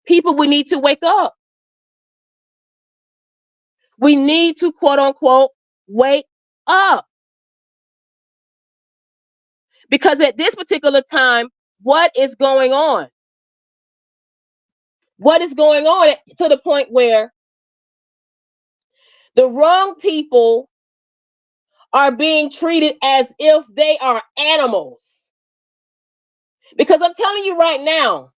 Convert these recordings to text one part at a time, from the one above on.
People, we need to wake up. We need to, quote unquote, wake up. Because at this particular time, what is going on? What is going on to the point where the wrong people are being treated as if they are animals? Because I'm telling you right now,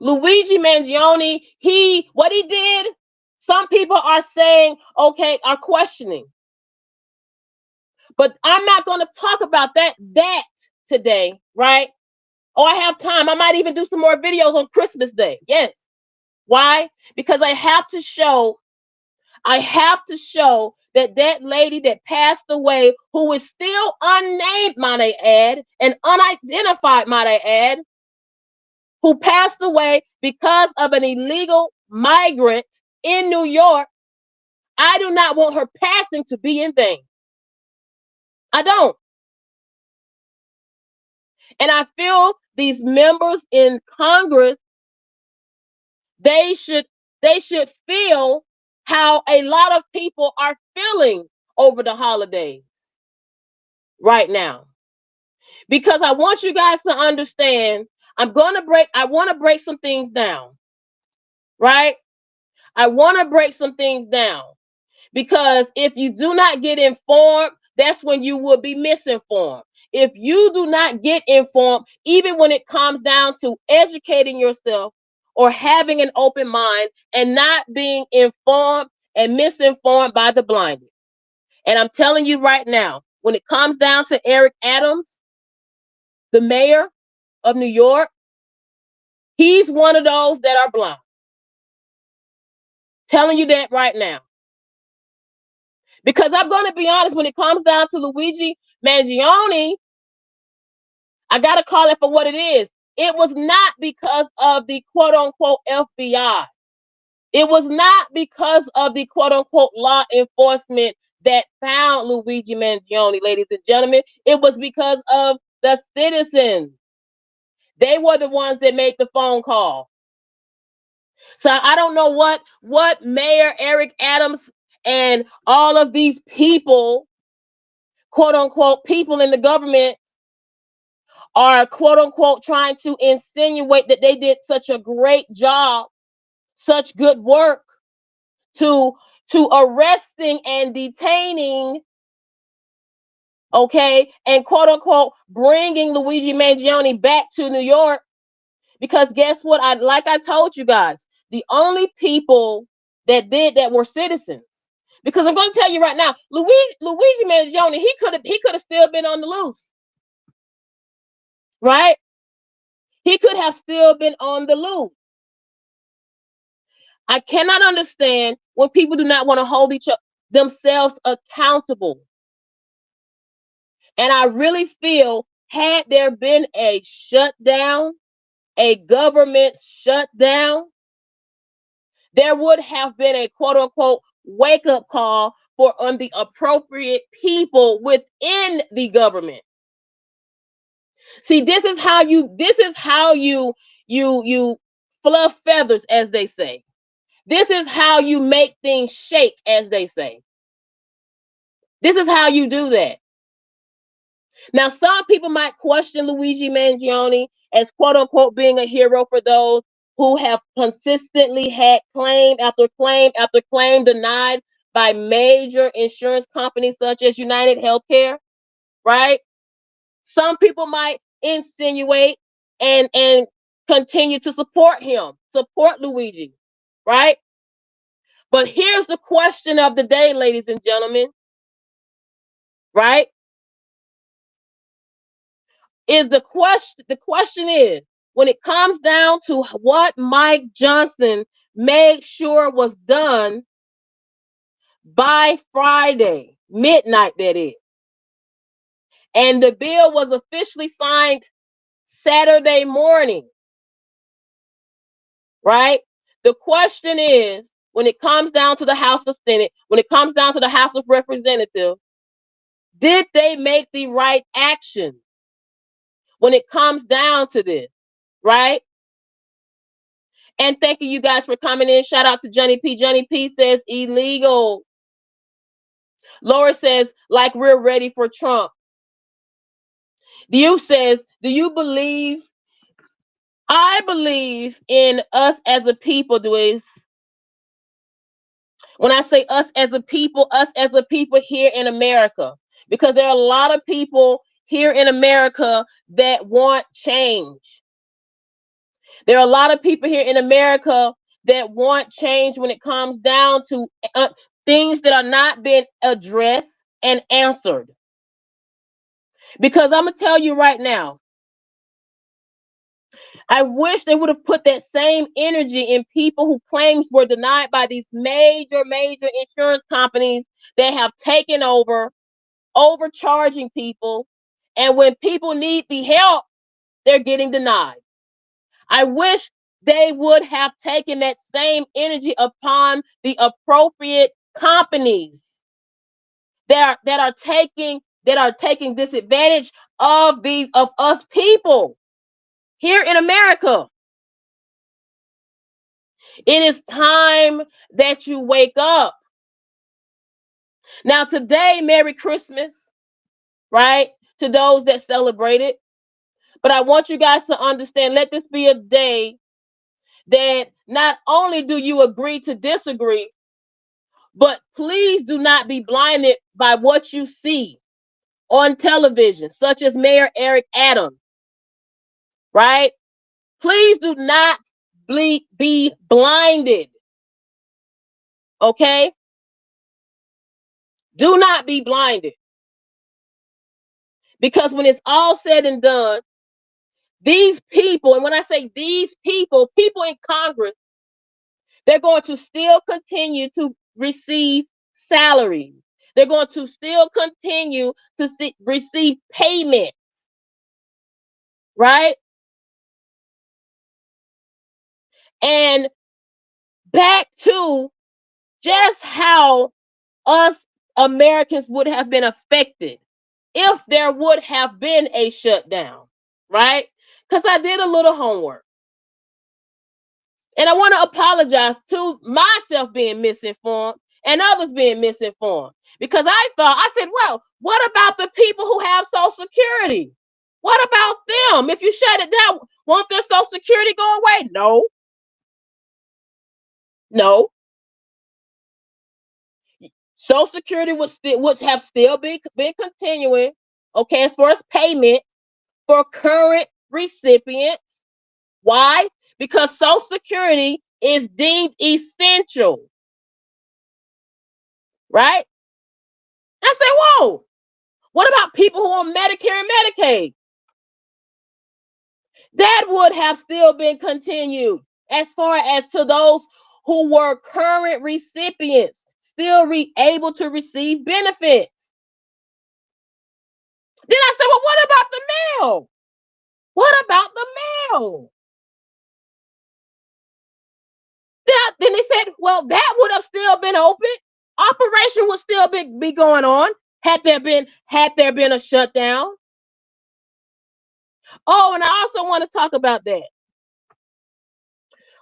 Luigi Mangione, what he did, some people are saying, okay, are questioning. But I'm not going to talk about that today, right? Oh, I have time. I might even do some more videos on Christmas Day. Yes. Why? Because I have to show that lady that passed away, who is still unnamed, might I add, and unidentified, might I add, who passed away because of an illegal migrant in New York. I do not want her passing to be in vain. I don't. And I feel these members in Congress, they should feel how a lot of people are feeling over the holidays right now. Because I want you guys to understand, I want to break some things down. Right? I want to break some things down. Because if you do not get informed, that's when you will be misinformed. If you do not get informed, even when it comes down to educating yourself or having an open mind and not being informed and misinformed by the blinded. And I'm telling you right now, when it comes down to Eric Adams, the mayor of New York, he's one of those that are blind. Telling you that right now. Because I'm going to be honest, when it comes down to Luigi Mangione, I got to call it for what it is. It was not because of the quote unquote FBI. It was not because of the quote unquote law enforcement that found Luigi Mangione, ladies and gentlemen. It was because of the citizens. They were the ones that made the phone call. So I don't know what Mayor Eric Adams and all of these people, quote unquote, people in the government are quote unquote trying to insinuate that they did such a great job, such good work to arresting and detaining, okay, and quote unquote bringing Luigi Mangione back to New York. Because guess what? I told you guys, the only people that did that were citizens. Because I'm going to tell you right now, Luigi Mangione, he could have still been on the loose, right? He could have still been on the loose. I cannot understand when people do not want to hold themselves accountable. And I really feel, had there been a shutdown, a government shutdown, there would have been a quote unquote wake up call on the appropriate people within the government. See, this is how you fluff feathers, as they say. This is how you make things shake, as they say. This is how you do that. Now, some people might question Luigi Mangione as quote unquote being a hero for those who have consistently had claim after claim after claim denied by major insurance companies such as United Healthcare, right? Some people might insinuate and continue to support him, support Luigi, right? But here's the question of the day, ladies and gentlemen, right? The question is, when it comes down to what Mike Johnson made sure was done by Friday, midnight that is, and the bill was officially signed Saturday morning, right? The question is, when it comes down to the House of Senate, when it comes down to the House of Representatives, did they make the right action when it comes down to this, right? And thank you guys for coming in. Shout out to Johnny P. Johnny P says illegal. Laura says, like we're ready for Trump. You says, do you believe? I believe in us as a people, Dewey. When I say us as a people here in America, because there are a lot of people here in America that want change. There are a lot of people here in America that want change when it comes down to things that are not being addressed and answered. Because I'm going to tell you right now, I wish they would have put that same energy in people who claims were denied by these major insurance companies that have taken over, overcharging people. And when people need the help, they're getting denied. I wish they would have taken that same energy upon the appropriate companies that are taking disadvantage of us people here in America. It is time that you wake up. Now today, Merry Christmas, right? To those that celebrate it. But I want you guys to understand, let this be a day that not only do you agree to disagree, but please do not be blinded by what you see on television, such as Mayor Eric Adams, right? Please do not be blinded, okay? Do not be blinded. Because when it's all said and done, these people, and when I say these people in Congress, they're going to still continue to receive salaries. They're going to still continue to receive payment, right? And back to just how us Americans would have been affected if there would have been a shutdown, right? Because I did a little homework. And I want to apologize to myself being misinformed and others being misinformed. Because I said, well, what about the people who have Social Security? What about them? If you shut it down, won't their Social Security go away? No. No. Social Security would have still been continuing, okay, as far as payment for current recipients. Why? Because Social Security is deemed essential. Right? I say, whoa, what about people who are on Medicare and Medicaid? That would have still been continued as far as to those who were current recipients, still able to receive benefits. Then I said, well, what about the mail? What about the mail? Then they said, well, that would have still been open. Operation would still be going on had there been a shutdown. Oh, and I also want to talk about that.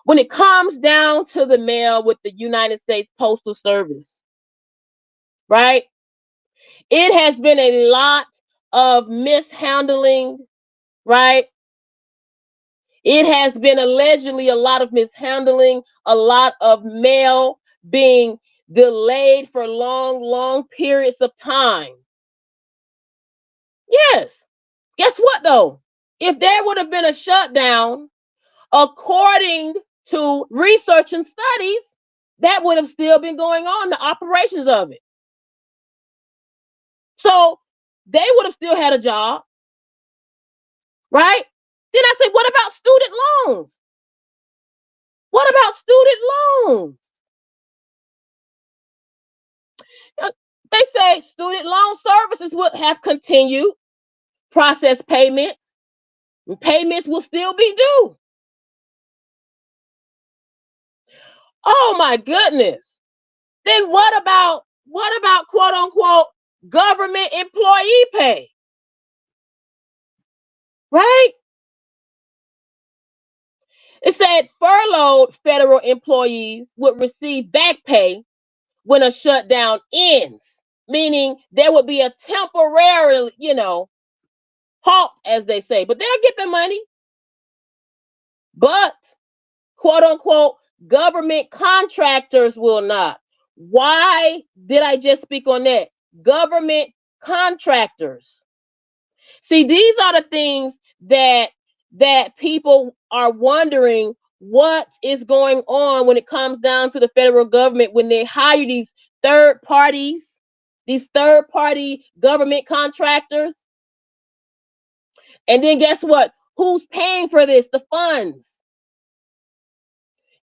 When it comes down to the mail with the United States Postal Service, right? It has been a lot of mishandling, right? It has been allegedly a lot of mishandling, a lot of mail being delayed for long periods of time. Yes. Guess what though? If there would have been a shutdown, according to research and studies, that would have still been going on, the operations of it. So they would have still had a job, right? Then I say, what about student loans? What about student loans? They say student loan services would have continued, process payments, and payments will still be due. Oh my goodness. Then what about quote unquote government employee pay? Right? It said furloughed federal employees would receive back pay when a shutdown ends, meaning there would be a temporary, halt, as they say, but they'll get the money. But, quote unquote, government contractors will not. Why did I just speak on that? Government contractors. See, these are the things that people are wondering what is going on when it comes down to the federal government when they hire these third parties, these third party government contractors. And then guess what? Who's paying for this? The funds.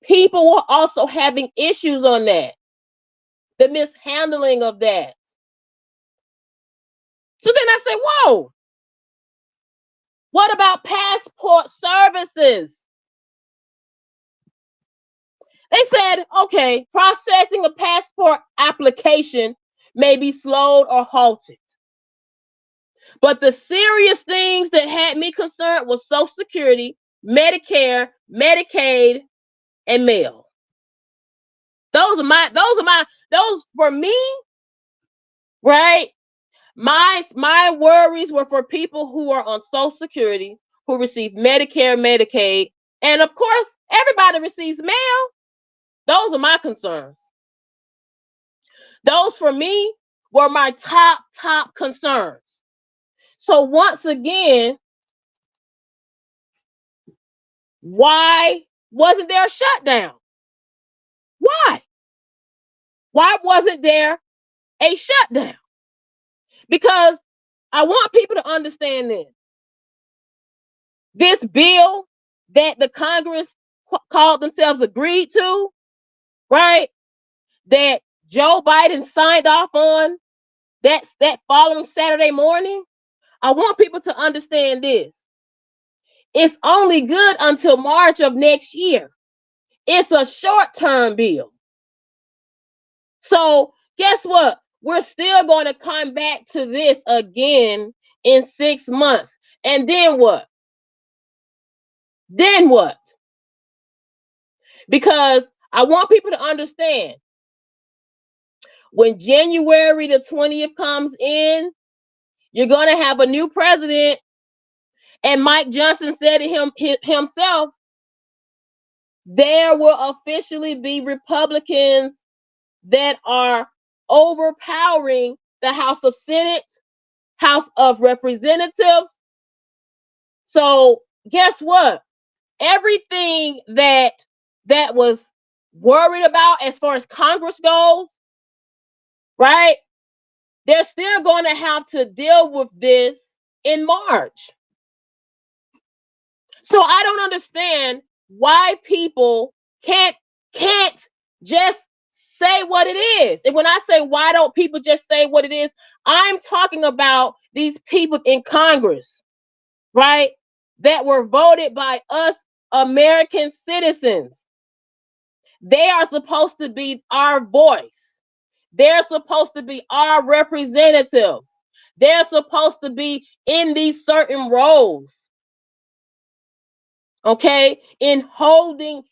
People were also having issues on that, the mishandling of that. So then I said, whoa, what about passport services? They said, okay, processing a passport application may be slowed or halted. But the serious things that had me concerned was Social Security, Medicare, Medicaid, and mail. Those for me, right? My worries were for people who are on Social Security, who receive Medicare, Medicaid, and of course, everybody receives mail. Those are my concerns. Those for me were my top concerns. So once again, why wasn't there a shutdown? Why? Why wasn't there a shutdown? Because I want people to understand this. This bill that the Congress called themselves agreed to, right? That Joe Biden signed off on that following Saturday morning. I want people to understand this. It's only good until March of next year. It's a short-term bill. So guess what? We're still going to come back to this again in 6 months. And then what? Then what? Because I want people to understand, when January the 20th comes in, you're going to have a new president. And Mike Johnson said to himself, there will officially be Republicans that are overpowering the House of Senate, House of Representatives. So guess what? Everything that was worried about as far as Congress goes, right? They're still going to have to deal with this in March. So I don't understand why people can't just say what it is. And when I say why don't people just say what it is, I'm talking about these people in Congress, right? That were voted by us American citizens. They are supposed to be our voice. They're supposed to be our representatives. They're supposed to be in these certain roles. Okay, in holding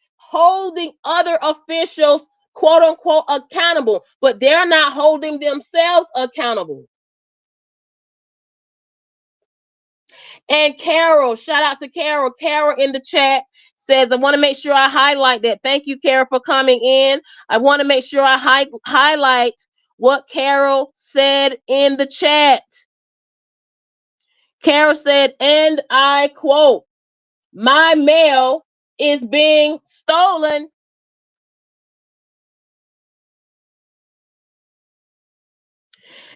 other officials, quote unquote, accountable, but they're not holding themselves accountable. And Carol, shout out to Carol. Carol in the chat says, I want to make sure I highlight that. Thank you, Carol, for coming in. I want to make sure I highlight what Carol said in the chat. Carol said, and I quote, my mail is being stolen.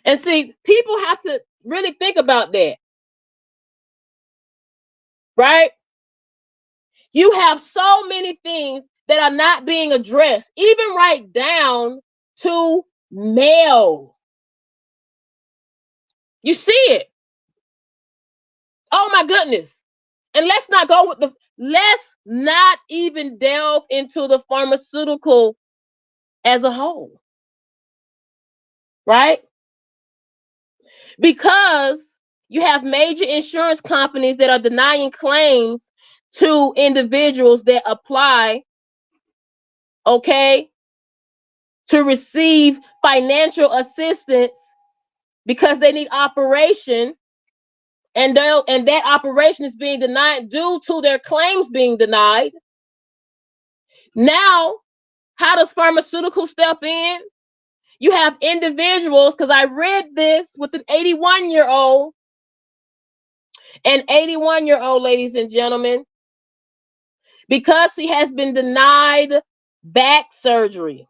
And see, people have to really think about that, right? You have so many things that are not being addressed, even right down to mail. You see it. Oh my goodness. And let's not even delve into the pharmaceutical as a whole, right? Because you have major insurance companies that are denying claims to individuals that apply, okay, to receive financial assistance because they need operation, and that operation is being denied due to their claims being denied. Now, how does pharmaceutical step in? You have individuals, because I read this with an 81-year-old, ladies and gentlemen, because he has been denied back surgery.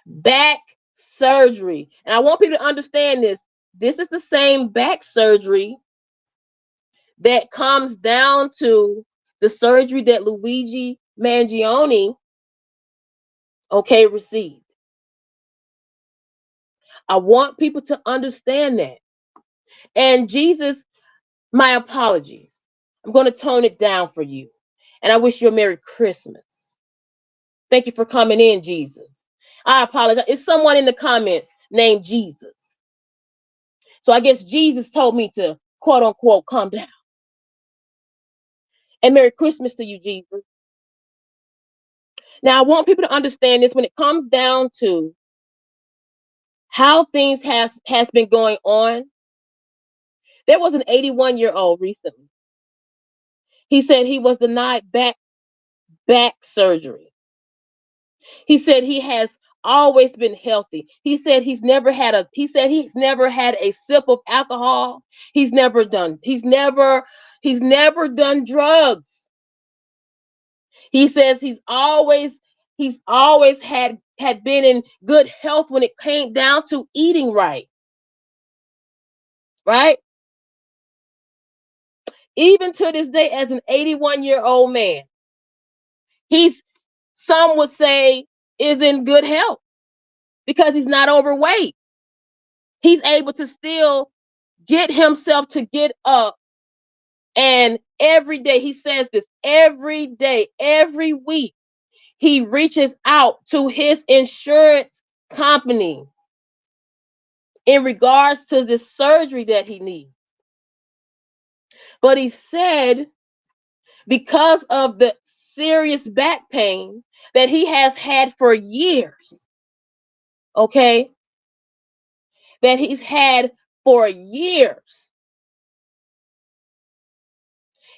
Back surgery. And I want people to understand this. This is the same back surgery that comes down to the surgery that Luigi Mangione, okay, received. I want people to understand that. And Jesus, my apologies. I'm going to tone it down for you. And I wish you a Merry Christmas. Thank you for coming in, Jesus. I apologize. It's someone in the comments named Jesus. So I guess Jesus told me to, quote unquote, calm down. And Merry Christmas to you, Jesus. Now, I want people to understand this when it comes down to how things has been going on. There was an 81-year-old recently. He said he was denied back surgery. He said he has always been healthy. He said he's never had a sip of alcohol. He's never done drugs. He says he's always had been in good health when it came down to eating right. Right? Even to this day, as an 81-year-old man, some would say, is in good health because he's not overweight. He's able to still get himself to get up. And every day, he says this, every day, every week, he reaches out to his insurance company in regards to this surgery that he needs. But he said, because of the serious back pain that he has had for years, okay, that he's had for years,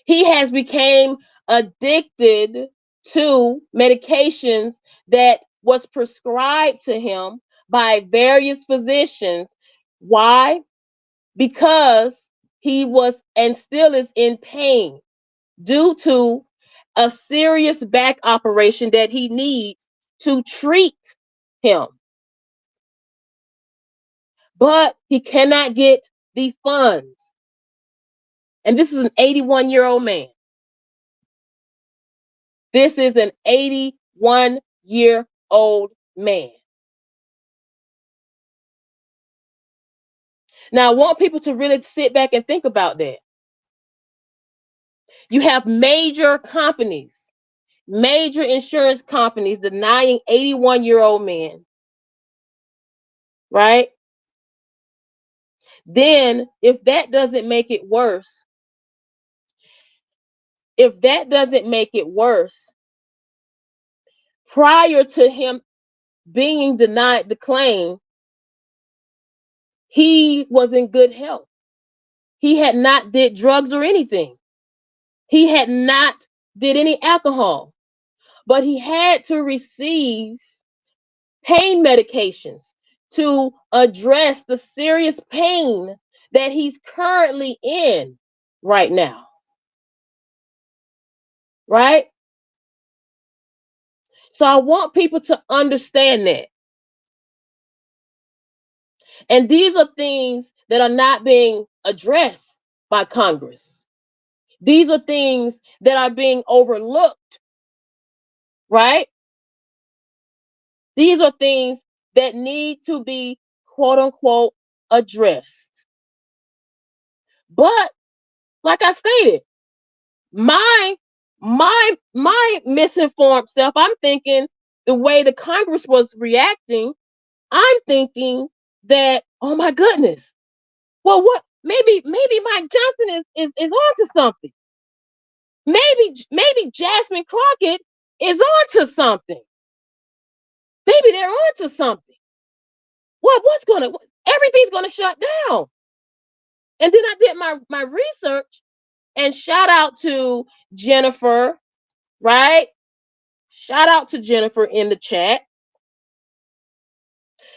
he has become addicted to medications that was prescribed to him by various physicians. Why? Because he was and still is in pain due to a serious back operation that he needs to treat him. But he cannot get the funds. And this is an 81-year-old man. This is an 81-year-old man. Now, I want people to really sit back and think about that. You have major companies, major insurance companies denying 81-year-old men, right? Then, if that doesn't make it worse, prior to him being denied the claim, he was in good health. He had not did drugs or anything. He had not did any alcohol, but he had to receive pain medications to address the serious pain that he's currently in right now. Right? So I want people to understand that. And these are things that are not being addressed by Congress. These are things that are being overlooked, right? These are things that need to be, quote unquote, addressed. But like I stated, my misinformed self, I'm thinking the way the Congress was reacting, I'm thinking that, oh my goodness, well, what maybe Mike Johnson is onto something. Maybe Jasmine Crockett is onto something. Maybe they're onto something. Everything's gonna shut down. And then I did my research, and shout out to Jennifer, right? Shout out to Jennifer in the chat,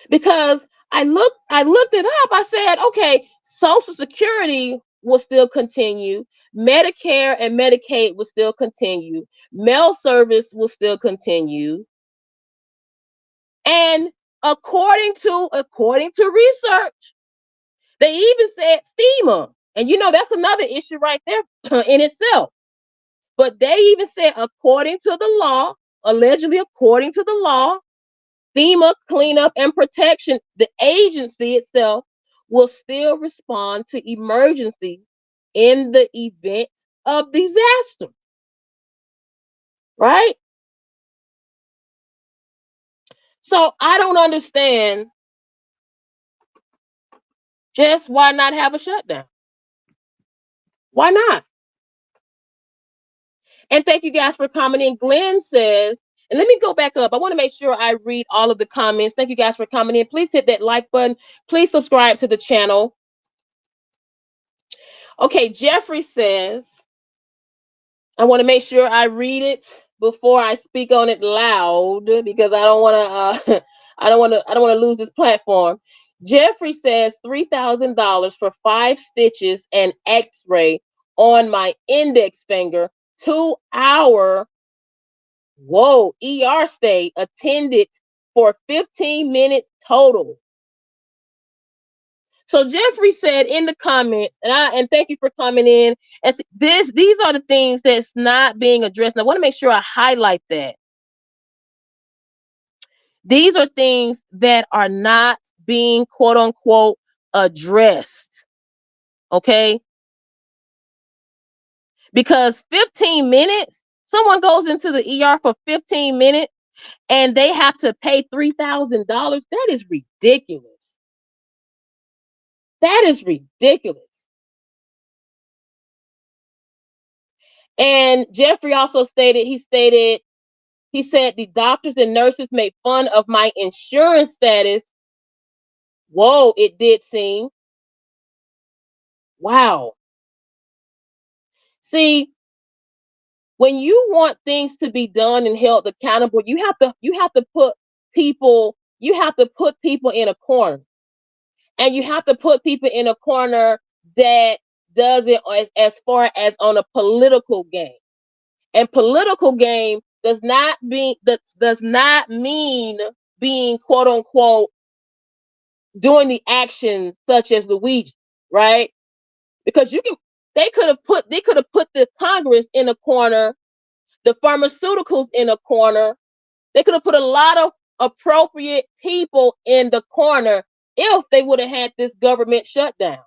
because I looked it up. I said, okay, Social Security will still continue, Medicare and Medicaid will still continue, mail service will still continue, and according to research, they even said FEMA, and that's another issue right there in itself. But they even said, according to the law, allegedly according to the law, FEMA cleanup and protection, the agency itself, will still respond to emergencies in the event of disaster. Right? So I don't understand just why not have a shutdown. Why not? And thank you guys for commenting. Glenn says, and let me go back up. I want to make sure I read all of the comments. Thank you guys for commenting. Please hit that like button. Please subscribe to the channel. Okay, Jeffrey says, I want to make sure I read it before I speak on it loud, because I don't want to I don't want to lose this platform. Jeffrey says $3,000 for 5 stitches and x-ray on my index finger, 2-hour ER stay attended for 15 minutes total. So Jeffrey said in the comments, and thank you for coming in. And these are the things that's not being addressed. And I want to make sure I highlight that. These are things that are not being quote unquote addressed. Okay? Because 15 minutes, someone goes into the ER for 15 minutes and they have to pay $3,000. That is ridiculous. That is ridiculous. And Jeffrey also stated, he said the doctors and nurses made fun of my insurance status. Whoa, it did seem. Wow. See, when you want things to be done and held accountable, you have to put people in a corner. And you have to put people in a corner that does it as far as on a political game. And political game does not mean being quote unquote doing the actions such as Luigi, right? Because they could have put the Congress in a corner, the pharmaceuticals in a corner. They could have put a lot of appropriate people in the corner if they would have had this government shutdown.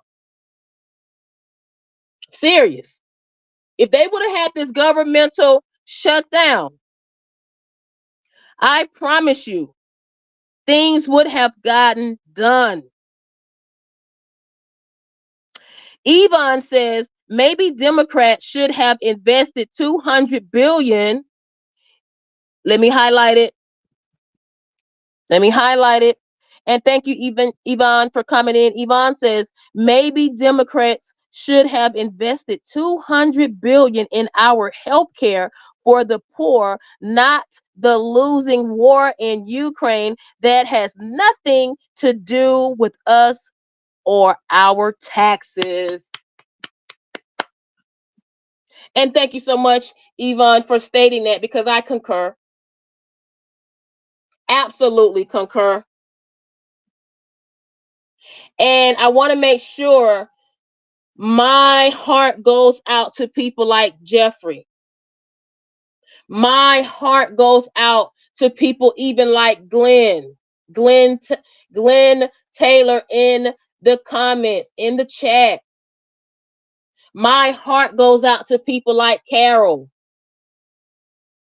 Serious. If they would have had this governmental shutdown, I promise you, things would have gotten done. Yvonne says maybe Democrats should have invested $200 billion. Let me highlight it. And thank you, Yvonne, for coming in. Yvonne says maybe Democrats should have invested $200 billion in our health care for the poor, not the losing war in Ukraine that has nothing to do with us or our taxes. And thank you so much, Yvonne, for stating that, because I concur. Absolutely concur. And I want to make sure my heart goes out to people like Jeffrey. My heart goes out to people even like Glenn Taylor in the comments, in the chat. My heart goes out to people like Carol.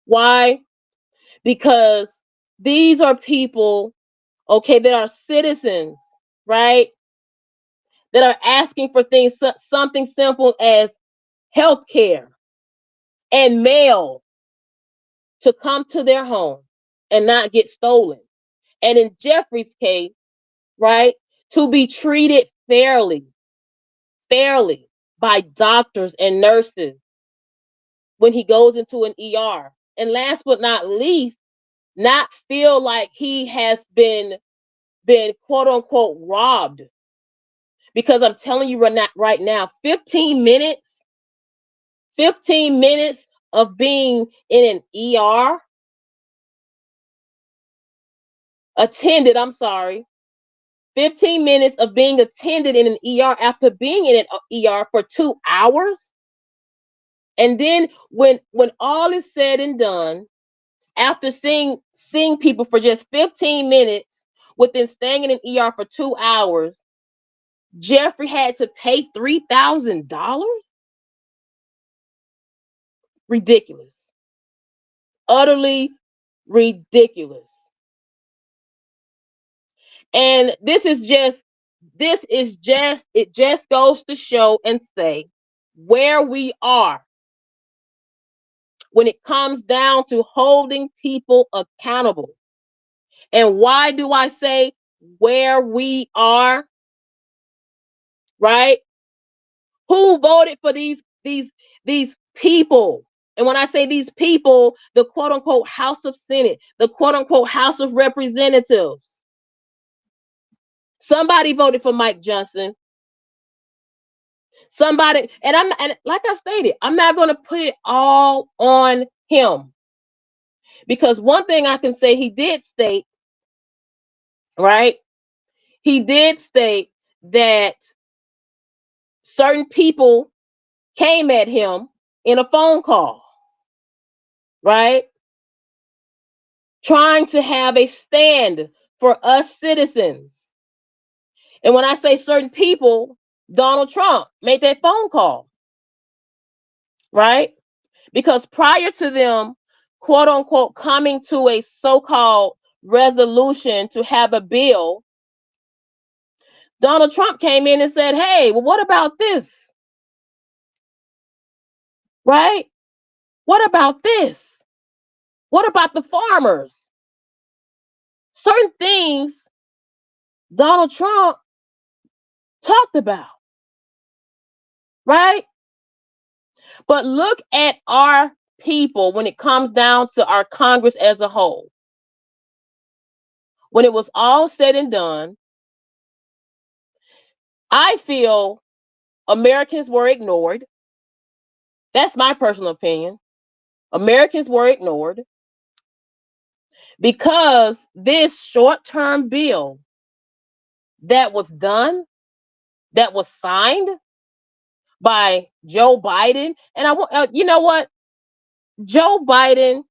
Why? Because these are people, okay, that are citizens, right? That are asking for things, something simple as health care, and mail to come to their home and not get stolen. And in Jeffrey's case, right, to be treated fairly by doctors and nurses when he goes into an ER. And last but not least, not feel like he has been quote unquote robbed. Because I'm telling you right now, 15 minutes of being in an ER attended, I'm sorry, 15 minutes of being attended in an ER after being in an ER for 2 hours. And then when all is said and done, after seeing people for just 15 minutes, within staying in an ER for 2 hours, Jeffrey had to pay $3,000? Ridiculous. Utterly ridiculous. And it just goes to show and say where we are when it comes down to holding people accountable. And why do I say where we are? Right? Who voted for these people? And when I say these people, the quote unquote House of Senate, the quote unquote House of Representatives. Somebody voted for Mike Johnson. Somebody, and like I stated, I'm not going to put it all on him, because one thing I can say, he did state, right? He did state that certain people came at him in a phone call, right? Trying to have a stand for us citizens. And when I say certain people, Donald Trump made that phone call, right? Because prior to them, quote unquote, coming to a so-called resolution to have a bill, Donald Trump came in and said, hey, well, what about this? Right? What about this? What about the farmers? Certain things Donald Trump talked about, right? But look at our people when it comes down to our Congress as a whole. When it was all said and done, I feel Americans were ignored. That's my personal opinion. Americans were ignored because this short-term bill that was done, that was signed by Joe Biden, and I want, you know what, Joe Biden,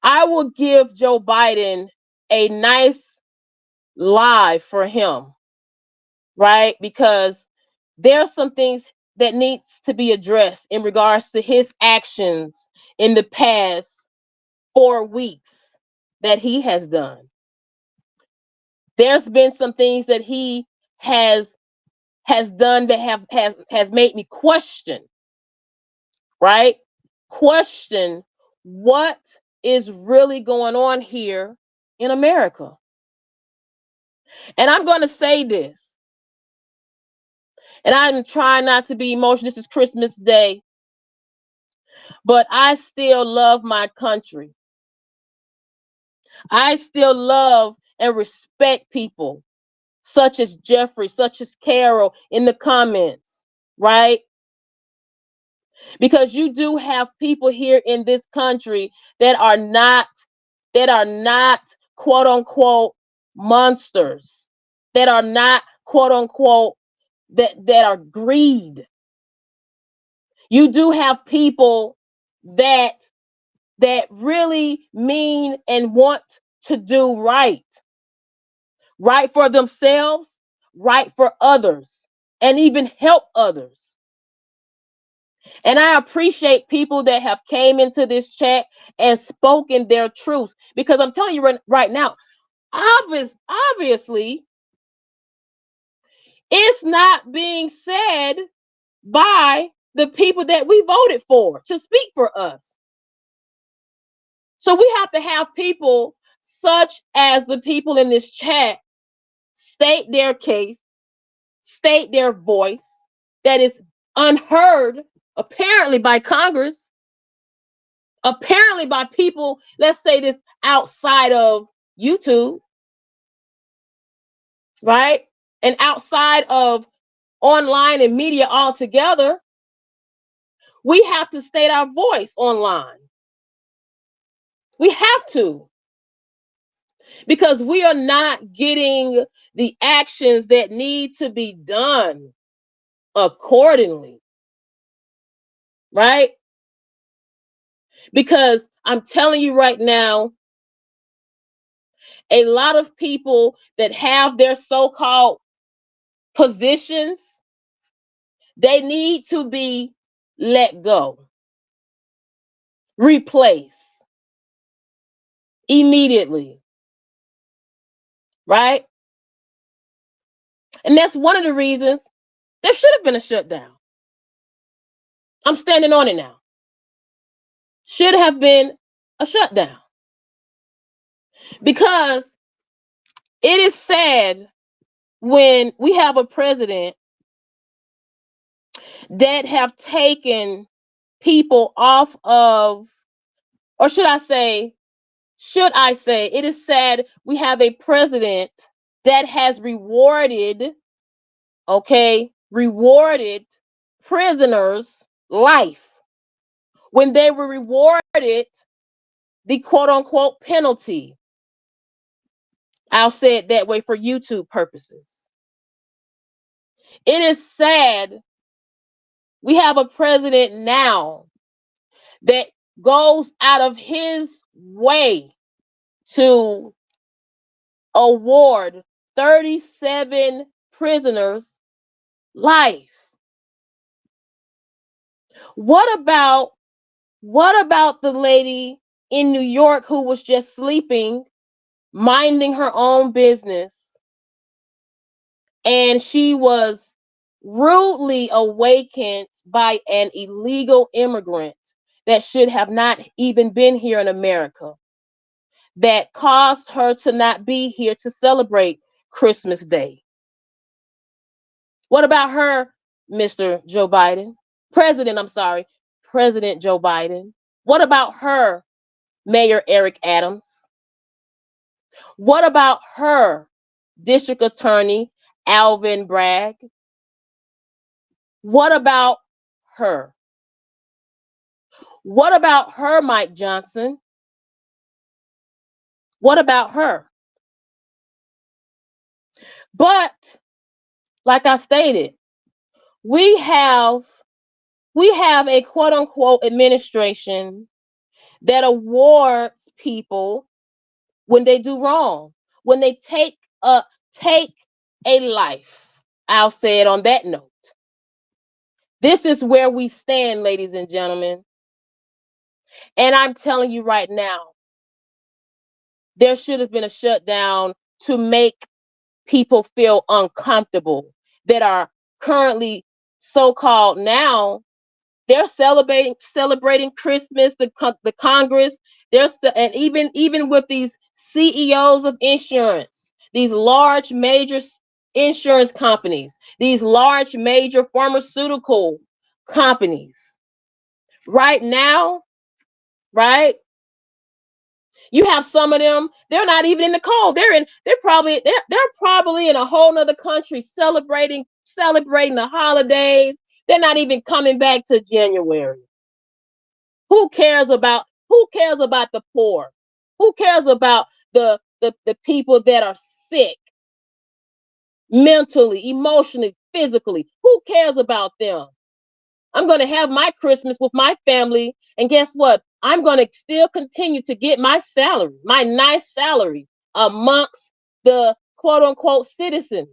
I will give Joe Biden a nice live for him, right? Because there's some things that needs to be addressed in regards to his actions in the past 4 weeks that he has done. There's been some things that he has done that has made me question, right? Question what is really going on here in America. And I'm going to say this, and I'm trying not to be emotional. This is Christmas Day, but I still love my country. I still love and respect people such as Jeffrey, such as Carol in the comments, right? Because you do have people here in this country that are not quote unquote monsters, that are not quote unquote that are greed. You do have people that really mean and want to do right for themselves, right for others, and even help others. And I appreciate people that have came into this chat and spoken their truth, because I'm telling you right now, obviously, it's not being said by the people that we voted for to speak for us. So we have to have people such as the people in this chat state their case, state their voice that is unheard, apparently by Congress, apparently by people, let's say this, outside of YouTube, right? And outside of online and media altogether. We have to state our voice online. We have to, because we are not getting the actions that need to be done accordingly, right? Because I'm telling you right now, a lot of people that have their so-called positions, they need to be let go, replaced immediately, right? And that's one of the reasons there should have been a shutdown. I'm standing on it now. Should have been a shutdown. Because it is sad when we have a president that have taken people off of, or should I say, it is sad we have a president that has rewarded prisoners' life when they were rewarded the quote unquote penalty. I'll say it that way for YouTube purposes. It is sad we have a president now that goes out of his way to award 37 prisoners life. What about the lady in New York who was just sleeping, minding her own business, and she was rudely awakened by an illegal immigrant that should have not even been here in America, that caused her to not be here to celebrate Christmas Day? What about her, Mr. Joe Biden? President Joe Biden. What about her, Mayor Eric Adams? What about her, District Attorney Alvin Bragg? What about her? What about her, Mike Johnson? What about her? But, like I stated, we have a quote unquote administration that awards people when they do wrong, when they take a life. I'll say it on that note. This is where we stand, ladies and gentlemen. And I'm telling you right now, there should have been a shutdown to make people feel uncomfortable that are currently so-called now. They're celebrating Christmas, the Congress. And even with these CEOs of insurance, these large major insurance companies, these large major pharmaceutical companies. Right now, right? You have some of them, they're not even in the cold. They're probably in a whole nother country celebrating the holidays. They're not even coming back to January. Who cares about the poor? Who cares about the people that are sick mentally, emotionally, physically? Who cares about them? I'm going to have my Christmas with my family, and guess what? I'm going to still continue to get my salary, my nice salary amongst the quote unquote citizens.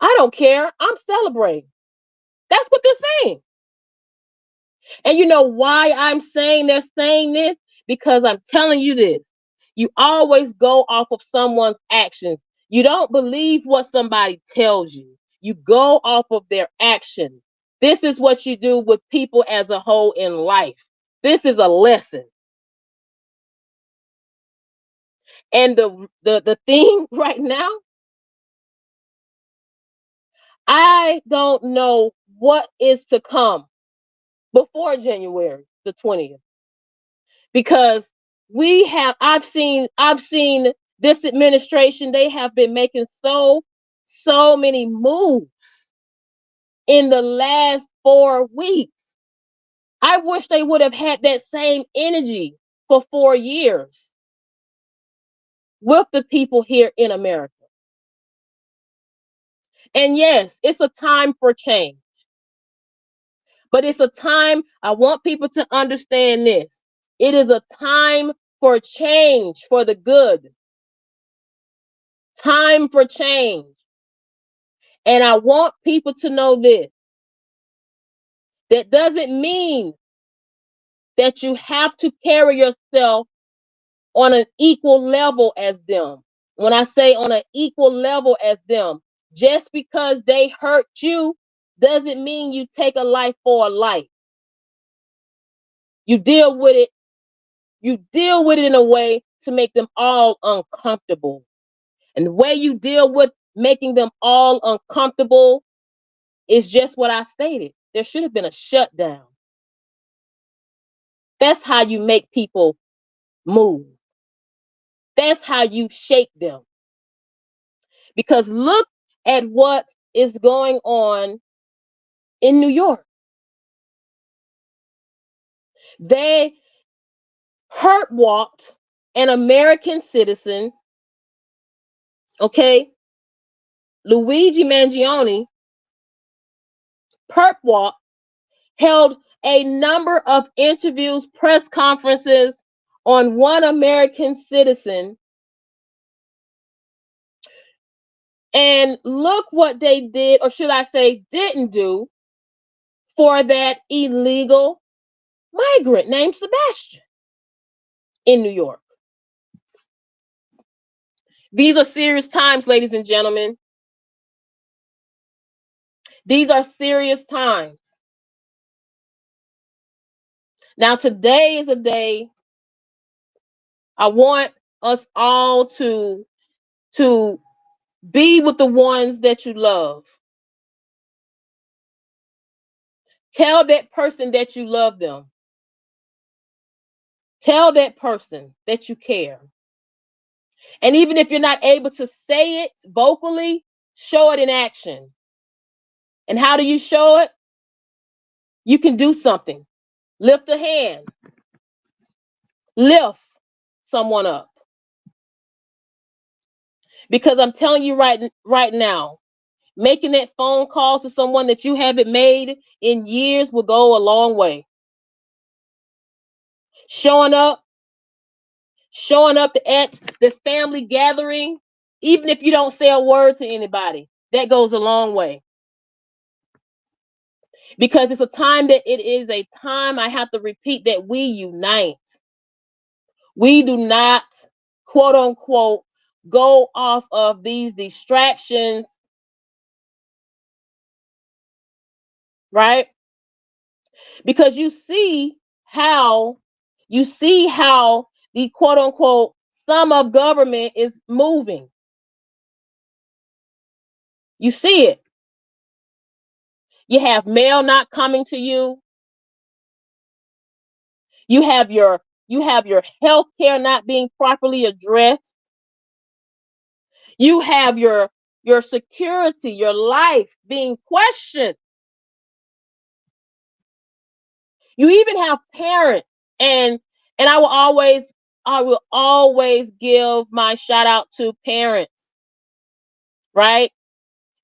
I don't care. I'm celebrating. That's what they're saying. And you know why I'm saying they're saying this? Because I'm telling you this. You always go off of someone's actions. You don't believe what somebody tells you. You go off of their actions. This is what you do with people as a whole in life. This is a lesson. And the thing right now, I don't know what is to come before January the 20th, because I've seen this administration, they have been making so many moves in the last 4 weeks. I wish they would have had that same energy for 4 years with the people here in America. And yes, it's a time for change, but it's a time, I want people to understand this. It is a time for change for the good. Time for change. And I want people to know this. That doesn't mean that you have to carry yourself on an equal level as them. When I say on an equal level as them, just because they hurt you doesn't mean you take a life for a life. You deal with it. You deal with it in a way to make them all uncomfortable. And the way you deal with making them all uncomfortable is just what I stated. There should have been a shutdown. That's how you make people move. That's how you shake them. Because look at what is going on in New York. They hurt walked an American citizen, okay? Luigi Mangione, perp walked, held a number of interviews, press conferences on one American citizen. And look what they did, or should I say, didn't do, for that illegal migrant named Sebastian in New York. These are serious times, ladies and gentlemen. These are serious times. Now, today is a day I want us all to be with the ones that you love. Tell that person that you love them. Tell that person that you care. And even if you're not able to say it vocally, show it in action. And how do you show it? You can do something. Lift a hand. Lift someone up. Because I'm telling you right now, making that phone call to someone that you haven't made in years will go a long way. Showing up at the family gathering, even if you don't say a word to anybody, that goes a long way. Because it's a time that it is a time, I have to repeat, that we unite. We do not, quote unquote, go off of these distractions, right? Because you see how the quote unquote sum of government is moving. You see it. You have mail not coming to you. You have your health care not being properly addressed. You have your security, your life being questioned. You even have parents, and I will always give my shout out to parents, right?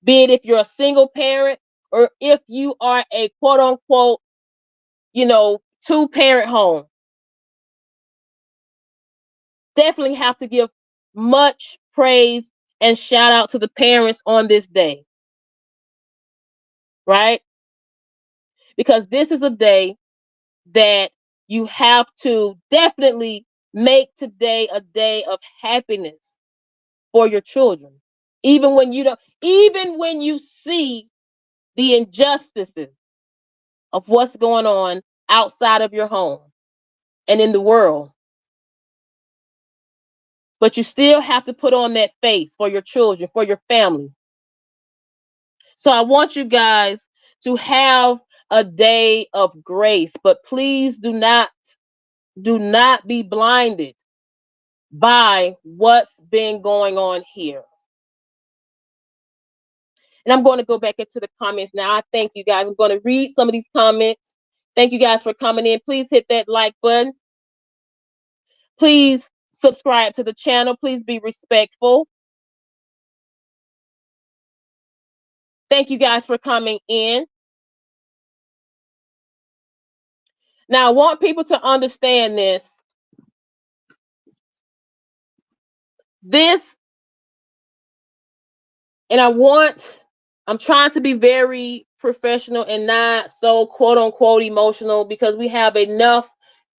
Be it if you're a single parent or if you are a quote unquote, two-parent home. Definitely have to give much praise and shout out to the parents on this day, right? Because this is a day that you have to definitely make today a day of happiness for your children. Even when you see the injustices, of what's going on outside of your home and in the world. But you still have to put on that face for your children, for your family. So I want you guys to have a day of grace, but please do not be blinded by what's been going on here. And I'm going to go back into the comments now. I thank you guys. I'm going to read some of these comments. Thank you guys for coming in. Please hit that like button. Please subscribe to the channel. Please be respectful. Thank you guys for coming in. Now, I want people to understand this. And I'm trying to be very professional and not so quote unquote emotional, because we have enough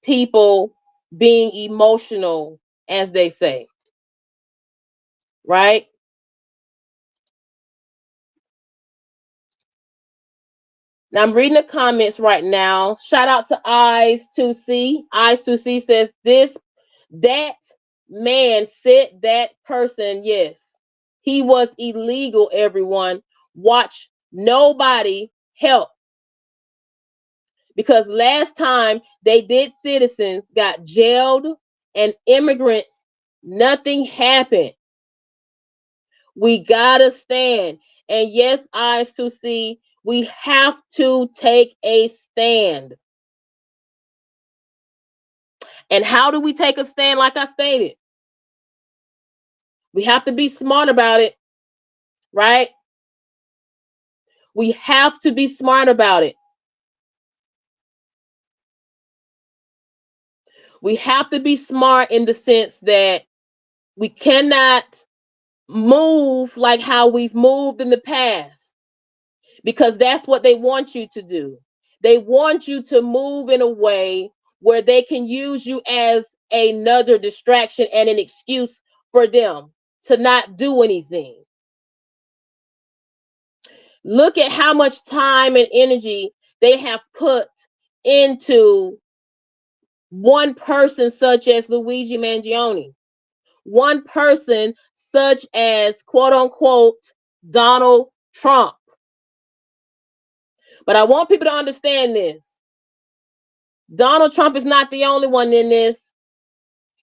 people being emotional, as they say. Right? Now I'm reading the comments right now. Shout out to Eyes2C. Eyes2C says that man said that person, yes. He was illegal, everyone. Watch nobody help. Because last time they did, citizens got jailed and immigrants, nothing happened. We gotta stand. And yes, Eyes2C, we have to take a stand. And how do we take a stand? Like I stated, we have to be smart about it, right? We have to be smart about it. We have to be smart in the sense that we cannot move like how we've moved in the past, because that's what they want you to do. They want you to move in a way where they can use you as another distraction and an excuse for them to not do anything. Look at how much time and energy they have put into one person such as Luigi Mangione, one person such as quote unquote Donald Trump. But I want people to understand this. Donald Trump is not the only one in this.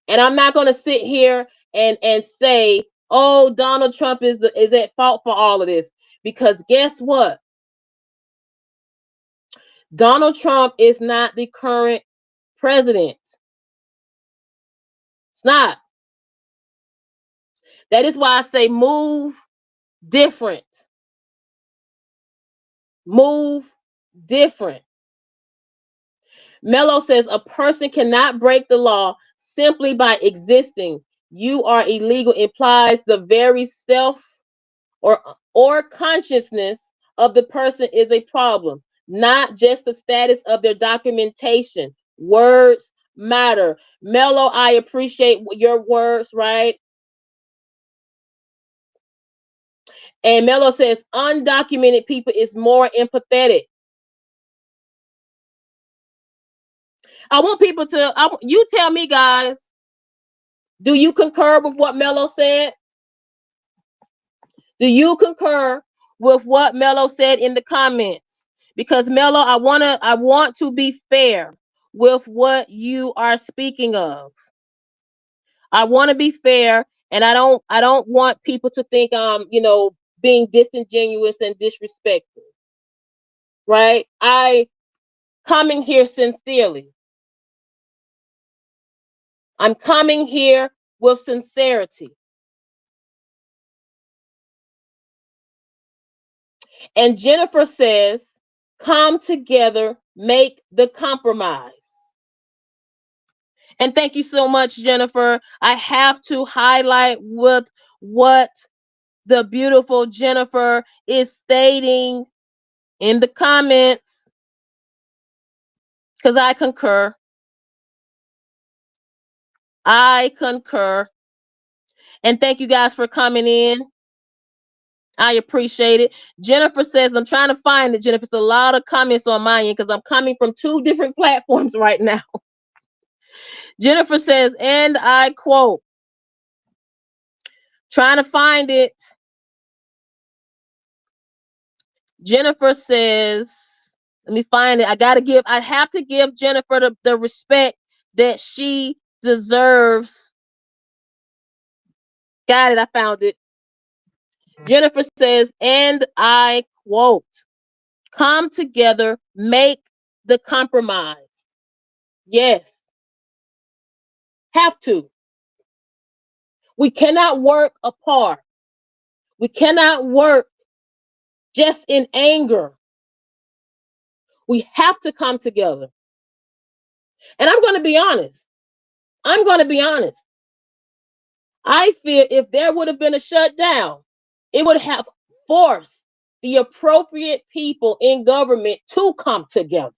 And I'm not going to sit here and say, oh, Donald Trump is at fault for all of this. Because guess what? Donald Trump is not the current president. It's not. That is why I say move different. Move different. Mello says a person cannot break the law simply by existing. You are illegal implies the very self or consciousness of the person is a problem, not just the status of their documentation. Words matter. Mello, I appreciate your words, right? And Mello says undocumented people is more empathetic. I want people to, you tell me, guys, do you concur with what Mello said? Do you concur with what Mello said in the comments? Because Mello, I want to be fair with what you are speaking of. I want to be fair, and I don't want people to think being disingenuous and disrespectful. Right? I coming here sincerely. I'm coming here with sincerity. And Jennifer says, come together, make the compromise. And thank you so much, Jennifer. I have to highlight with what the beautiful Jennifer is stating in the comments, because I concur. I concur. And thank you guys for coming in. I appreciate it. Jennifer says, I'm trying to find it, Jennifer. It's a lot of comments on my end because I'm coming from two different platforms right now. Jennifer says, and I quote, trying to find it. Jennifer says, let me find it. I have to give Jennifer the respect that she deserves. Got it. I found it. Jennifer says, and I quote, come together, make the compromise. Yes. Have to. We cannot work apart. We cannot work just in anger. We have to come together. And I'm going to be honest. I fear if there would have been a shutdown, it would have forced the appropriate people in government to come together.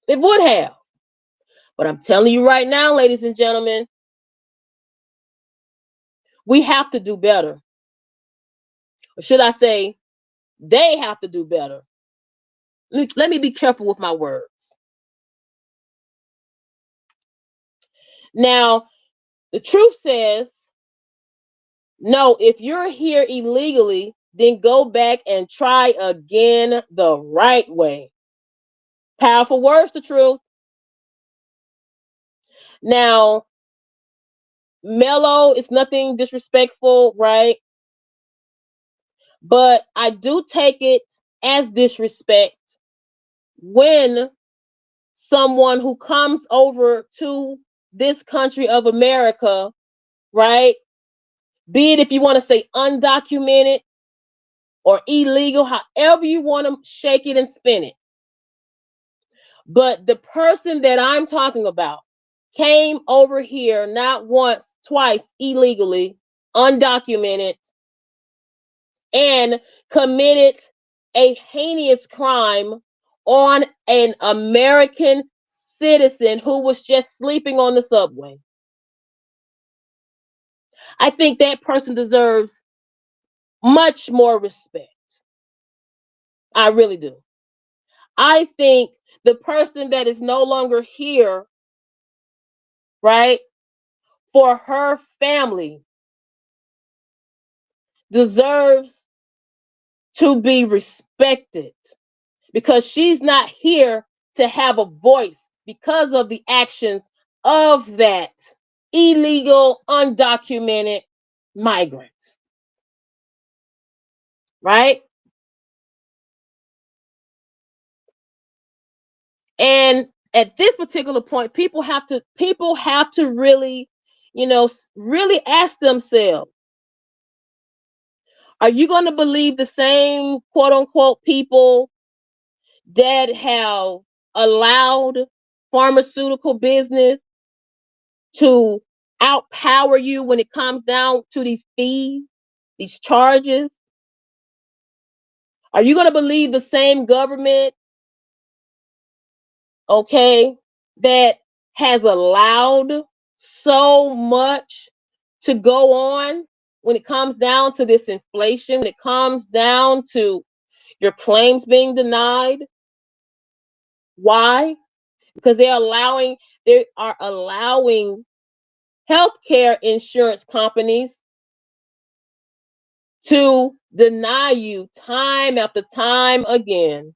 It would have. But I'm telling you right now, ladies and gentlemen, we have to do better. Or should I say, they have to do better. Let me be careful with my words. Now, the truth says, no, if you're here illegally, then go back and try again the right way. Powerful words, the truth. Now, Mellow is nothing disrespectful, right? But I do take it as disrespect when someone who comes over to this country of America, right? Be it if you want to say undocumented or illegal, however you want to shake it and spin it. But the person that I'm talking about came over here not once, twice illegally, undocumented, and committed a heinous crime on an American citizen who was just sleeping on the subway. I think that person deserves much more respect. I really do. I think the person that is no longer here, right, for her family deserves to be respected because she's not here to have a voice because of the actions of that illegal, undocumented migrant. Right? And at this particular point, people have to really, really ask themselves, are you going to believe the same quote unquote people that have allowed pharmaceutical business to outpower you when it comes down to these fees, these charges? Are you going to believe the same government, okay, that has allowed so much to go on when it comes down to this inflation, when it comes down to your claims being denied? Why? Because they are allowing healthcare insurance companies to deny you time after time again.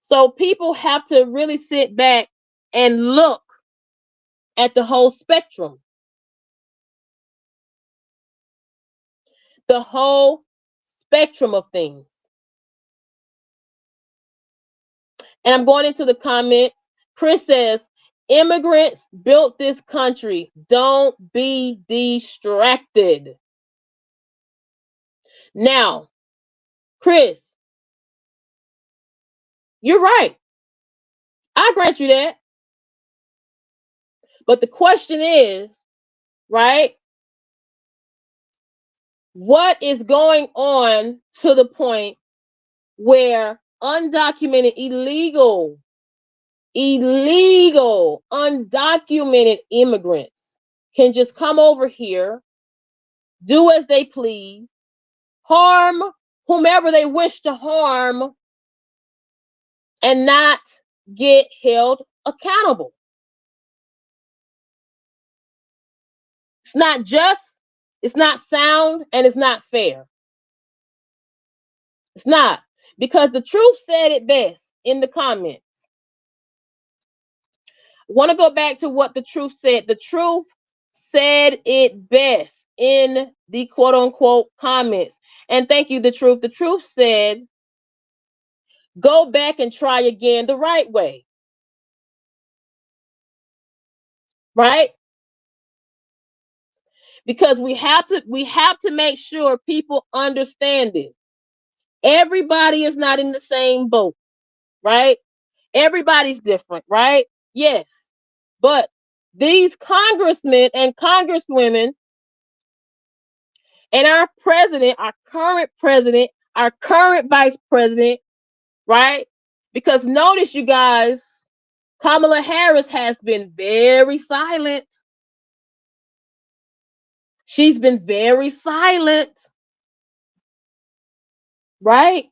So people have to really sit back and look at the whole spectrum, the whole spectrum of things. And I'm going into the comments. Chris says, immigrants built this country. Don't be distracted. Now, Chris, you're right. I grant you that. But the question is, right, what is going on to the point where undocumented, illegal, undocumented immigrants can just come over here do as they please, harm whomever they wish to harm, and not get held accountable. It's not just, it's not sound, and it's not fair. It's not. Because the truth said it best in the comments. I want to go back to what the truth said. The truth said it best in the quote unquote comments. And thank you, the truth. The truth said, go back and try again the right way. Right? Because we have to make sure people understand it. Everybody is not in the same boat, right? Everybody's different, right? Yes. But these congressmen and congresswomen and our president, our current vice president, right? Because notice, you guys, Kamala Harris has been very silent. She's been very silent, right?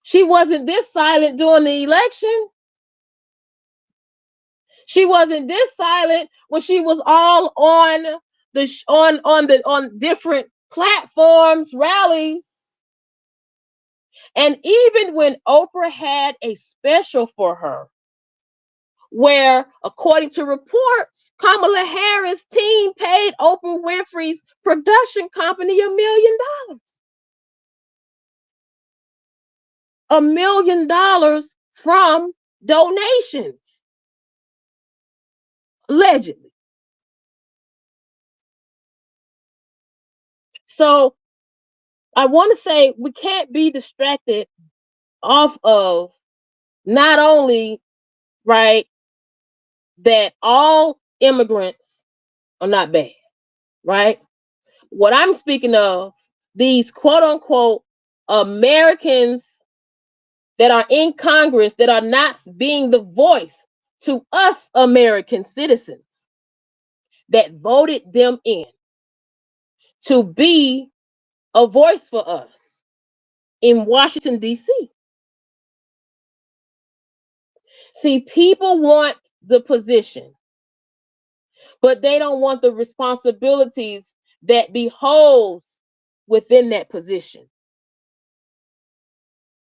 She wasn't this silent during the election. She wasn't this silent when she was all on on different platforms, rallies. And even when Oprah had a special for her, where, according to reports, Kamala Harris' team paid Oprah Winfrey's production company $1 million. $1 million from donations, allegedly. So I want to say we can't be distracted off of not only, right, that all immigrants are not bad, right? What I'm speaking of, these quote unquote Americans that are in Congress that are not being the voice to us American citizens that voted them in to be a voice for us in Washington, D.C. See, people want the position, but they don't want the responsibilities that beholds within that position.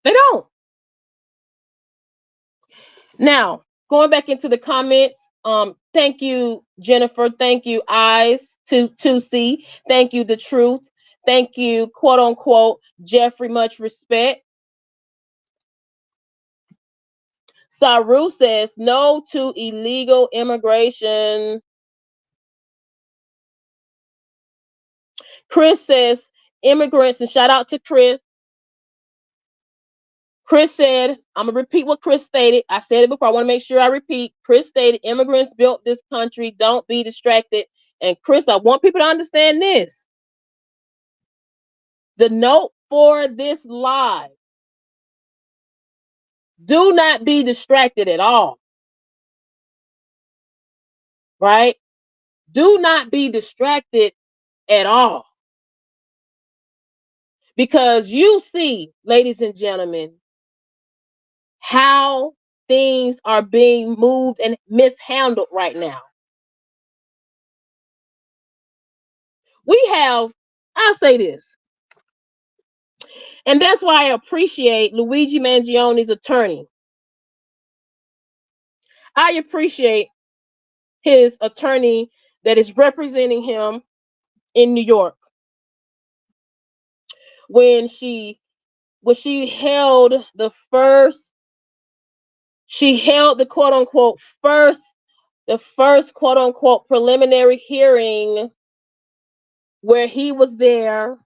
They don't. Now, going back into the comments, thank you, Jennifer. Thank you, Eyes to see. Thank you, The Truth. Thank you, quote unquote, Jeffrey. Much respect. Saru says no to illegal immigration. Chris says immigrants, and shout out to Chris. Chris said, I'm going to repeat what Chris stated. I said it before. I want to make sure I repeat. Chris stated, immigrants built this country. Don't be distracted. And Chris, I want people to understand this. The note for this live: do not be distracted at all. Right? Do not be distracted at all. Because you see, ladies and gentlemen, how things are being moved and mishandled right now. I'll say this, and that's why I appreciate Luigi Mangioni's attorney. I appreciate his attorney that is representing him in New York. When she held the quote unquote first quote unquote preliminary hearing, where he was there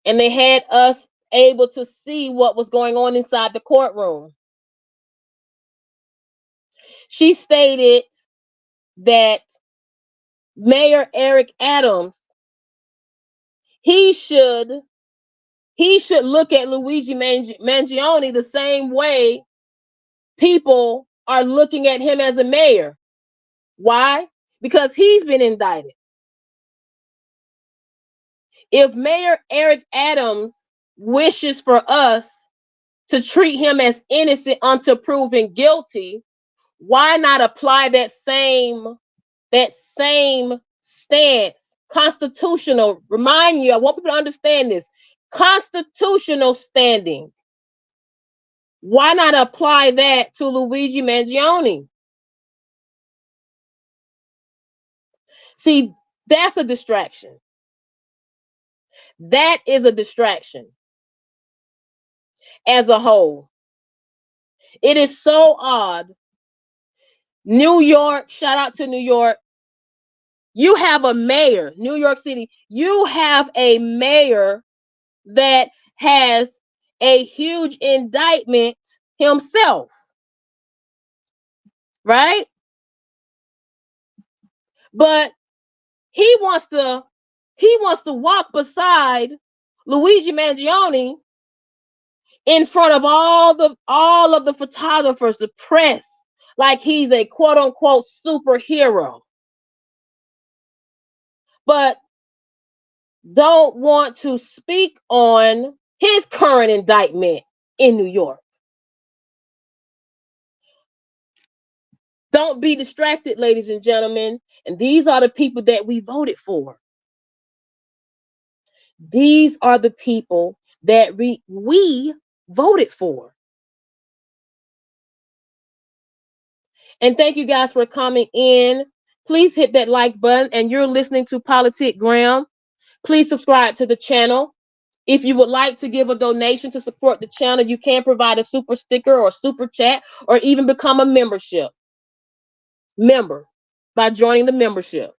and they had us able to see what was going on inside the courtroom. She stated that Mayor Eric Adams, he should look at Luigi Mangione the same way people are looking at him as a mayor. Why? because he's been indicted. If Mayor Eric Adams wishes for us to treat him as innocent until proven guilty, why not apply that same stance? Constitutional, remind you, I want people to understand this. Constitutional standing. Why not apply that to Luigi Mangione? See, that's a distraction. That is a distraction as a whole. It is so odd. New York, shout out to New York. You have a mayor, New York City, you have a mayor that has a huge indictment himself, right? But he wants to walk beside Luigi Mangione in front of all of the photographers, the press, like he's a quote unquote superhero. But don't want to speak on his current indictment in New York. Don't be distracted, ladies and gentlemen. And these are the people that we voted for. These are the people that we voted for. And thank you guys for coming in. Please hit that like button. And you're listening to Politic Graham. Please subscribe to the channel. If you would like to give a donation to support the channel, you can provide a super sticker or super chat or even become a member by joining the membership.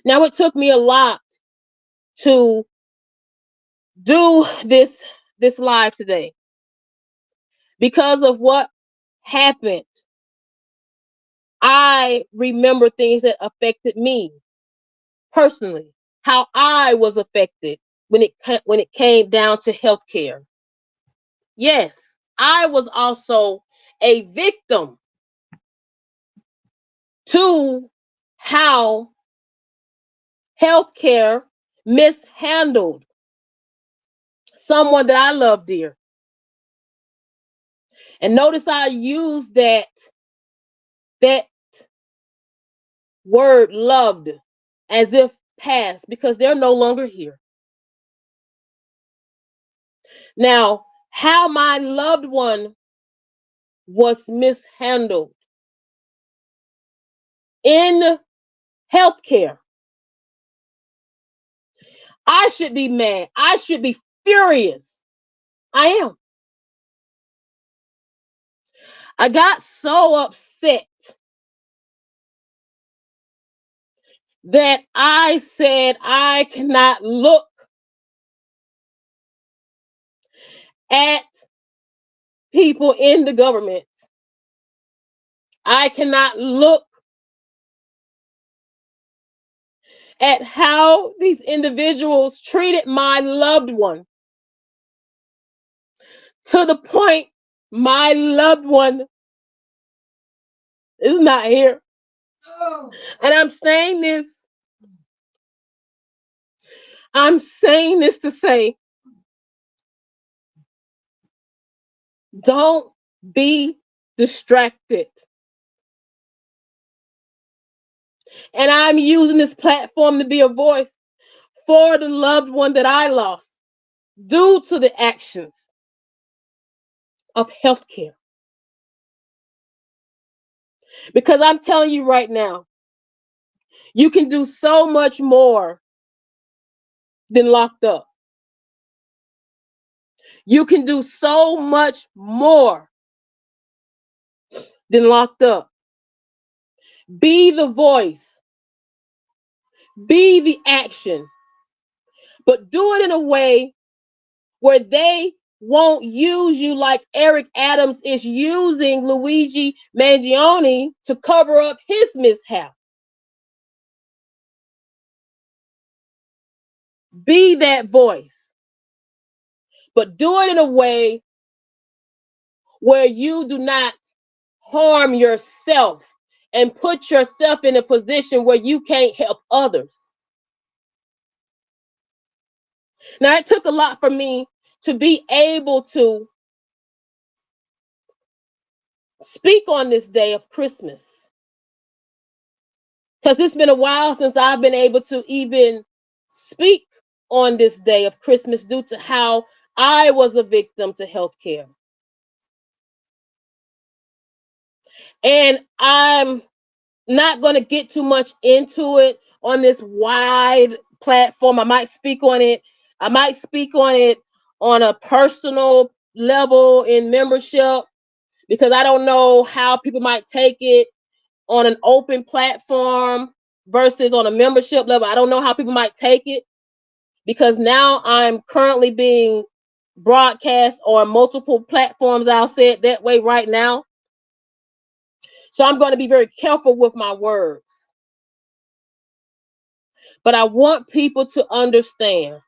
Now, it took me a lot to do this live today because of what happened. I remember things that affected me personally, how I was affected when it came down to healthcare. Yes, I was also a victim to how healthcare mishandled someone that I love dear. And notice I use that word loved as if past because they're no longer here. Now, how my loved one was mishandled in healthcare, I should be mad. I should be furious. I am. I got so upset that I said I cannot look at people in the government. I cannot look at how these individuals treated my loved one to the point my loved one is not here. And I'm saying this to say, don't be distracted. And I'm using this platform to be a voice for the loved one that I lost due to the actions of healthcare. Because I'm telling you right now, you can do so much more than locked up. You can do so much more than locked up. Be the voice. Be the action. But do it in a way where they won't use you like Eric Adams is using Luigi Mangione to cover up his mishap. Be that voice. But do it in a way where you do not harm yourself and put yourself in a position where you can't help others. Now, it took a lot for me to be able to speak on this day of Christmas, because it's been a while since I've been able to even speak on this day of Christmas due to how I was a victim to healthcare. And I'm not going to get too much into it on this wide platform. I might speak on it. I might speak on it on a personal level in membership, because I don't know how people might take it on an open platform versus on a membership level. I don't know how people might take it, because now I'm currently being broadcast on multiple platforms. I'll say it that way right now. So I'm going to be very careful with my words. But I want people to understand,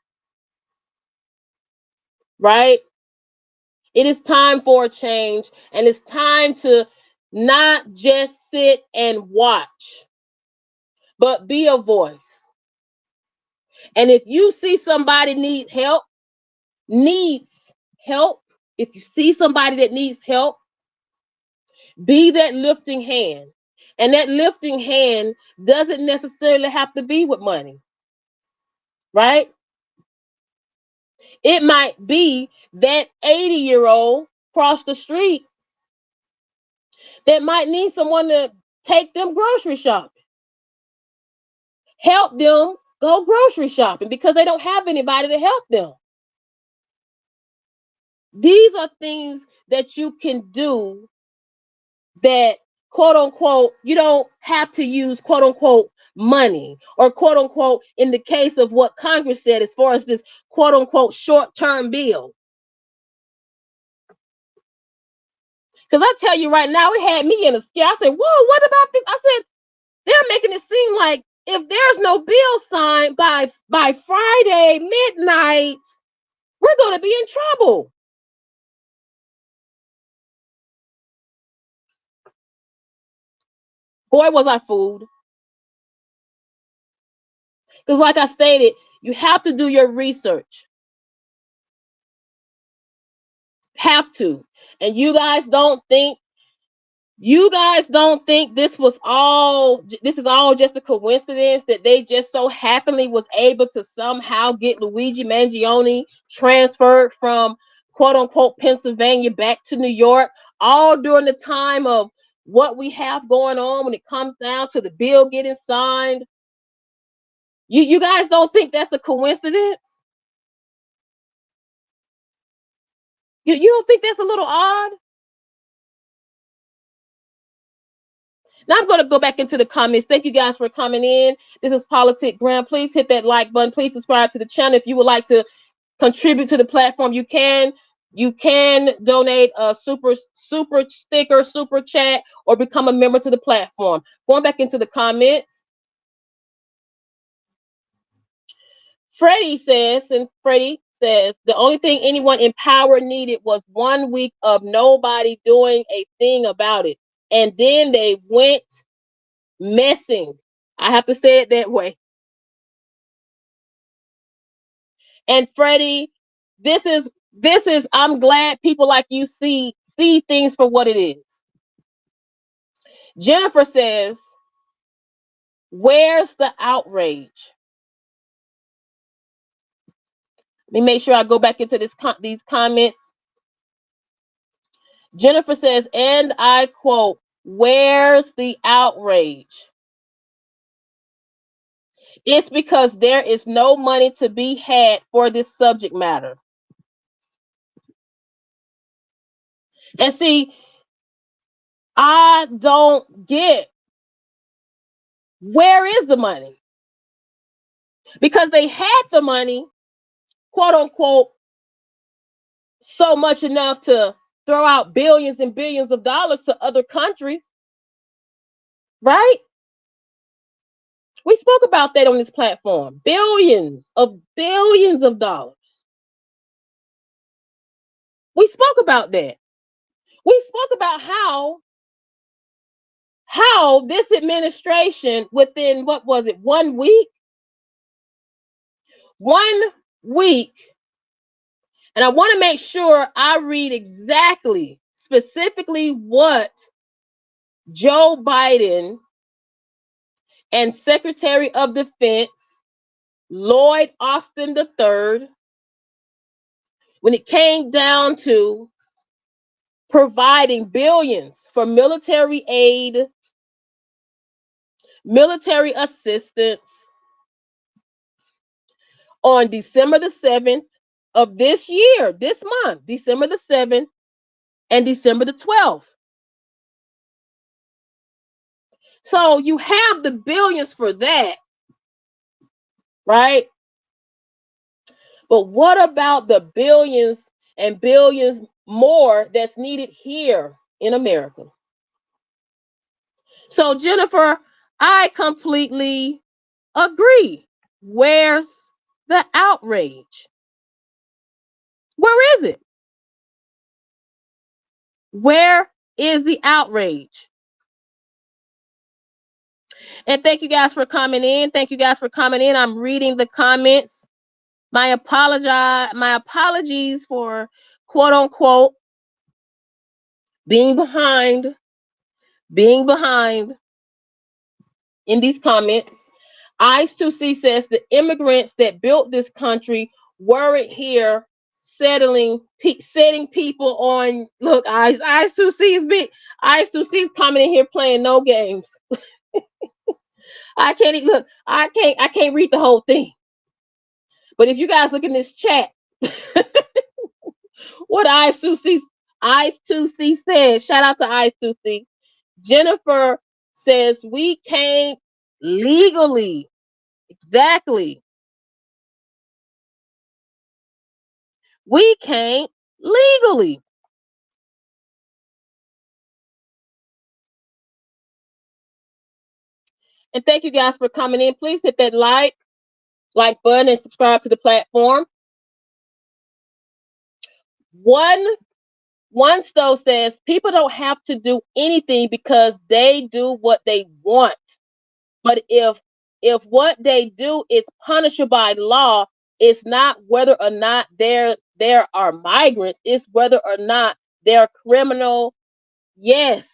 right? It is time for a change, and it's time to not just sit and watch, but be a voice. And if you see somebody needs help, if you see somebody that needs help, be that lifting hand. And that lifting hand doesn't necessarily have to be with money, right? It might be that 80-year-old across the street that might need someone to take them grocery shopping. Help them go grocery shopping because they don't have anybody to help them. These are things that you can do that, quote unquote, you don't have to use, quote unquote, money, or quote unquote, in the case of what Congress said, as far as this quote unquote short-term bill. Because I tell you right now, it had me in a scare. I said, whoa, what about this? I said, they're making it seem like if there's no bill signed by Friday midnight, we're going to be in trouble. Boy, was I fooled. Because like I stated, you have to do your research. Have to. And you guys don't think this is all just a coincidence that they just so happily was able to somehow get Luigi Mangione transferred from, quote unquote, Pennsylvania back to New York, all during the time of what we have going on when it comes down to the bill getting signed. You guys don't think that's a coincidence? You don't think that's a little odd? Now I'm going to go back into the comments. Thank you guys for coming in. This is Politic Graham. Please hit that like button. Please subscribe to the channel. If you would like to contribute to the platform, you can. You can donate a super sticker, super chat, or become a member to the platform. Going back into the comments. Freddie says, the only thing anyone in power needed was 1 week of nobody doing a thing about it. And then they went messing. I have to say it that way. And Freddie, this is I'm glad people like you see things for what it is. Jennifer says, where's the outrage? Let me make sure I go back into these comments. Jennifer says, and I quote, where's the outrage? It's because there is no money to be had for this subject matter. And see, I don't get, where is the money? Because they had the money, quote unquote, so much enough to throw out billions and billions of dollars to other countries, right? We spoke about that on this platform. Billions of dollars. We spoke about that. We spoke about how how this administration, within, what was it, 1 week? 1 week. And I want to make sure I read exactly, specifically what Joe Biden and Secretary of Defense Lloyd Austin III, when it came down to providing billions for military aid, military assistance, on December the 7th of this year, this month, December the 7th and December the 12th. So you have the billions for that, right? But what about the billions and billions more that's needed here in America? So, Jennifer, I completely agree. Where's the outrage? Where is it? Where is the outrage? And thank you guys for coming in. Thank you guys for coming in. I'm reading the comments. My apologies for, quote unquote, being behind in these comments. Ice2C says the immigrants that built this country weren't here setting people on. Look, Ice2C is big. Ice2C is coming in here playing no games. I can't look. I can't read the whole thing. But if you guys look in this chat, what Ice2C said. Shout out to Ice2C. Jennifer says we can't legally. Exactly. We can't legally. And thank you guys for coming in. Please hit that like button and subscribe to the platform. One stove says people don't have to do anything because they do what they want. But if what they do is punishable by law, it's not whether or not there are migrants, it's whether or not they're criminal. Yes.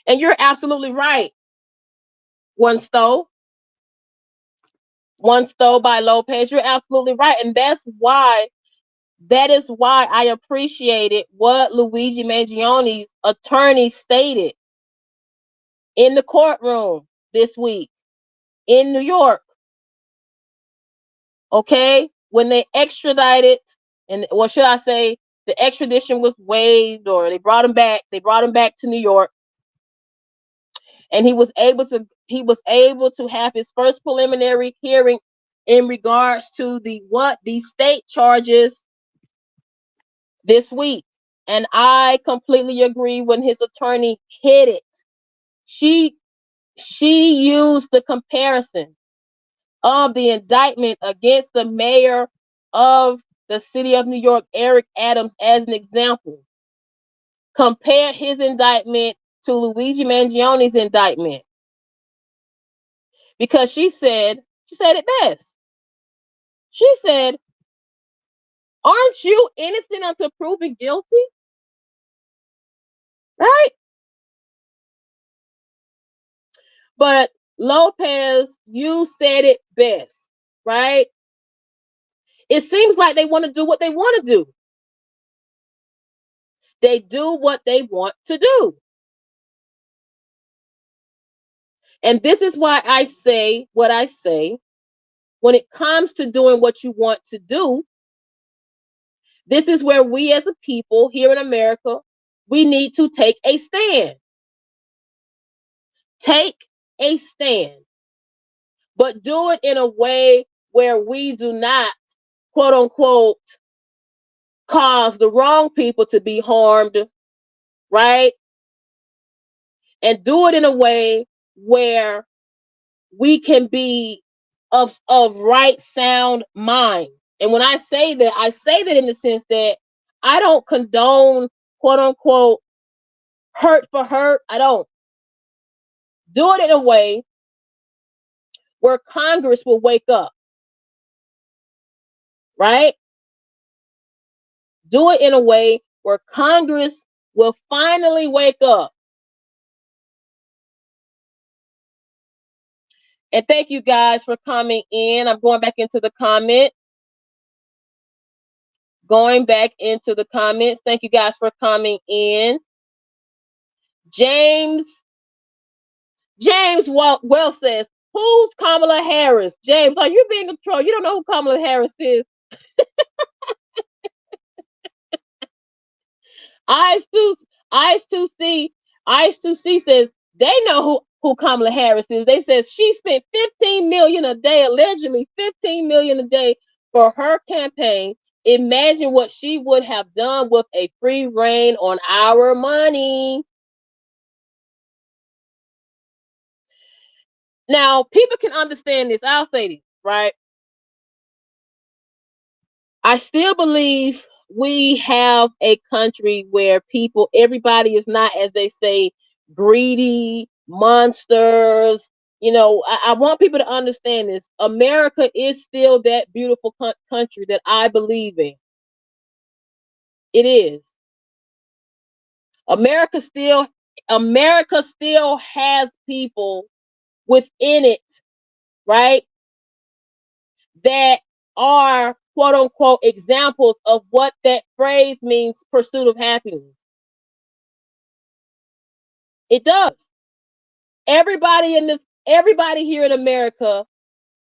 And you're absolutely right. One stove by Lopez. You're absolutely right. And that is why I appreciated what Luigi Mangioni's attorney stated in the courtroom this week in New York. Okay? When they extradited, and what should I say, the extradition was waived, or they brought him back to New York, and he was able to have his first preliminary hearing in regards to the state charges this week. And I completely agree when his attorney hit it. She used the comparison of the indictment against the mayor of the city of New York, Eric Adams, as an example. Compared his indictment to Luigi Mangioni's indictment. Because she said it best. She said, aren't you innocent until proven guilty? Right? But Lopez, you said it best, right? It seems like they want to do what they want to do. They do what they want to do. And this is why I say what I say. When it comes to doing what you want to do, this is where we as a people here in America, we need to take a stand. Take a stand. But do it in a way where we do not, quote unquote, cause the wrong people to be harmed, right? And do it in a way where we can be of right sound mind. And when I say that in the sense that I don't condone, quote unquote, hurt for hurt. I don't. Do it in a way where Congress will wake up, right? Do it in a way where Congress will finally wake up. And thank you guys for coming in. I'm going back into the comment. Going back into the comments. Thank you guys for coming in. James well says, who's Kamala Harris? James, are you being a troll? You don't know who Kamala Harris is? Ice2C says they know who Kamala Harris is. They says she spent $15 million a day, allegedly $15 million a day for her campaign. Imagine what she would have done with a free reign on our money. Now, people can understand this. I'll say this, right? I still believe we have a country where everybody is not, as they say, greedy monsters. I want people to understand this. America is still that beautiful country that I believe in. It is. America still has people within it, right? That are quote unquote examples of what that phrase means, pursuit of happiness. It does. Everybody here in America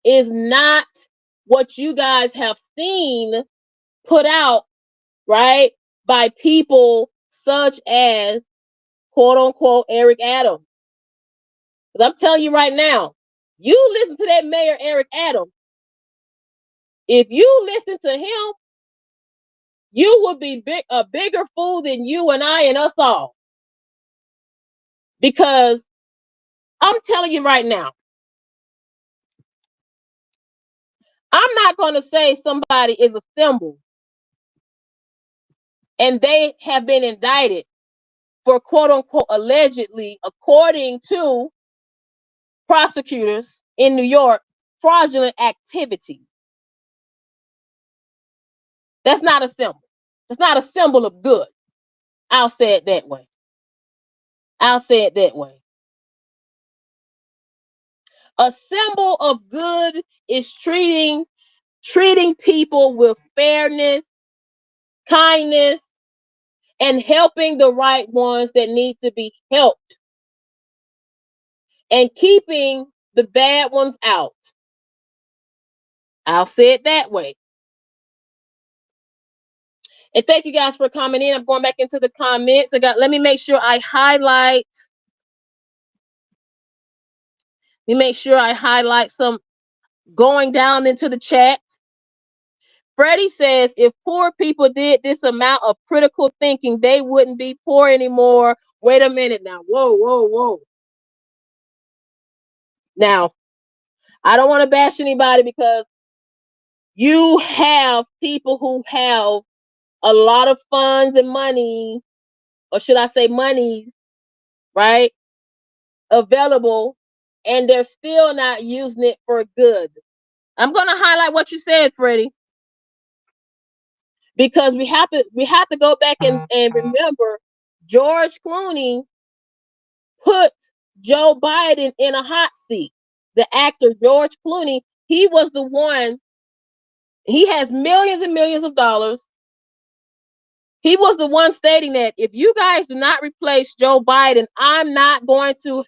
is not what you guys have seen put out, right, by people such as quote unquote Eric Adams. Because I'm telling you right now, you listen to that Mayor Eric Adams. If you listen to him, you will be a bigger fool than you and I and us all. Because I'm telling you right now, I'm not going to say somebody is a symbol and they have been indicted for quote unquote allegedly, according to prosecutors in New York, fraudulent activity. That's not a symbol. It's not a symbol of good. I'll say it that way. A symbol of good is treating people with fairness, kindness, and helping the right ones that need to be helped, and keeping the bad ones out. I'll say it that way. And thank you guys for coming in. I'm going back into the comments. Let me make sure I highlight. Some going down into the chat. Freddie says, if poor people did this amount of critical thinking, they wouldn't be poor anymore. Wait a minute now. Whoa. Now, I don't want to bash anybody because you have people who have a lot of funds and money, or should I say monies, right, available, and they're still not using it for good. I'm going to highlight what you said, Freddie, because we have to go back and remember George Clooney put Joe Biden in a hot seat. The actor George Clooney, he was the one. He has millions and millions of dollars. He was the one stating that if you guys do not replace Joe Biden, I'm not going to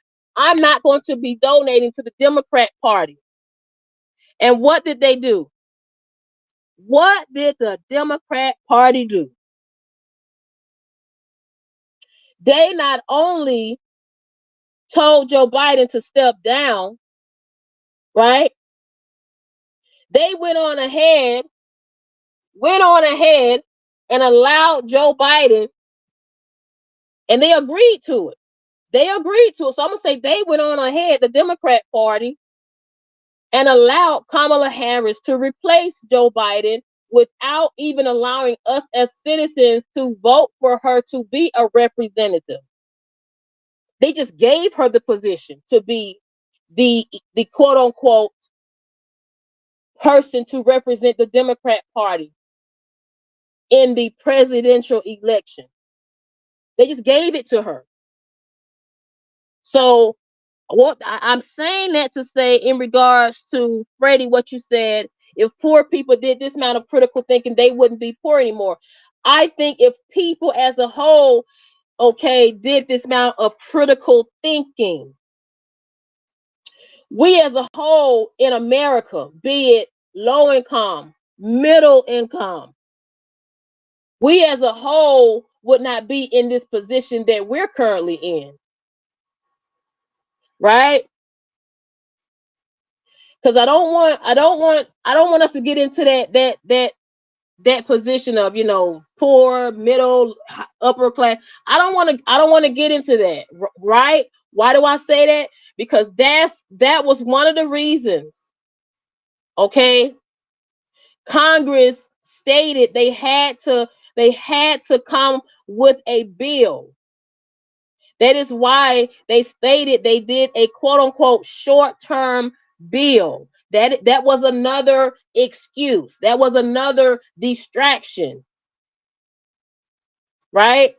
be donating to the Democrat Party. And what did they do? What did the Democrat Party do? They not only told Joe Biden to step down, right? They went on ahead and allowed Joe Biden, and they agreed to it. So I'm going to say they went on ahead, the Democrat Party, and allowed Kamala Harris to replace Joe Biden without even allowing us as citizens to vote for her to be a representative. They just gave her the position to be the quote unquote person to represent the Democrat Party in the presidential election. They just gave it to her. So what I'm saying that to say in regards to Freddie, what you said, if poor people did this amount of critical thinking, they wouldn't be poor anymore. I think if people as a whole, okay, did this amount of critical thinking, we as a whole in America, be it low income, middle income, we as a whole would not be in this position that we're currently in. Right? Because I don't want us to get into that position of, you know, poor, middle, upper class. I don't want to get into that. Right? Why do I say that? Because that was one of the reasons. Okay? Congress stated they had to come with a bill. That is why they stated they did a quote unquote short-term bill. That was another excuse. That was another distraction. Right?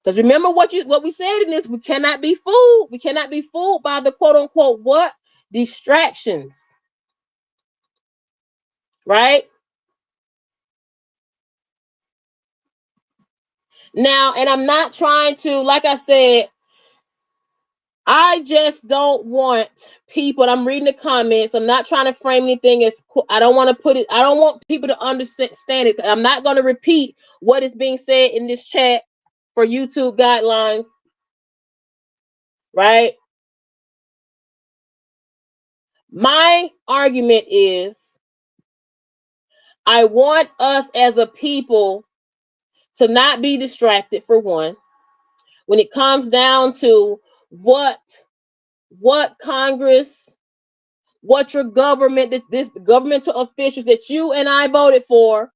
Because remember what we said in this, we cannot be fooled. We cannot be fooled by the quote unquote what? Distractions. Right? Now, and I'm not trying to, like I said, I just don't want people. I'm reading the comments. I'm not trying to frame anything as. I don't want to put it. I don't want people to understand it. I'm not going to repeat what is being said in this chat for YouTube guidelines. Right. My argument is, I want us as a people to not be distracted. For one, when it comes down to what Congress, what your government, this governmental officials that you and I voted for,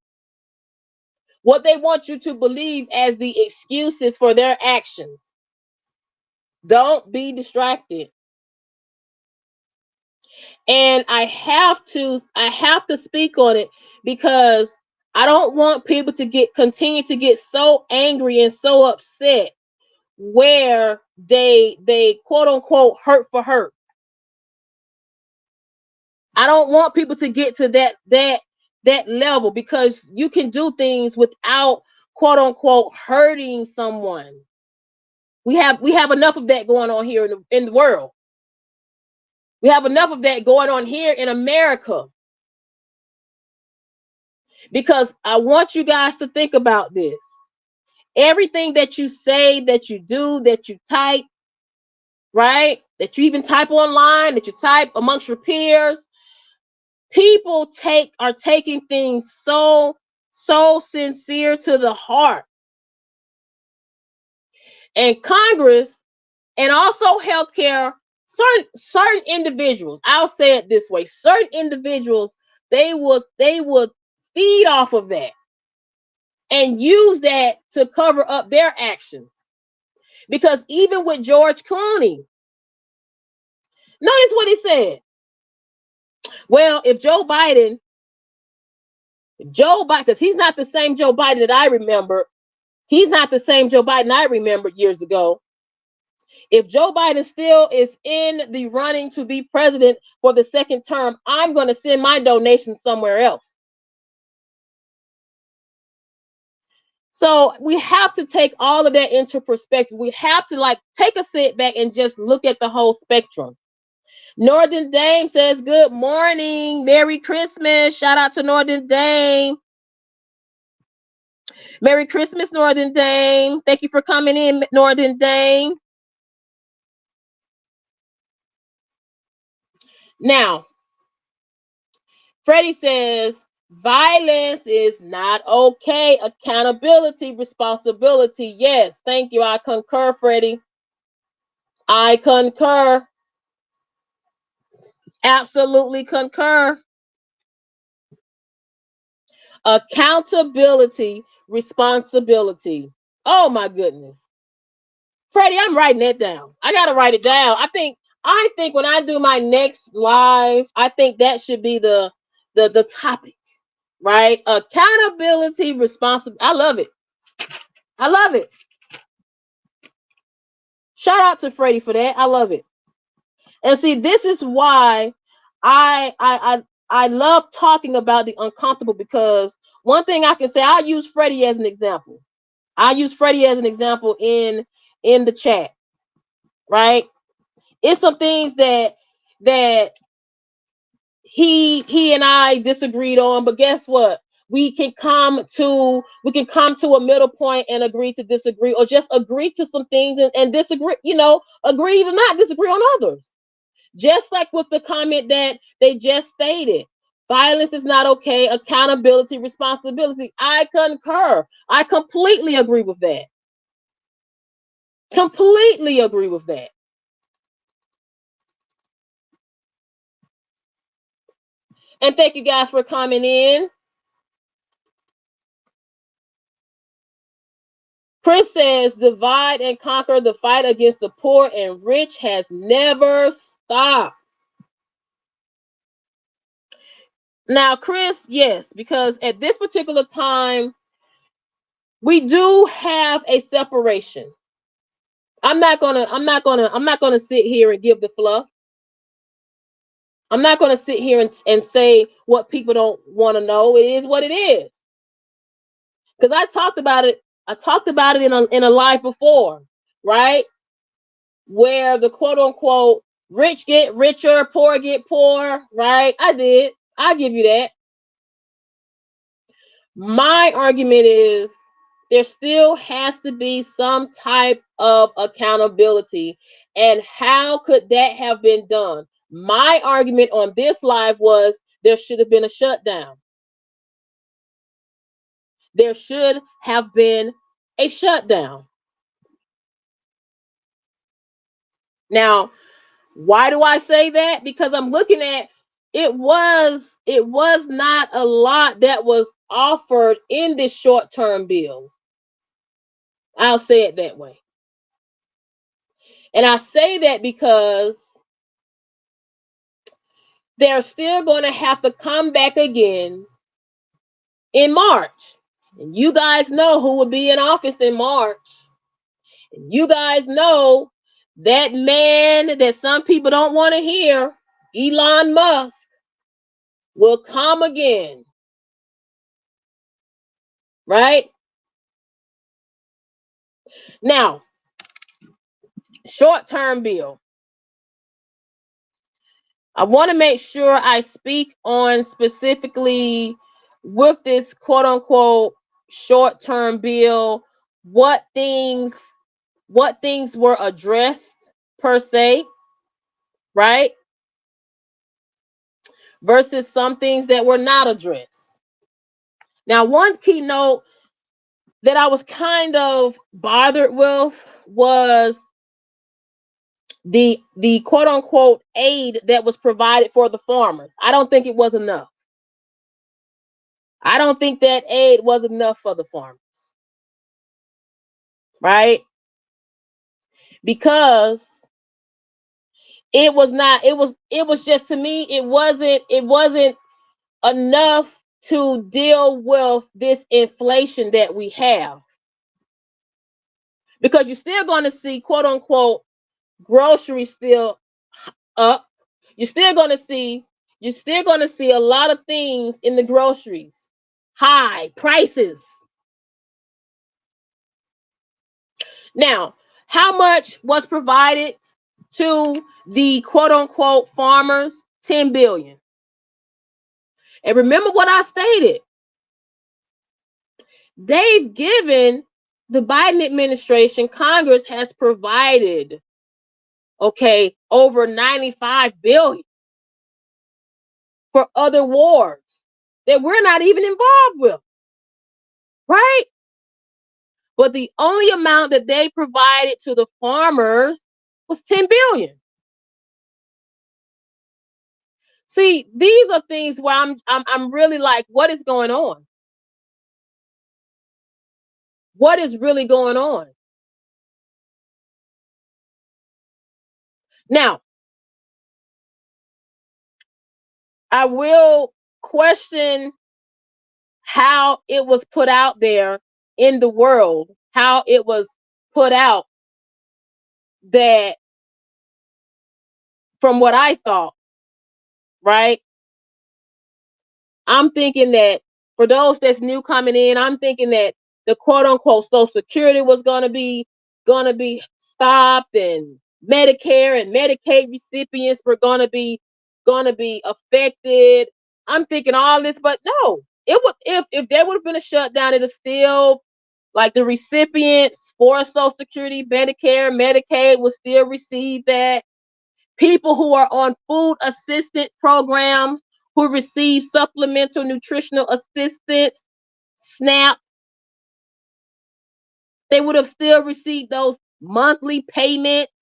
what they want you to believe as the excuses for their actions. Don't be distracted. And I have to speak on it because I don't want people to continue to get so angry and so upset where they quote unquote hurt for hurt. I don't want people to get to that level, because you can do things without quote unquote hurting someone. We have enough of that going on here in the world. We have enough of that going on here in America. Because I want you guys to think about this. Everything that you say, that you do, that you type, right? That you even type online, that you type amongst your peers, people are taking things so sincere to the heart. And Congress, and also healthcare, certain individuals, I'll say it this way, certain individuals, they would feed off of that and use that to cover up their actions. Because even with George Clooney, notice what he said. Well, if Joe Biden, because he's not the same Joe Biden that I remember. He's not the same Joe Biden I remembered years ago. If Joe Biden still is in the running to be president for the second term, I'm going to send my donation somewhere else. So we have to take all of that into perspective. We have to take a sit back and just look at the whole spectrum. Northern Dame says, good morning. Merry Christmas. Shout out to Northern Dame. Merry Christmas, Northern Dame. Thank you for coming in, Northern Dame. Now, Freddie says, violence is not okay. Accountability, responsibility. Yes, thank you. I concur, Freddie. I concur. Absolutely concur. Accountability, responsibility. Oh my goodness. Freddie, I'm writing that down. I gotta write it down. I think when I do my next live, I think that should be the topic, right? Accountability, responsibility. I love it. I love it. Shout out to Freddie for that. I love it. And see, this is why I love talking about the uncomfortable, because one thing I can say, I'll use Freddie as an example. I use Freddie as an example in the chat, right? It's some things that he and I disagreed on, but guess what? We can come to a middle point and agree to disagree, or just agree to some things and disagree, agree to not disagree on others. Just like with the comment that they just stated. Violence is not okay. Accountability, responsibility. I concur. I completely agree with that. Completely agree with that. And thank you guys for coming in. Chris says, divide and conquer. The fight against the poor and rich has never stopped. Now, Chris, yes, because at this particular time, we do have a separation. I'm not gonna sit here and give the fluff. I'm not gonna sit here and say what people don't want to know. It is what it is. Because I talked about it in a live before, right? Where the quote unquote rich get richer, poor get poor, right? I did. I give you that. My argument is there still has to be some type of accountability. And how could that have been done? My argument on this live was there should have been a shutdown. There should have been a shutdown. Now, why do I say that? Because I'm looking at it was not a lot that was offered in this short-term bill. I'll say it that way. And I say that because they're still going to have to come back again in March. And you guys know who will be in office in March. And you guys know that man that some people don't want to hear, Elon Musk, will come again. Right? Now, short-term bill. I want to make sure I speak on specifically with this quote unquote short-term bill, what things were addressed per se, right? Versus some things that were not addressed. Now, one keynote that I was kind of bothered with was the quote unquote aid that was provided for the farmers. I don't think it was enough. I don't think that aid was enough for the farmers. Right? Because it was just, to me, it wasn't enough to deal with this inflation that we have. Because you're still going to see quote unquote groceries still up. You're still going to see a lot of things in the groceries. High prices. Now, how much was provided to the quote unquote farmers? 10 billion. And remember what I stated. They've given the Biden administration, Congress has provided, okay, over 95 billion for other wars that we're not even involved with. Right? But the only amount that they provided to the farmers was 10 billion. See, these are things where I'm really like, what is going on? What is really going on? Now, I will question how it was put out there in the world, how it was put out, that from what I thought, right? I'm thinking that for those that's new coming in, I'm thinking that the quote unquote Social Security was gonna be stopped, and Medicare and Medicaid recipients were gonna be affected. I'm thinking all this, but no, it would if there would have been a shutdown, it'd still, like, the recipients for Social Security, Medicare, Medicaid will still receive that. People who are on food assistance programs, who receive supplemental nutritional assistance, SNAP, they would have still received those monthly payments.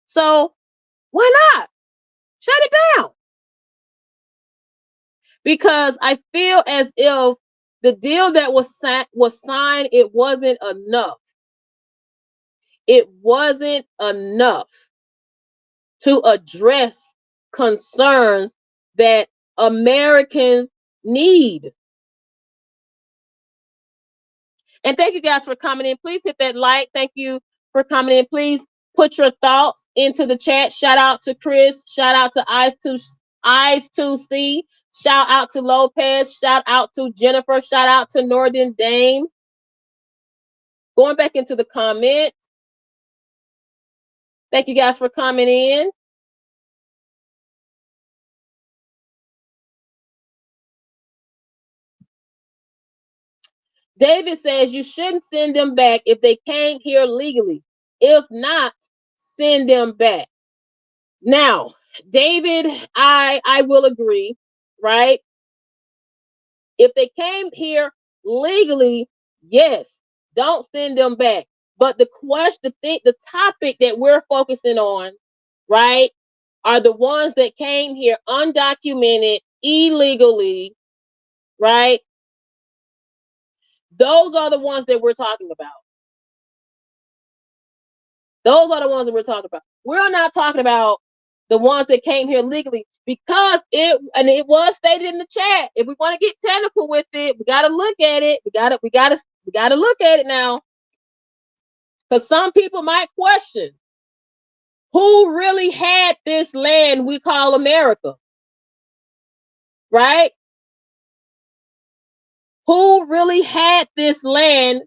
So why not shut it down? Because I feel as if the deal that was signed, it wasn't enough. It wasn't enough to address concerns that Americans need. And thank you guys for coming in. Please hit that like. Thank you for coming in. Please put your thoughts into the chat. Shout out to Chris. Shout out to Eyes2C. Shout out to Lopez. Shout out to Jennifer. Shout out to Northern Dame. Going back into the comments. Thank you guys for coming in. David says you shouldn't send them back if they came here legally. If not, send them back. Now, David, I will agree, right? If they came here legally, yes, don't send them back. But the question, the topic that we're focusing on, right, are the ones that came here undocumented, illegally, right? Those are the ones that we're talking about. Those are the ones that we're talking about. We're not talking about the ones that came here legally, because it was stated in the chat. If we want to get technical with it, we got to look at it. We got to look at it now, because some people might question who really had this land we call America, right? Who really had this land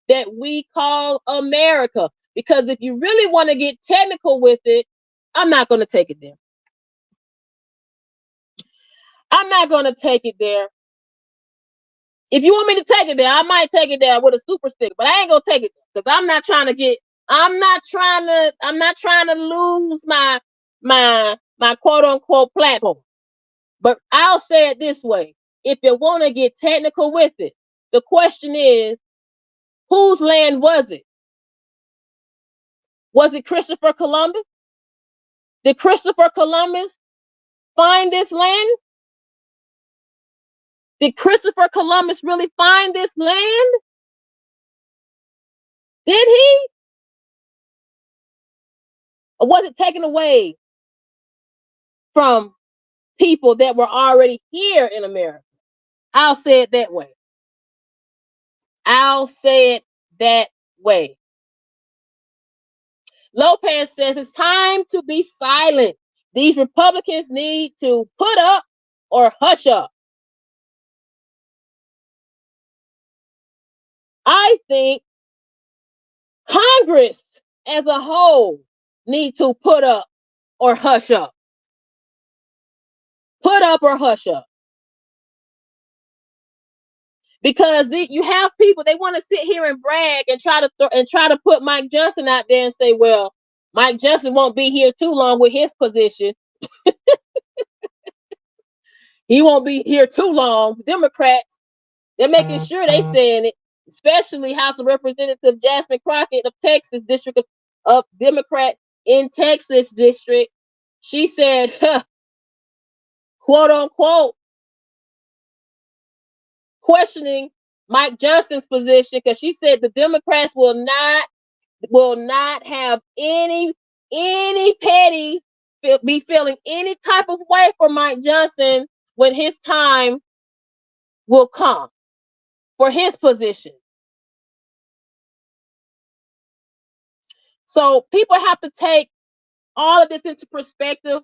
that we call America? Because if you really want to get technical with it, I'm not going to take it there. I'm not going to take it there. If you want me to take it there, I might take it there with a super stick, but I ain't going to take it there, because I'm not trying to lose my quote unquote platform. But I'll say it this way. If you want to get technical with it, the question is, whose land was it? Was it Christopher Columbus? Did Christopher Columbus find this land? Did Christopher Columbus really find this land? Did he? Or was it taken away from people that were already here in America? I'll say it that way. I'll say it that way. Lopez says it's time to be silent. These Republicans need to put up or hush up. I think Congress as a whole need to put up or hush up. Put up or hush up. Because you have people, they want to sit here and brag and try to put Mike Johnson out there and say, well, Mike Johnson won't be here too long with his position. He won't be here too long. Democrats, they're making sure they saying it, especially House of Representative Jasmine Crockett of Texas, district of Democrat in Texas district. She said, quote unquote, questioning Mike Johnson's position, because she said the Democrats will not have any any petty, be feeling any type of way for Mike Johnson when his time will come for his position. So people have to take all of this into perspective.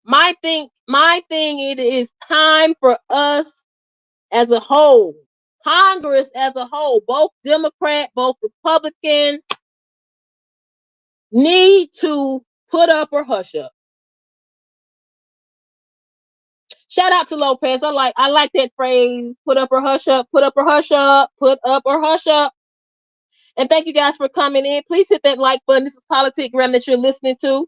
My thing, it is time for us as a whole, Congress as a whole, both Democrat, both Republican, need to put up or hush up. Shout out to Lopez. I like that phrase. Put up or hush up. Put up or hush up. Put up or hush up. And thank you guys for coming in. Please hit that like button. This is Politigram that you're listening to.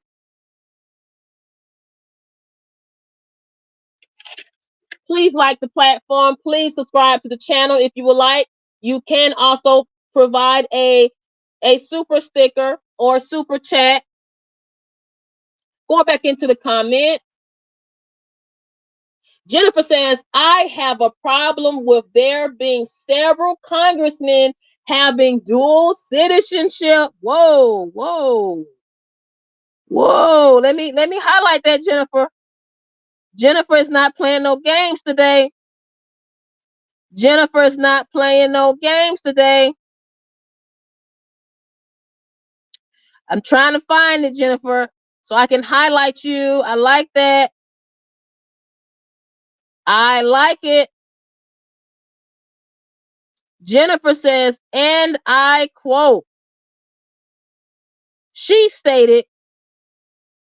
Please like the platform. Please subscribe to the channel if you would like. You can also provide a super sticker or super chat. Going back into the comments. Jennifer says, I have a problem with there being several congressmen having dual citizenship. Whoa, whoa, whoa. Let me highlight that, Jennifer. Jennifer is not playing no games today. Jennifer is not playing no games today. I'm trying to find it, Jennifer, so I can highlight you. I like that. I like it. Jennifer says, and I quote, she stated,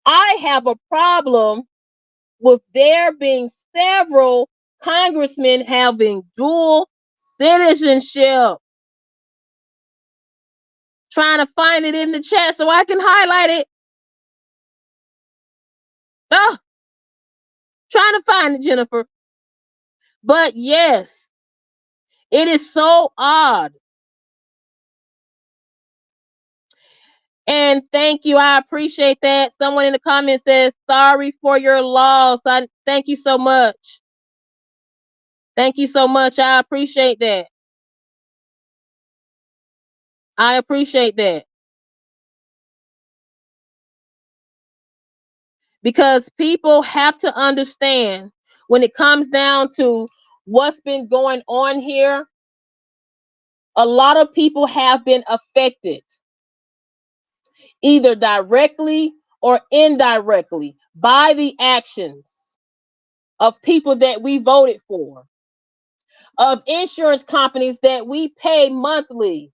I have a problem with there being several congressmen having dual citizenship. Trying to find it in the chat so I can highlight it. Oh, trying to find it, Jennifer. But yes, it is so odd. And thank you. I appreciate that. Someone in the comments says, sorry for your loss. I thank you so much. Thank you so much. I appreciate that. I appreciate that. Because people have to understand when it comes down to what's been going on here, a lot of people have been affected, either directly or indirectly, by the actions of people that we voted for, of insurance companies that we pay monthly,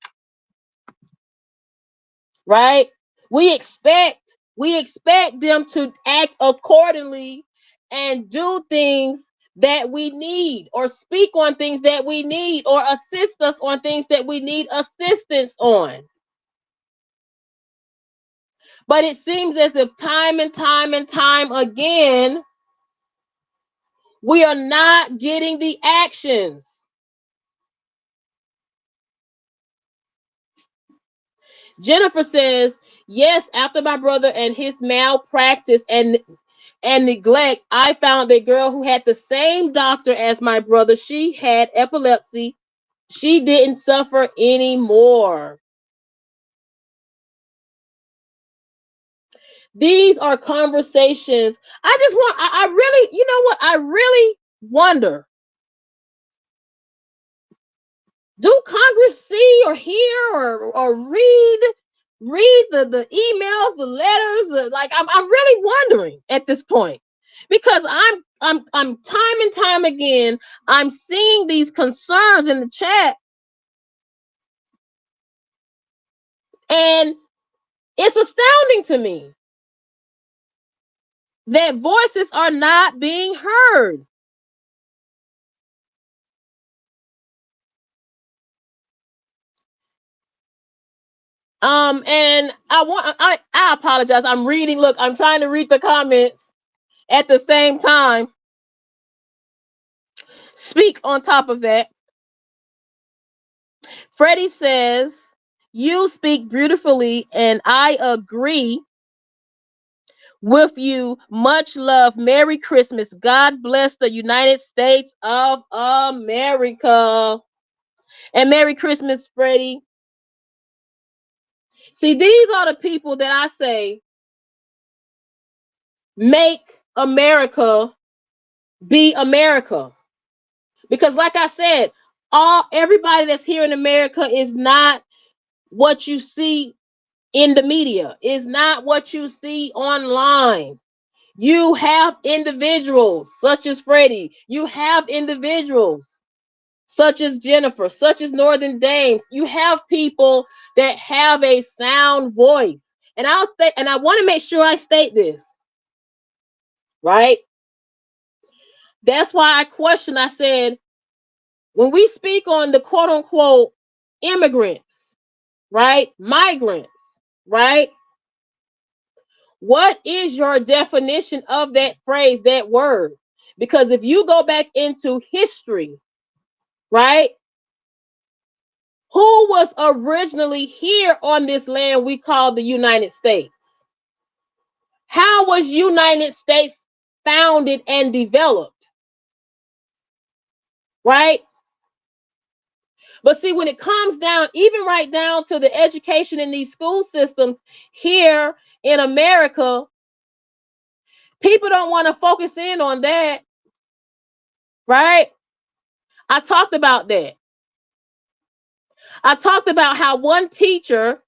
right? We expect them to act accordingly and do things that we need, or speak on things that we need, or assist us on things that we need assistance on. But it seems as if time and time again, we are not getting the actions. Jennifer says, yes, after my brother and his malpractice and neglect, I found a girl who had the same doctor as my brother. She had epilepsy. She didn't suffer anymore. These are conversations. I really, you know what? I really wonder, do Congress see or hear or read the emails, the letters? Like I'm really wondering at this point, because I'm time and time again I'm seeing these concerns in the chat, and it's astounding to me that voices are not being heard. And I apologize. I'm reading. Look, I'm trying to read the comments at the same time. Speak on top of that. Freddie says, you speak beautifully, and I agree with you. Much love. Merry Christmas. God bless the United States of America. And Merry Christmas, Freddie. See, these are the people that I say make America be America. Because like I said, everybody that's here in America is not what you see in the media, is not what you see online. You have individuals such as Freddie. You have individuals such as Jennifer, such as Northern Dames. You have people that have a sound voice. And I want to make sure I state this, right? That's why I said, when we speak on the quote unquote immigrants, right? Migrants, right? What is your definition of that phrase, that word? Because if you go back into history, right? Who was originally here on this land we call the United States? How was United States founded and developed? Right? But see, when it comes down, even right down to the education in these school systems here in America, people don't want to focus in on that. Right? I talked about that. I talked about how one teacher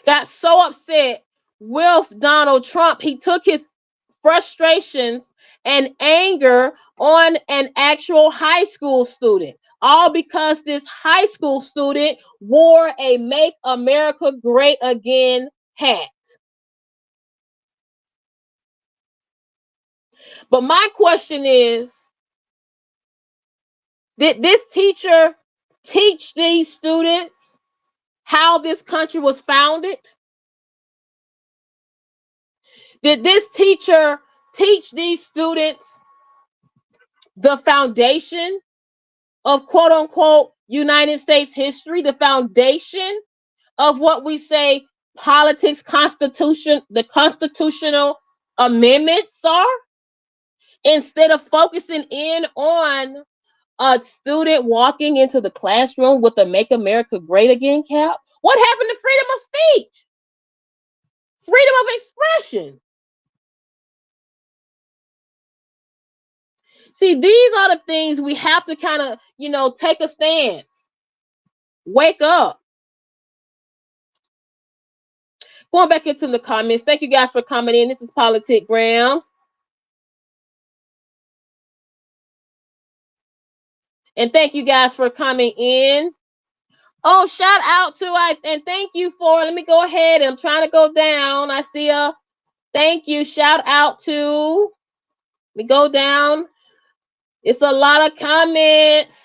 got so upset with Donald Trump, he took his frustrations and anger on an actual high school student, all because this high school student wore a Make America Great Again hat. But my question is, did this teacher teach these students how this country was founded? Did this teacher teach these students the foundation of quote unquote United States history, the foundation of what we say politics, constitution, the constitutional amendments are, instead of focusing in on a student walking into the classroom with a Make America Great Again cap? What happened to freedom of speech? Freedom of expression? See, these are the things we have to kind of, take a stance. Wake up. Going back into the comments. Thank you guys for coming in. This is Politic Graham. And thank you guys for coming in. Oh, shout out to and thank you for, let me go ahead. I'm trying to go down. I see a thank you. Shout out to, let me go down. It's a lot of comments.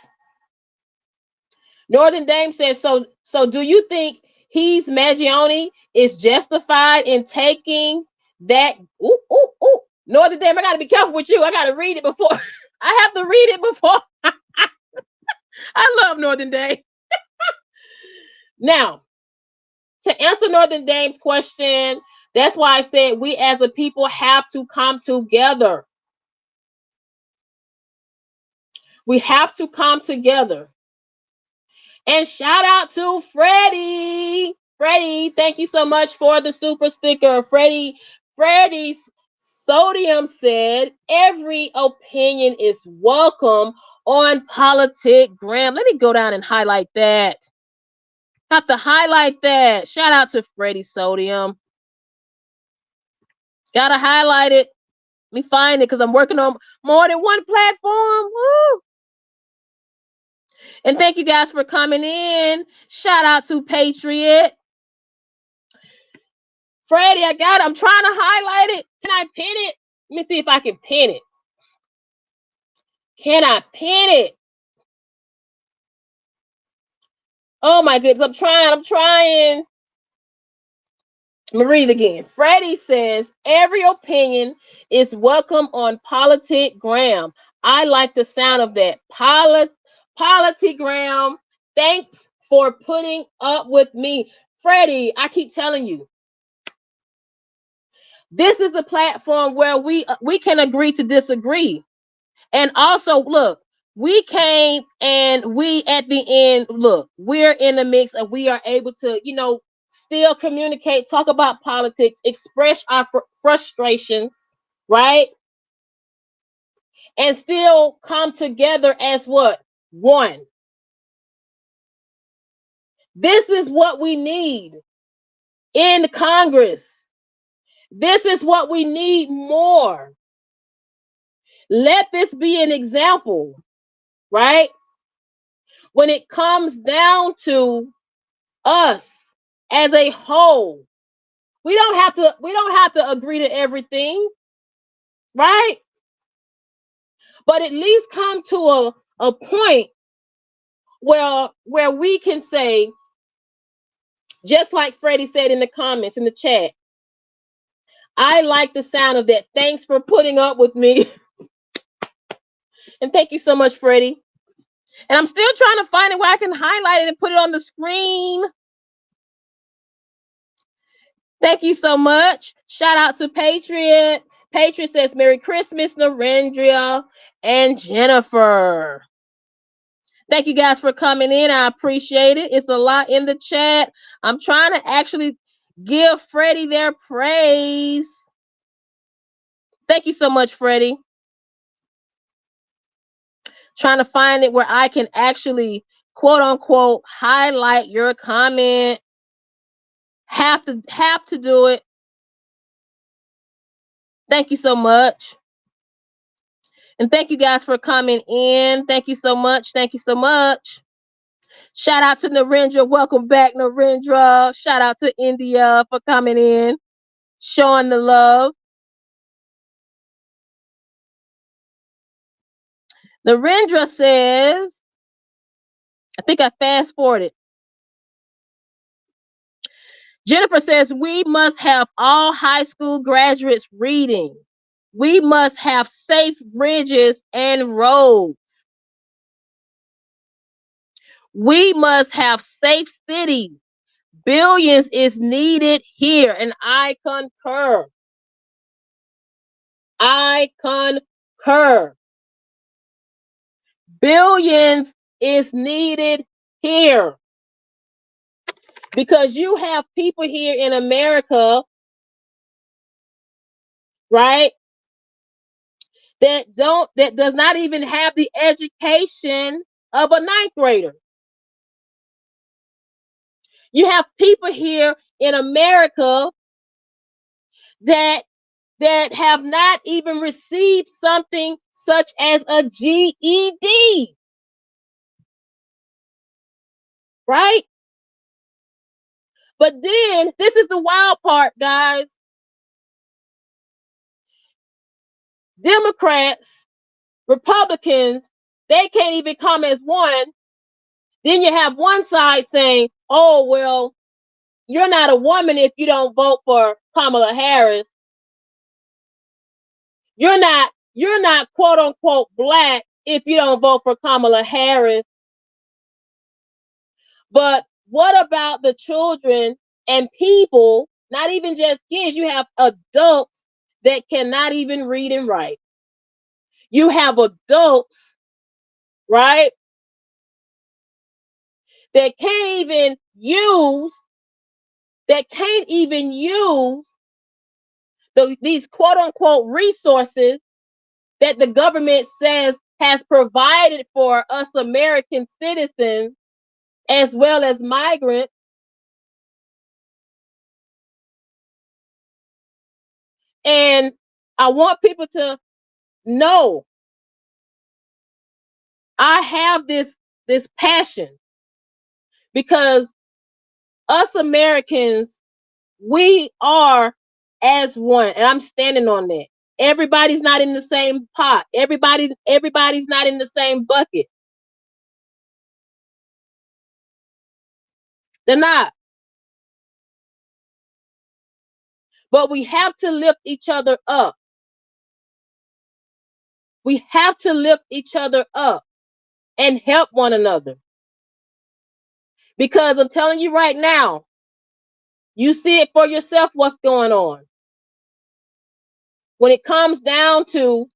Northern Dame says, so do you think he's Magione is justified in taking that? Ooh. Northern Dame, I got to be careful with you. I got to read it before. I have to read it before. I love Northern Dame. Now, to answer Northern Dame's question, that's why I said we as a people have to come together. We have to come together. And shout out to Freddie. Freddie, thank you so much for the super sticker. Freddie's Sodium said, every opinion is welcome on Politic Graham. Let me go down and highlight that. Have to highlight that. Shout out to Freddie Sodium. Gotta highlight it. Let me find it because I'm working on more than one platform. Woo! And thank you guys for coming in. Shout out to Patriot. Freddie, I got it. I'm trying to highlight it. Can I pin it? Let me see if I can pin it. Can I pin it? Oh my goodness. I'm trying. Let me read it again. Freddie says, every opinion is welcome on Politic Graham. I like the sound of that. Politic Graham, thanks for putting up with me. Freddie, I keep telling you, this is the platform where we can agree to disagree. And also, look, we came and we at the end, look, we're in the mix and we are able to, still communicate, talk about politics, express our frustrations, right? And still come together as what? One. This is what we need in Congress. This is what we need more. Let this be an example, right? When it comes down to us as a whole, we don't have to agree to everything, right? But at least come to a point where we can say, just like Freddie said in the comments in the chat, I like the sound of that. Thanks for putting up with me. And thank you so much, Freddie. And I'm still trying to find it where I can highlight it and put it on the screen. Thank you so much. Shout out to Patriot. Patriot says, Merry Christmas, Narendra and Jennifer. Thank you guys for coming in. I appreciate it. It's a lot in the chat. I'm trying to actually give Freddie their praise. Thank you so much, Freddie. Trying to find it where I can actually, quote unquote, highlight your comment. Have to do it. Thank you so much. And thank you guys for coming in. Thank you so much. Thank you so much. Shout out to Narendra. Welcome back, Narendra. Shout out to India for coming in, showing the love. Narendra says, I think I fast forwarded. Jennifer says, we must have all high school graduates reading. We must have safe bridges and roads. We must have safe cities. Billions is needed here. And I concur. I concur. Billions is needed here. Because you have people here in America, right, that does not even have the education of a ninth grader. You have people here in America that have not even received something such as a GED. Right? But then, this is the wild part, guys. Democrats, Republicans, they can't even come as one. Then you have one side saying, oh, well, you're not a woman if you don't vote for Kamala Harris. You're not quote unquote black if you don't vote for Kamala Harris. But what about the children and people, not even just kids, you have adults that cannot even read and write. You have adults, right, that can't even use these quote unquote resources that the government says has provided for us American citizens as well as migrants. And I want people to know I have this passion because us Americans, we are as one, and I'm standing on that. Everybody's not in the same pot. Everybody's not in the same bucket. They're not. But we have to lift each other up. We have to lift each other up and help one another. Because I'm telling you right now, you see it for yourself what's going on. When it comes down to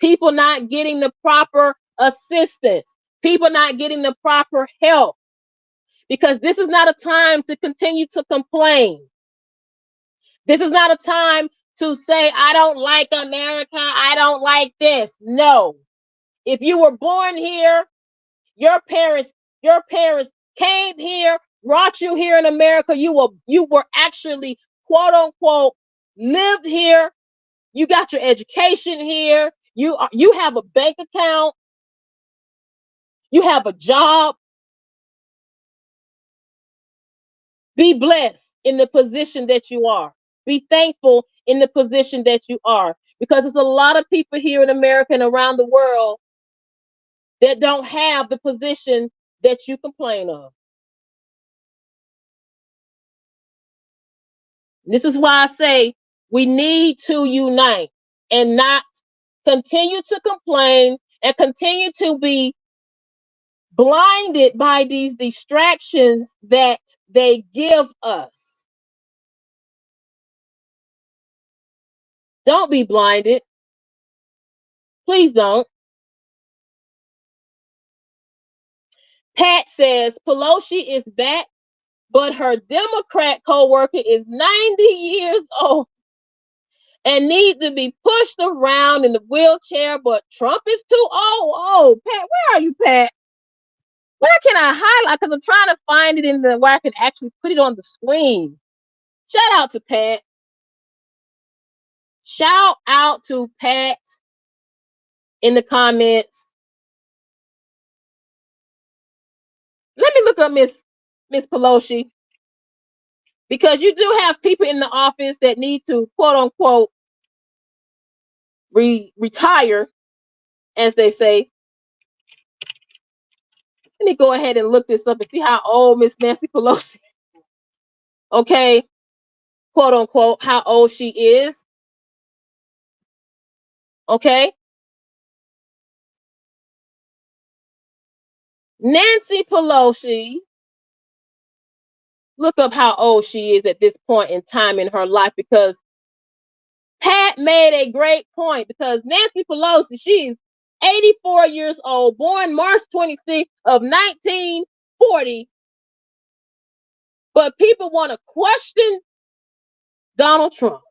people not getting the proper assistance, people not getting the proper help, Because this is not a time to continue to complain. This is not a time to say, I don't like America, I don't like this. No. If you were born here, your parents came here, brought you here in America. You were actually, quote unquote, lived here. You got your education here. You have a bank account. You have a job. Be blessed in the position that you are. Be thankful in the position that you are. Because there's a lot of people here in America and around the world that don't have the position that you complain of. This is why I say we need to unite and not continue to complain and continue to be blinded by these distractions that they give us. Don't be blinded. Please don't. Pat says Pelosi is back, but her Democrat co-worker is 90 years old and needs to be pushed around in the wheelchair, but Trump is too old. Oh, Pat, where are you, Pat? Where can I highlight? Because I'm trying to find it in the where I can actually put it on the screen. Shout out to Pat. Shout out to Pat in the comments. Let me look up Miss Pelosi, because you do have people in the office that need to, quote unquote, retire, as they say. Let me go ahead and look this up and see how old Miss Nancy Pelosi, okay, quote unquote, how old she is. Okay. Nancy Pelosi, look up how old she is at this point in time in her life, because Pat made a great point. Because Nancy Pelosi, she's 84 years old, born March 26th of 1940. But people want to question Donald Trump.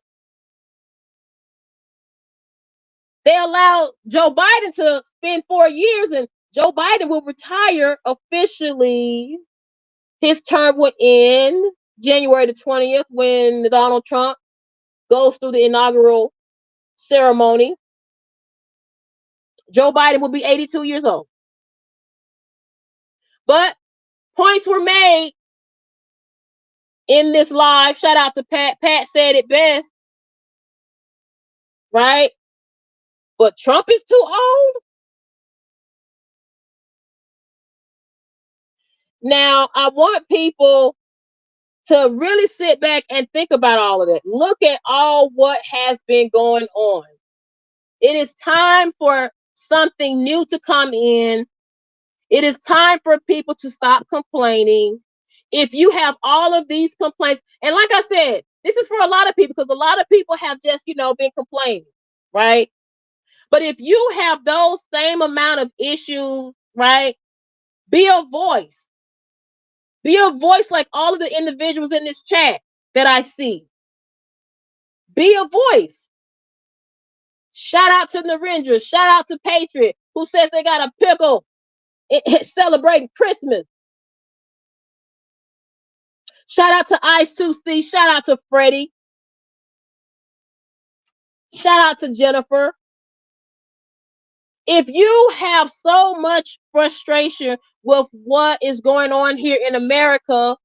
They allowed Joe Biden to spend 4 years, and Joe Biden will retire officially. His term will end January the 20th when Donald Trump goes through the inaugural ceremony. Joe Biden will be 82 years old. But points were made in this live. Shout out to Pat. Pat said it best, right? But Trump is too old. Now, I want people to really sit back and think about all of that. Look at all what has been going on. It is time for something new to come in. It is time for people to stop complaining. If you have all of these complaints, and like I said, this is for a lot of people, because a lot of people have just, been complaining, right? But if you have those same amount of issues, right, be a voice. Be a voice like all of the individuals in this chat that I see. Be a voice. Shout out to Narendra. Shout out to Patriot, who says they got a pickle celebrating Christmas. Shout out to Ice2C. Shout out to Freddie. Shout out to Jennifer. If you have so much frustration with what is going on here in America,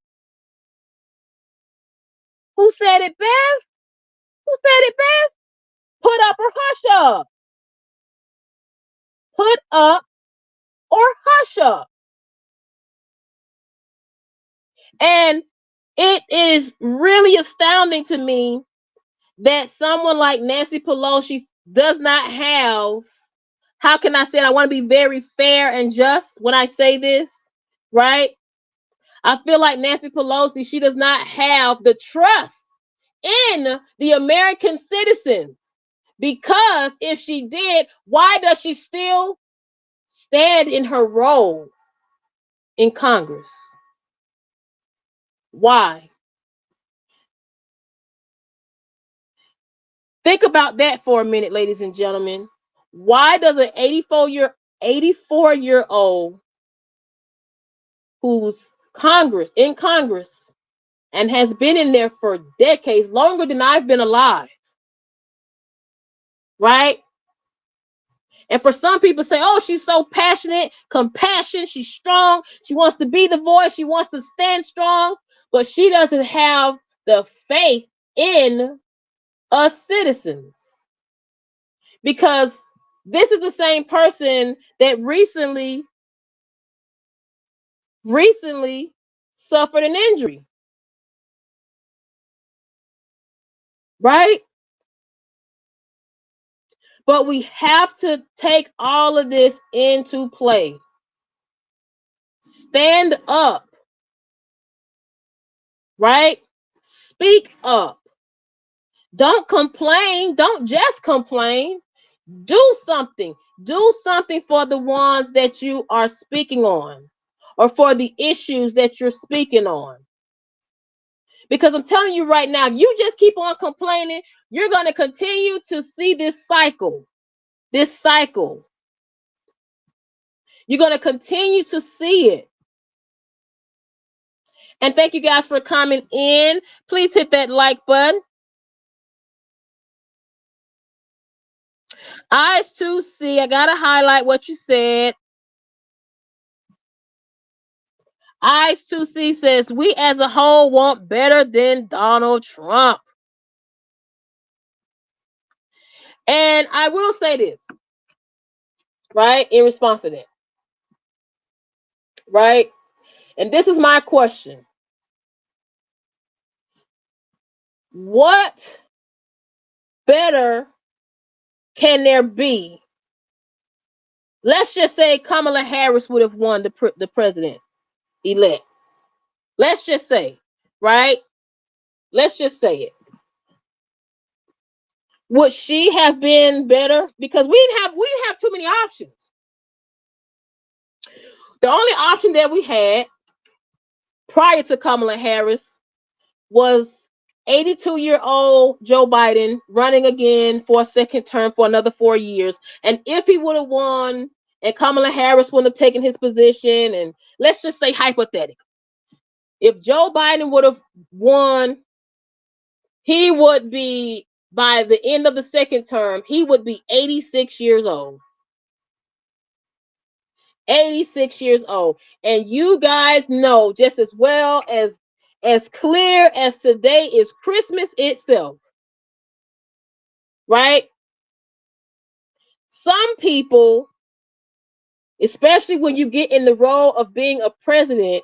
who said it best? Who said it best? Put up or hush up. Put up or hush up. And it is really astounding to me that someone like Nancy Pelosi does not have, how can I say it? I want to be very fair and just when I say this, right? I feel like Nancy Pelosi, she does not have the trust in the American citizens. Because if she did, why does she still stand in her role in Congress? Why? Think about that for a minute, ladies and gentlemen. Why does an 84-year-old who's in Congress and has been in there for decades, longer than I've been alive, right? And for some people say, oh, she's so passionate, compassionate, she's strong, she wants to be the voice, she wants to stand strong, but she doesn't have the faith in us citizens. Because this is the same person that recently suffered an injury, right? But we have to take all of this into play. Stand up, right? Speak up. Don't complain. Don't just complain. Do something. Do something for the ones that you are speaking on, or for the issues that you're speaking on. Because I'm telling you right now, if you just keep on complaining, you're going to continue to see this cycle. This cycle. You're going to continue to see it. And thank you guys for coming in. Please hit that like button. Eyes to see. I got to highlight what you said. Eyes to see says, we as a whole want better than Donald Trump. And I will say this, right, in response to that, right? And this is my question. What better can there be? Let's just say Kamala Harris would have won the president-elect. Let's just say, right? Let's just say it. Would she have been better? Because we didn't have too many options. The only option that we had prior to Kamala Harris was 82-year-old Joe Biden running again for a second term for another 4 years. And if he would have won and Kamala Harris wouldn't have taken his position, and let's just say hypothetically, if Joe Biden would have won, he would be, by the end of the second term, he would be 86 years old. 86 years old. And you guys know just as well as clear as today is Christmas itself, right? Some people, especially when you get in the role of being a president,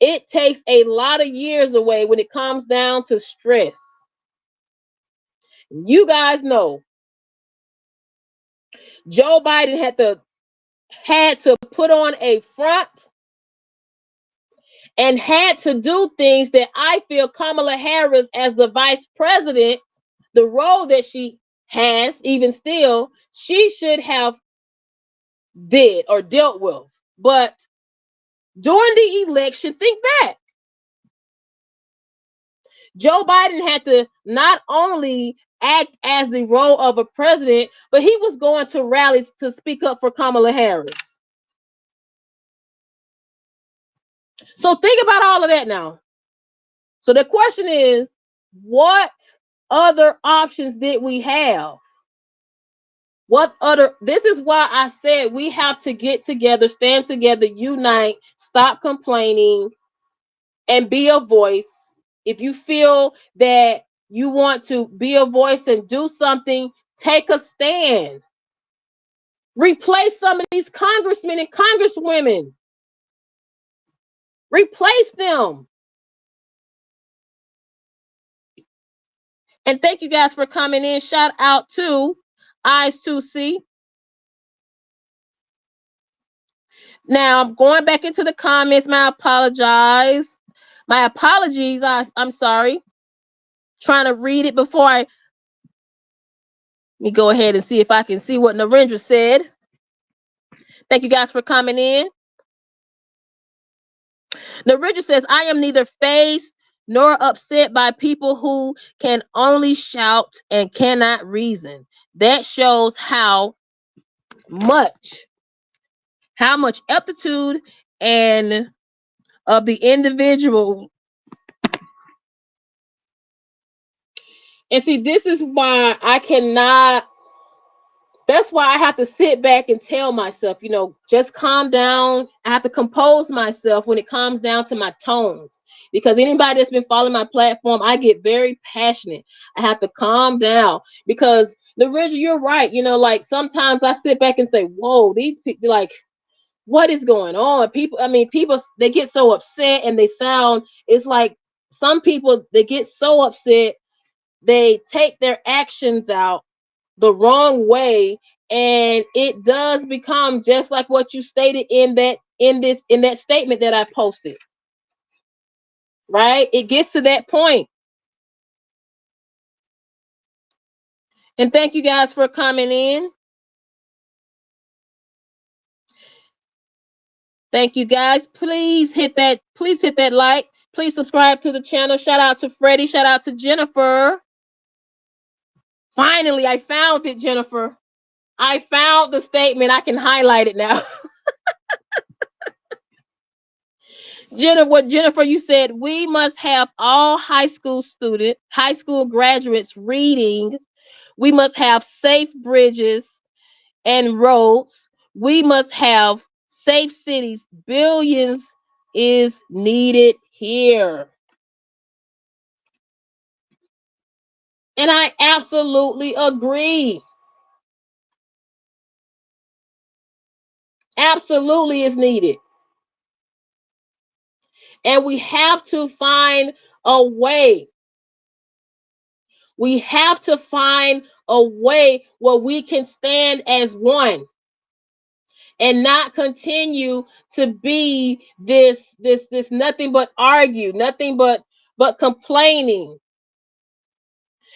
it takes a lot of years away when it comes down to stress. You guys know Joe Biden had to put on a front and had to do things that I feel Kamala Harris, as the vice president, the role that she has, even still, she should have did or dealt with. But during the election, think back. Joe Biden had to not only act as the role of a president, but he was going to rallies to speak up for Kamala Harris. So think about all of that now. So the question is, what other options did we have? This is why I said we have to get together, stand together, unite, stop complaining, and be a voice. If you feel that you want to be a voice and do something, take a stand. Replace some of these congressmen and congresswomen. Replace them. And thank you guys for coming in. Shout out to Eyes to See. Now, I'm going back into the comments. My apologies. I'm sorry. Trying to read it before let me go ahead and see if I can see what Narendra said. Thank you guys for coming in. Narendra says, I am neither phased nor upset by people who can only shout and cannot reason. That shows much how much aptitude and of the individual. And see, this is why I cannot, that's why I have to sit back and tell myself, just calm down. I have to compose myself when it comes down to my tones. Because anybody that's been following my platform, I get very passionate. I have to calm down because Larissa, you're right. Like sometimes I sit back and say, whoa, these people, like, what is going on? People, they get so upset and they sound, it's like some people, they get so upset, they take their actions out the wrong way, and it does become just like what you stated in that statement that I posted. Right? It gets to that point. And thank you guys for coming in. Thank you guys. Please hit that like. Please subscribe to the channel. Shout out to Freddie. Shout out to Jennifer. Finally, I found it, Jennifer. I found the statement. I can highlight it now. Jennifer, you said we must have all high school graduates reading. We must have safe bridges and roads. We must have safe cities. Billions is needed here. And I absolutely agree. Absolutely is needed. And we have to find a way. We have to find a way where we can stand as one and not continue to be this nothing but argue, nothing but complaining.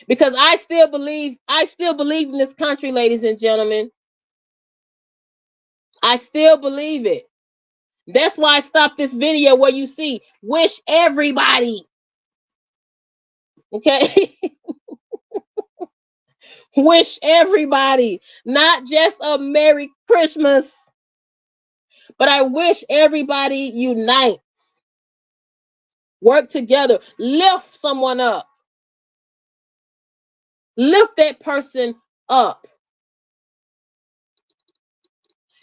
Because I still believe in this country, ladies and gentlemen. I still believe it. That's why I stopped this video where you see wish everybody. Okay? Wish everybody, not just a Merry Christmas, but I wish everybody unites, work together, lift someone up, lift that person up.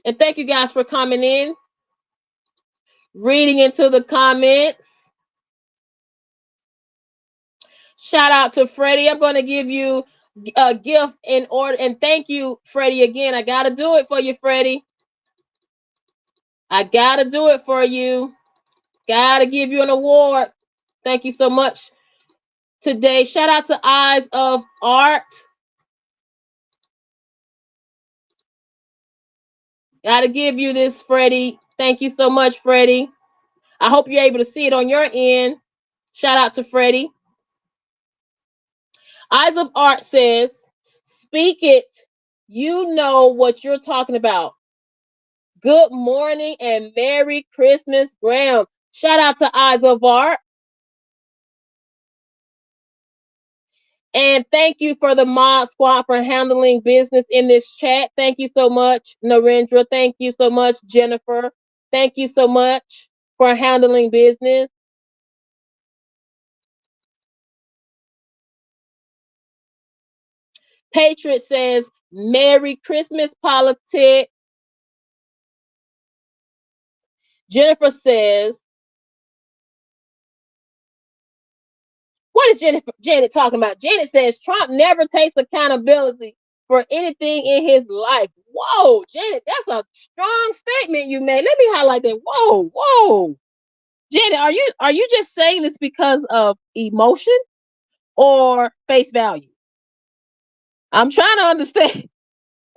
And thank you guys for coming in, reading into the comments. Shout out to Freddie. I'm going to give you a gift in order. And thank you, Freddie, again. I got to do it for you, Freddie. I got to do it for you. Got to give you an award. Thank you so much today. Shout out to Eyes of Art. Got to give you this, Freddie. Thank you so much, Freddie. I hope you're able to see it on your end. Shout out to Freddie. Eyes of Art says, speak it. You know what you're talking about. Good morning and Merry Christmas, Graham. Shout out to Eyes of Art. And thank you for the mod squad for handling business in this chat. Thank you so much, Narendra. Thank you so much, Jennifer. Thank you so much for handling business. Patriot says, Merry Christmas, politics. Jennifer says, what is Janet talking about? Janet says, Trump never takes accountability for anything in his life. Whoa, Janet, that's a strong statement you made. Let me highlight that. Whoa. Janet, are you just saying this because of emotion or face value? I'm trying to understand.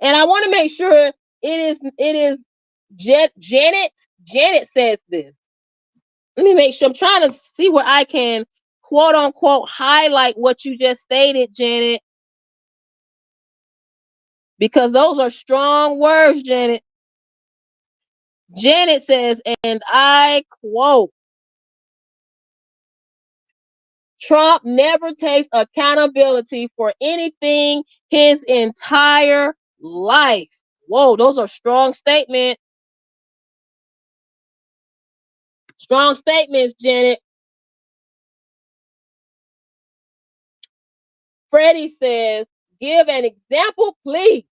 And I want to make sure it is Janet. Janet says this. Let me make sure. I'm trying to see where I can quote unquote highlight what you just stated, Janet. Because those are strong words, Janet. Janet says, and I quote, Trump never takes accountability for anything his entire life. Whoa, those are strong statements. Strong statements, Janet. Freddie says, give an example, please.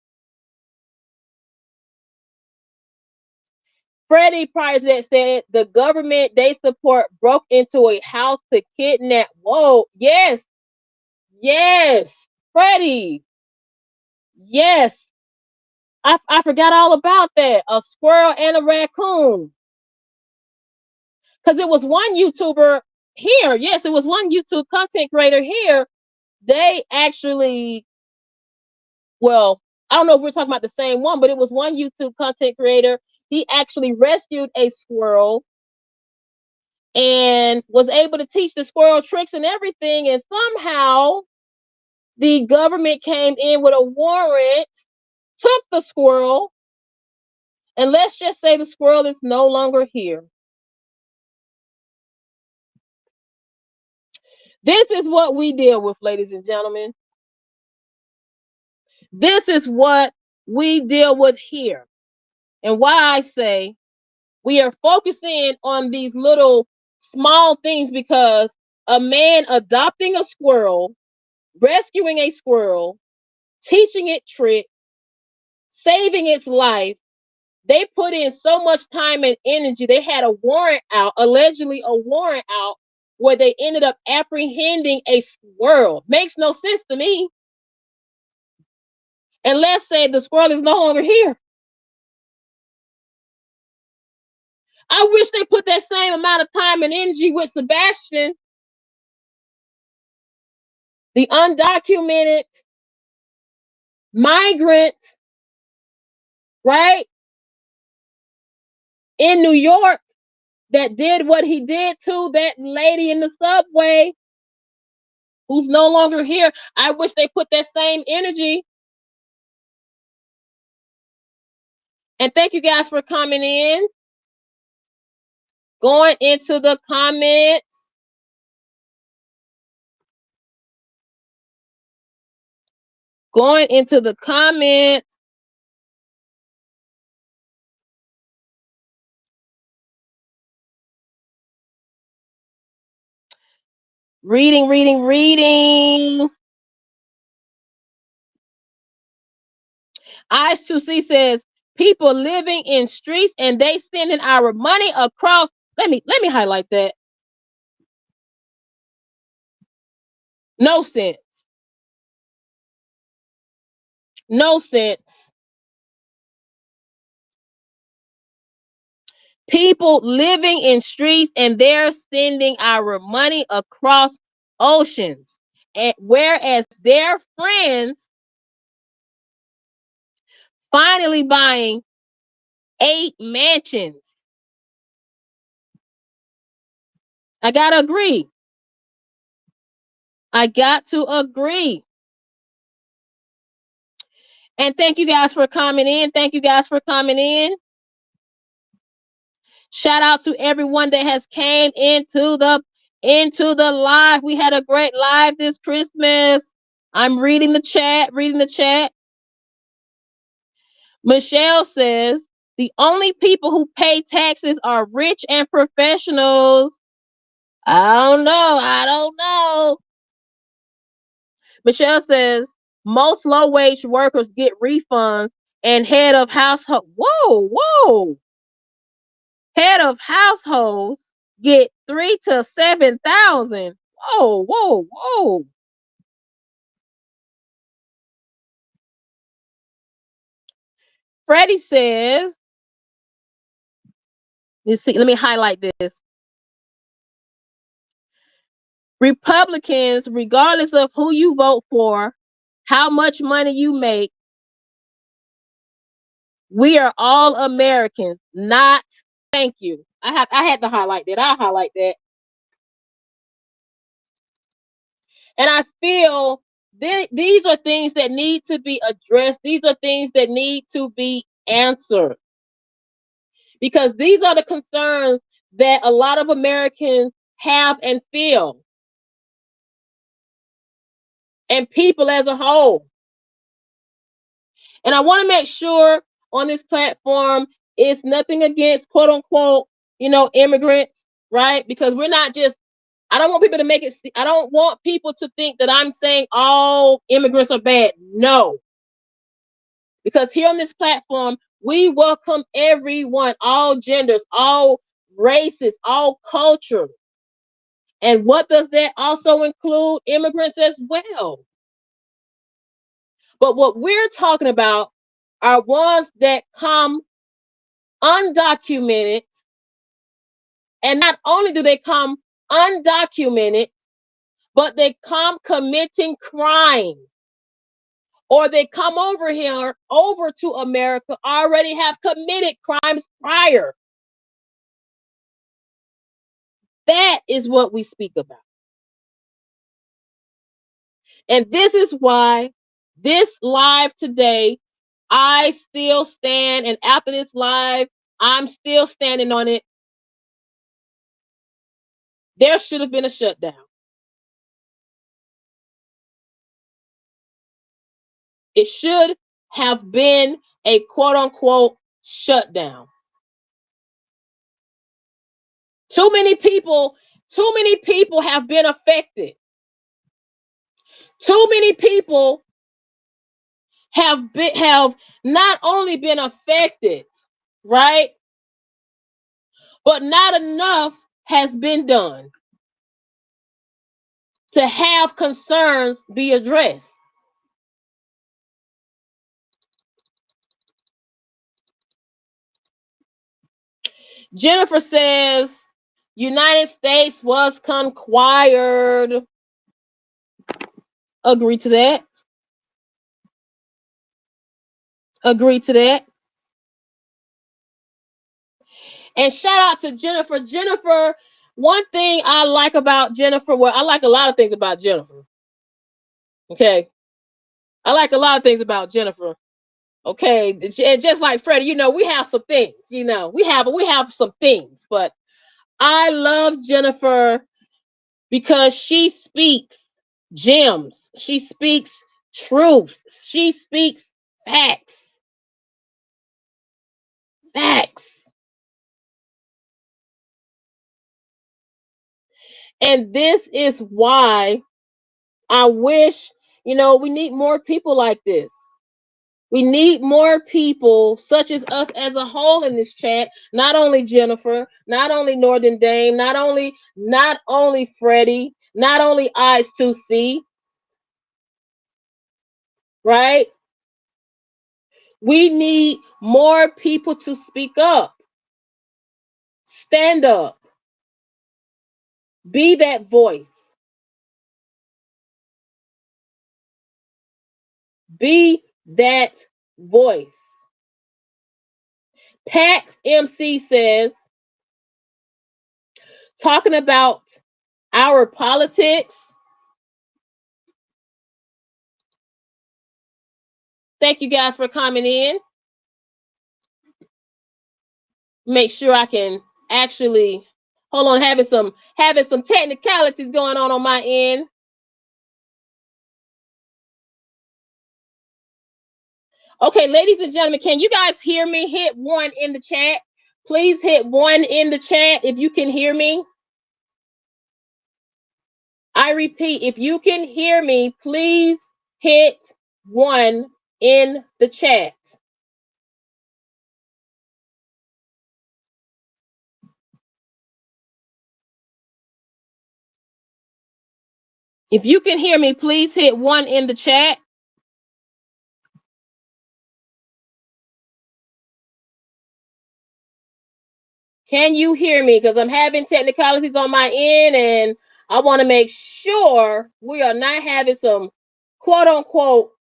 Freddie prior to that said the government they support broke into a house to kidnap. Whoa, yes, yes, Freddie, yes. I forgot all about that. A squirrel and a raccoon. Because it was one YouTuber here. Yes, it was one YouTube content creator here. They actually, well, I don't know if we're talking about the same one, but it was one YouTube content creator. He actually rescued a squirrel and was able to teach the squirrel tricks and everything. And somehow the government came in with a warrant, took the squirrel, and let's just say the squirrel is no longer here. This is what we deal with, ladies and gentlemen. This is what we deal with here. And why I say we are focusing on these little small things, because a man adopting a squirrel, rescuing a squirrel, teaching it tricks, saving its life, they put in so much time and energy. They had a warrant out, allegedly a warrant out, where they ended up apprehending a squirrel. Makes no sense to me. And let's say the squirrel is no longer here. I wish they put that same amount of time and energy with Sebastian, the undocumented migrant, right, in New York, that did what he did to that lady in the subway who's no longer here. I wish they put that same energy. And thank you guys for coming in. Going into the comments. Going into the comments. Reading. Eyes2C says, people living in streets and they sending our money across. Let me highlight that. No sense. No sense. People living in streets and they're sending our money across oceans. And whereas their friends finally buying 8 mansions. I gotta agree. I got to agree. And thank you guys for coming in. Thank you guys for coming in. Shout out to everyone that has came into the live. We had a great live this Christmas. I'm reading the chat. Michelle says, the only people who pay taxes are rich and professionals. I don't know. Michelle says, most low-wage workers get refunds and head of household. Whoa. Head of households get 3,000 to 7,000. Whoa. Freddie says, let me highlight this. Republicans, regardless of who you vote for, how much money you make, we are all Americans, not. Thank you. I had to highlight that. I highlight that. And I feel these are things that need to be addressed. These are things that need to be answered. Because these are the concerns that a lot of Americans have and feel. and people as a whole. And I want to make sure on this platform it's nothing against quote unquote, immigrants, right? Because we're not just, I don't want people to make it, I don't want people to think that I'm saying all immigrants are bad. No. Because here on this platform, we welcome everyone, all genders, all races, all cultures. And what does that also include? Immigrants as well. But what we're talking about are ones that come undocumented. And not only do they come undocumented, but they come committing crime. Or they come over here, over to America, already have committed crimes prior. That is what we speak about. And this is why this live today, I still stand, and after this live, I'm still standing on it. There should have been a shutdown. It should have been a quote unquote shutdown. Too many people have been affected. Too many people have not only been affected, right? But not enough has been done to have concerns be addressed. Jennifer says United States was conquired. Agree to that. Agree to that. And shout out to Jennifer. Jennifer, one thing I like about Jennifer, well, I like a lot of things about Jennifer. Okay. I like a lot of things about Jennifer. Okay. And just like Freddie, we have some things, we have some things, but I love Jennifer because she speaks gems. She speaks truth. She speaks facts. Facts. And this is why I wish, we need more people like this. We need more people such as us as a whole in this chat. Not only Jennifer, not only Northern Dame, not only Freddie, not only Eyes to See, right? We need more people to speak up. Stand up. Be that voice. Be that voice. Pax MC says, talking about our politics. Thank you guys for coming in. Make sure I can actually hold on, having some technicalities going on my end. Okay, ladies and gentlemen, can you guys hear me? Hit 1 in the chat. Please hit 1 in the chat if you can hear me. I repeat, if you can hear me, please hit 1 in the chat. If you can hear me, please hit 1 in the chat. Can you hear me? Because I'm having technicalities on my end, and I want to make sure we are not having some quote unquote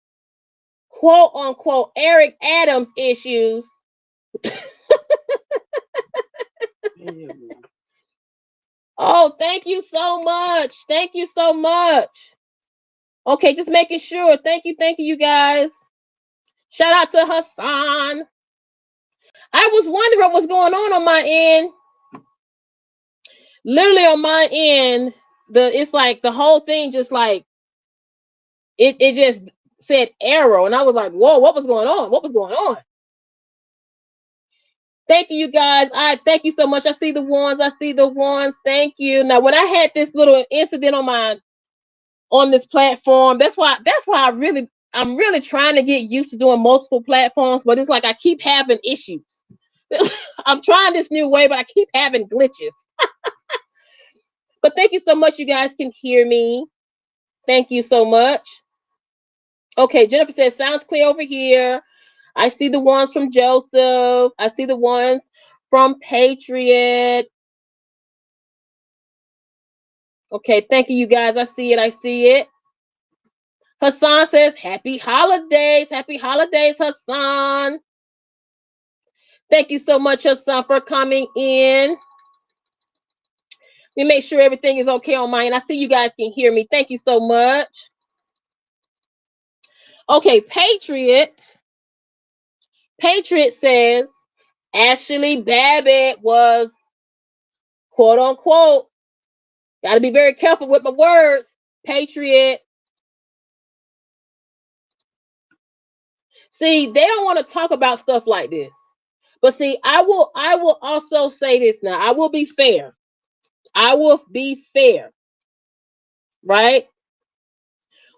Eric Adams issues. Oh, thank you so much. Thank you so much. Okay, just making sure. Thank you, you guys. Shout out to Hassan. I was wondering what was going on my end. Literally on my end, it's like the whole thing just like it just said error, and I was like, whoa, what was going on? What was going on? Thank you, guys. I thank you so much. I see the ones. I see the ones. Thank you. Now, when I had this little incident on this platform, that's why I'm really trying to get used to doing multiple platforms, but it's like I keep having issues. I'm trying this new way, but I keep having glitches. But thank you so much. You guys can hear me. Thank you so much. Okay, Jennifer says, sounds clear over here. I see the ones from Joseph. I see the ones from Patriot. Okay, thank you, you guys. I see it. I see it. Hassan says, happy holidays. Happy holidays, Hassan. Thank you so much, Hassan, for coming in. Let me make sure everything is okay on mine. I see you guys can hear me. Thank you so much. Okay, Patriot says, Ashley Babbitt was, quote unquote, got to be very careful with my words, Patriot. See, they don't want to talk about stuff like this. But see, I will also say this now. I will be fair. I will be fair. Right?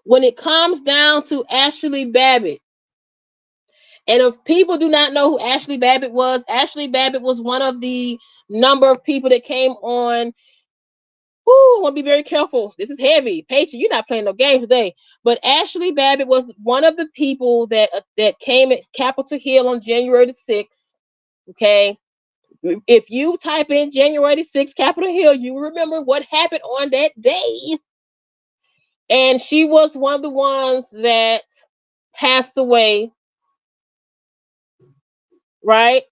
When it comes down to Ashley Babbitt, and if people do not know who Ashley Babbitt was one of the number of people that came on. I want to be very careful. This is heavy. Patriot, you're not playing no games today. But Ashley Babbitt was one of the people that came at Capitol Hill on January the 6th. Okay. If you type in January the 6th, Capitol Hill, you remember what happened on that day. And she was one of the ones that passed away. Right?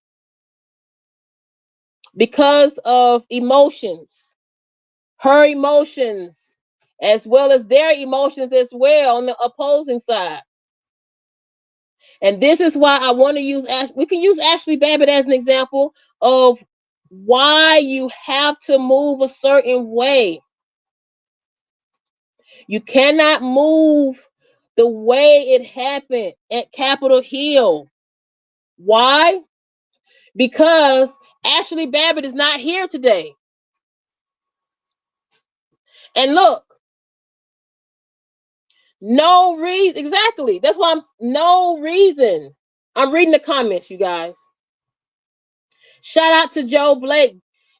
Because of emotions. Her emotions, as well as their emotions as well on the opposing side. And this is why I want to use we can use Ashley Babbitt as an example of why you have to move a certain way. You cannot move the way it happened at Capitol Hill. Why? Because Ashley Babbitt is not here today. And look, no reason. Exactly. That's why no reason. I'm reading the comments, you guys. Shout out to Joe Blake.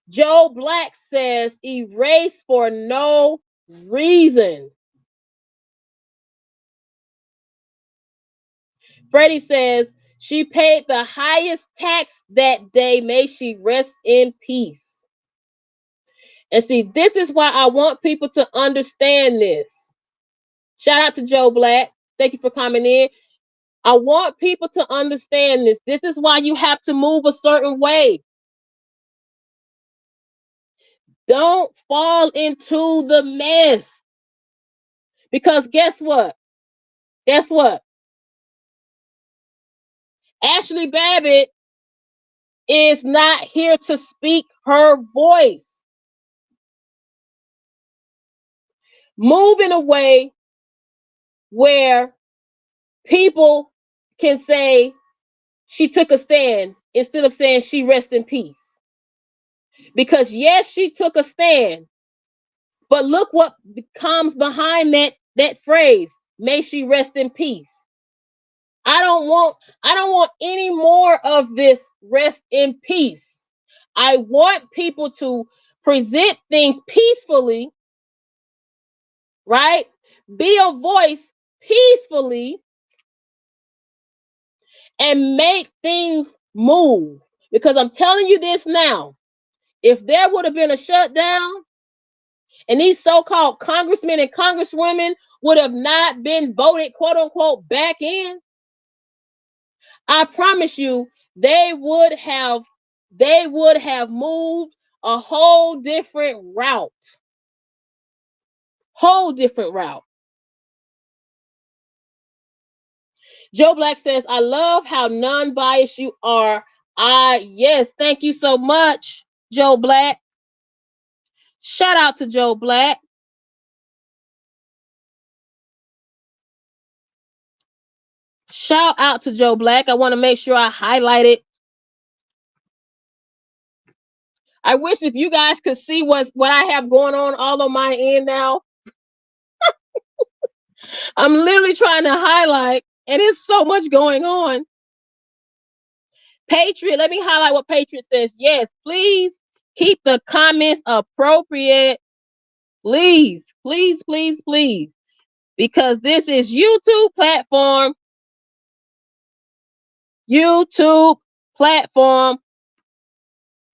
Joe Black says erase for no reason. Freddie says she paid the highest tax that day. May she rest in peace. And see, this is why I want people to understand this. Shout out to Joe Black. Thank you for coming in. I want people to understand this. This is why you have to move a certain way. Don't fall into the mess. Because guess what? Guess what? Ashley Babbitt is not here to speak her voice. Move in a way where people can say she took a stand instead of saying she rest in peace. Because yes, she took a stand, but look what comes behind that phrase, may she rest in peace. I don't want any more of this rest in peace. I want people to present things peacefully, right? Be a voice peacefully and make things move. Because I'm telling you this now, if there would have been a shutdown and these so-called congressmen and congresswomen would have not been voted, quote unquote, back in, I promise you, they would have moved a whole different route. Whole different route. Joe Black says, I love how non-biased you are. Yes, thank you so much, Joe Black. Shout out to Joe Black. Shout out to Joe Black. I want to make sure I highlight it. I wish if you guys could see what I have going on all on my end now. I'm literally trying to highlight, and it's so much going on. Patriot, let me highlight what Patriot says. Yes, please keep the comments appropriate. Please, please, please, please. Because this is YouTube platform. YouTube platform.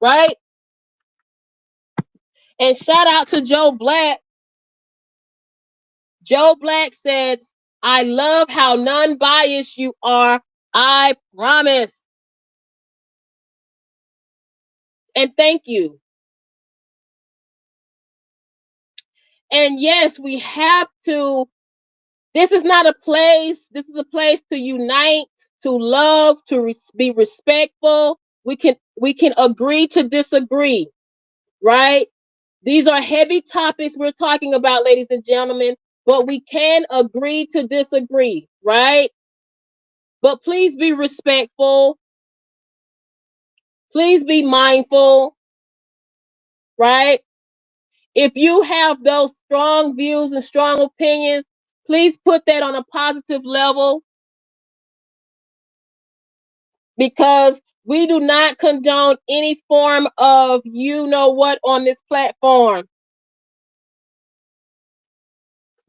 Right? And shout out to Joe Black. Joe Black says, I love how non-biased you are. I promise. And thank you. And yes, we have to. This is not a place. This is a place to unite, to love, to be respectful. We can agree to disagree, right? These are heavy topics we're talking about, ladies and gentlemen, but we can agree to disagree, right? But please be respectful. Please be mindful, right? If you have those strong views and strong opinions, please put that on a positive level, because we do not condone any form of you know what on this platform,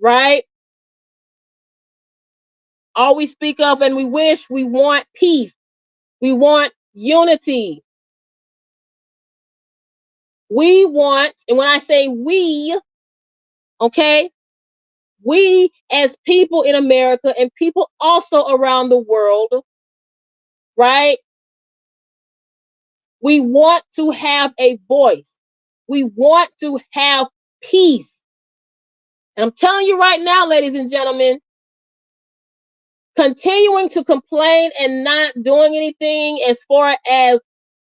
right? All we speak of and we want peace. We want unity. We want, and when I say we, okay, we as people in America and people also around the world, right? We want to have a voice. We want to have peace. And I'm telling you right now, ladies and gentlemen, continuing to complain and not doing anything as far as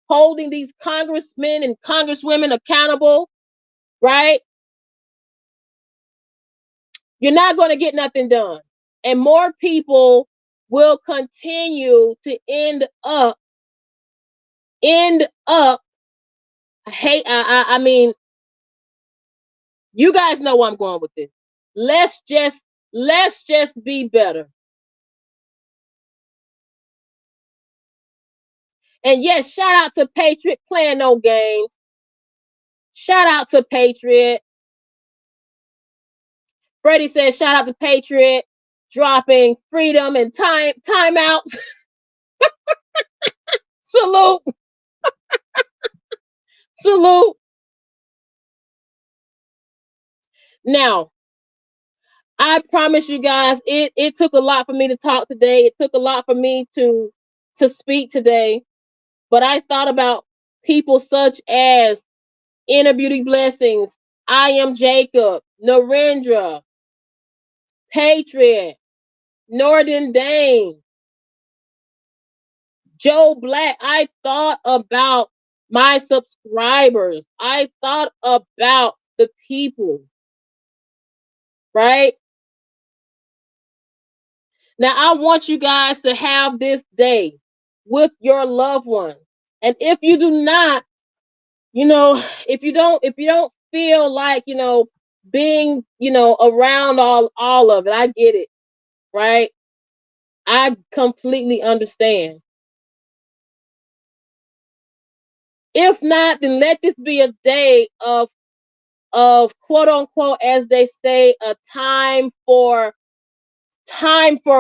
holding these congressmen and congresswomen accountable, right? You're not going to get nothing done. And more people will continue to end up, I mean, you guys know where I'm going with this. Let's just be better. And yes, shout out to Patriot playing no games. Shout out to Patriot. Freddie says, shout out to Patriot dropping freedom and timeouts. Salute. Salute. Now, I promise you guys, it took a lot for me to talk today. It took a lot for me to speak today. But I thought about people such as Inner Beauty Blessings, I Am Jacob, Narendra, Patriot, Norden Dane, Joe Black. I thought about my subscribers. I thought about the people, right? Now, I want you guys to have this day with your loved ones. And if you do not, if you don't feel like, being, around all of it, I get it, right? I completely understand. If not, then let this be a day of quote unquote, as they say, a time for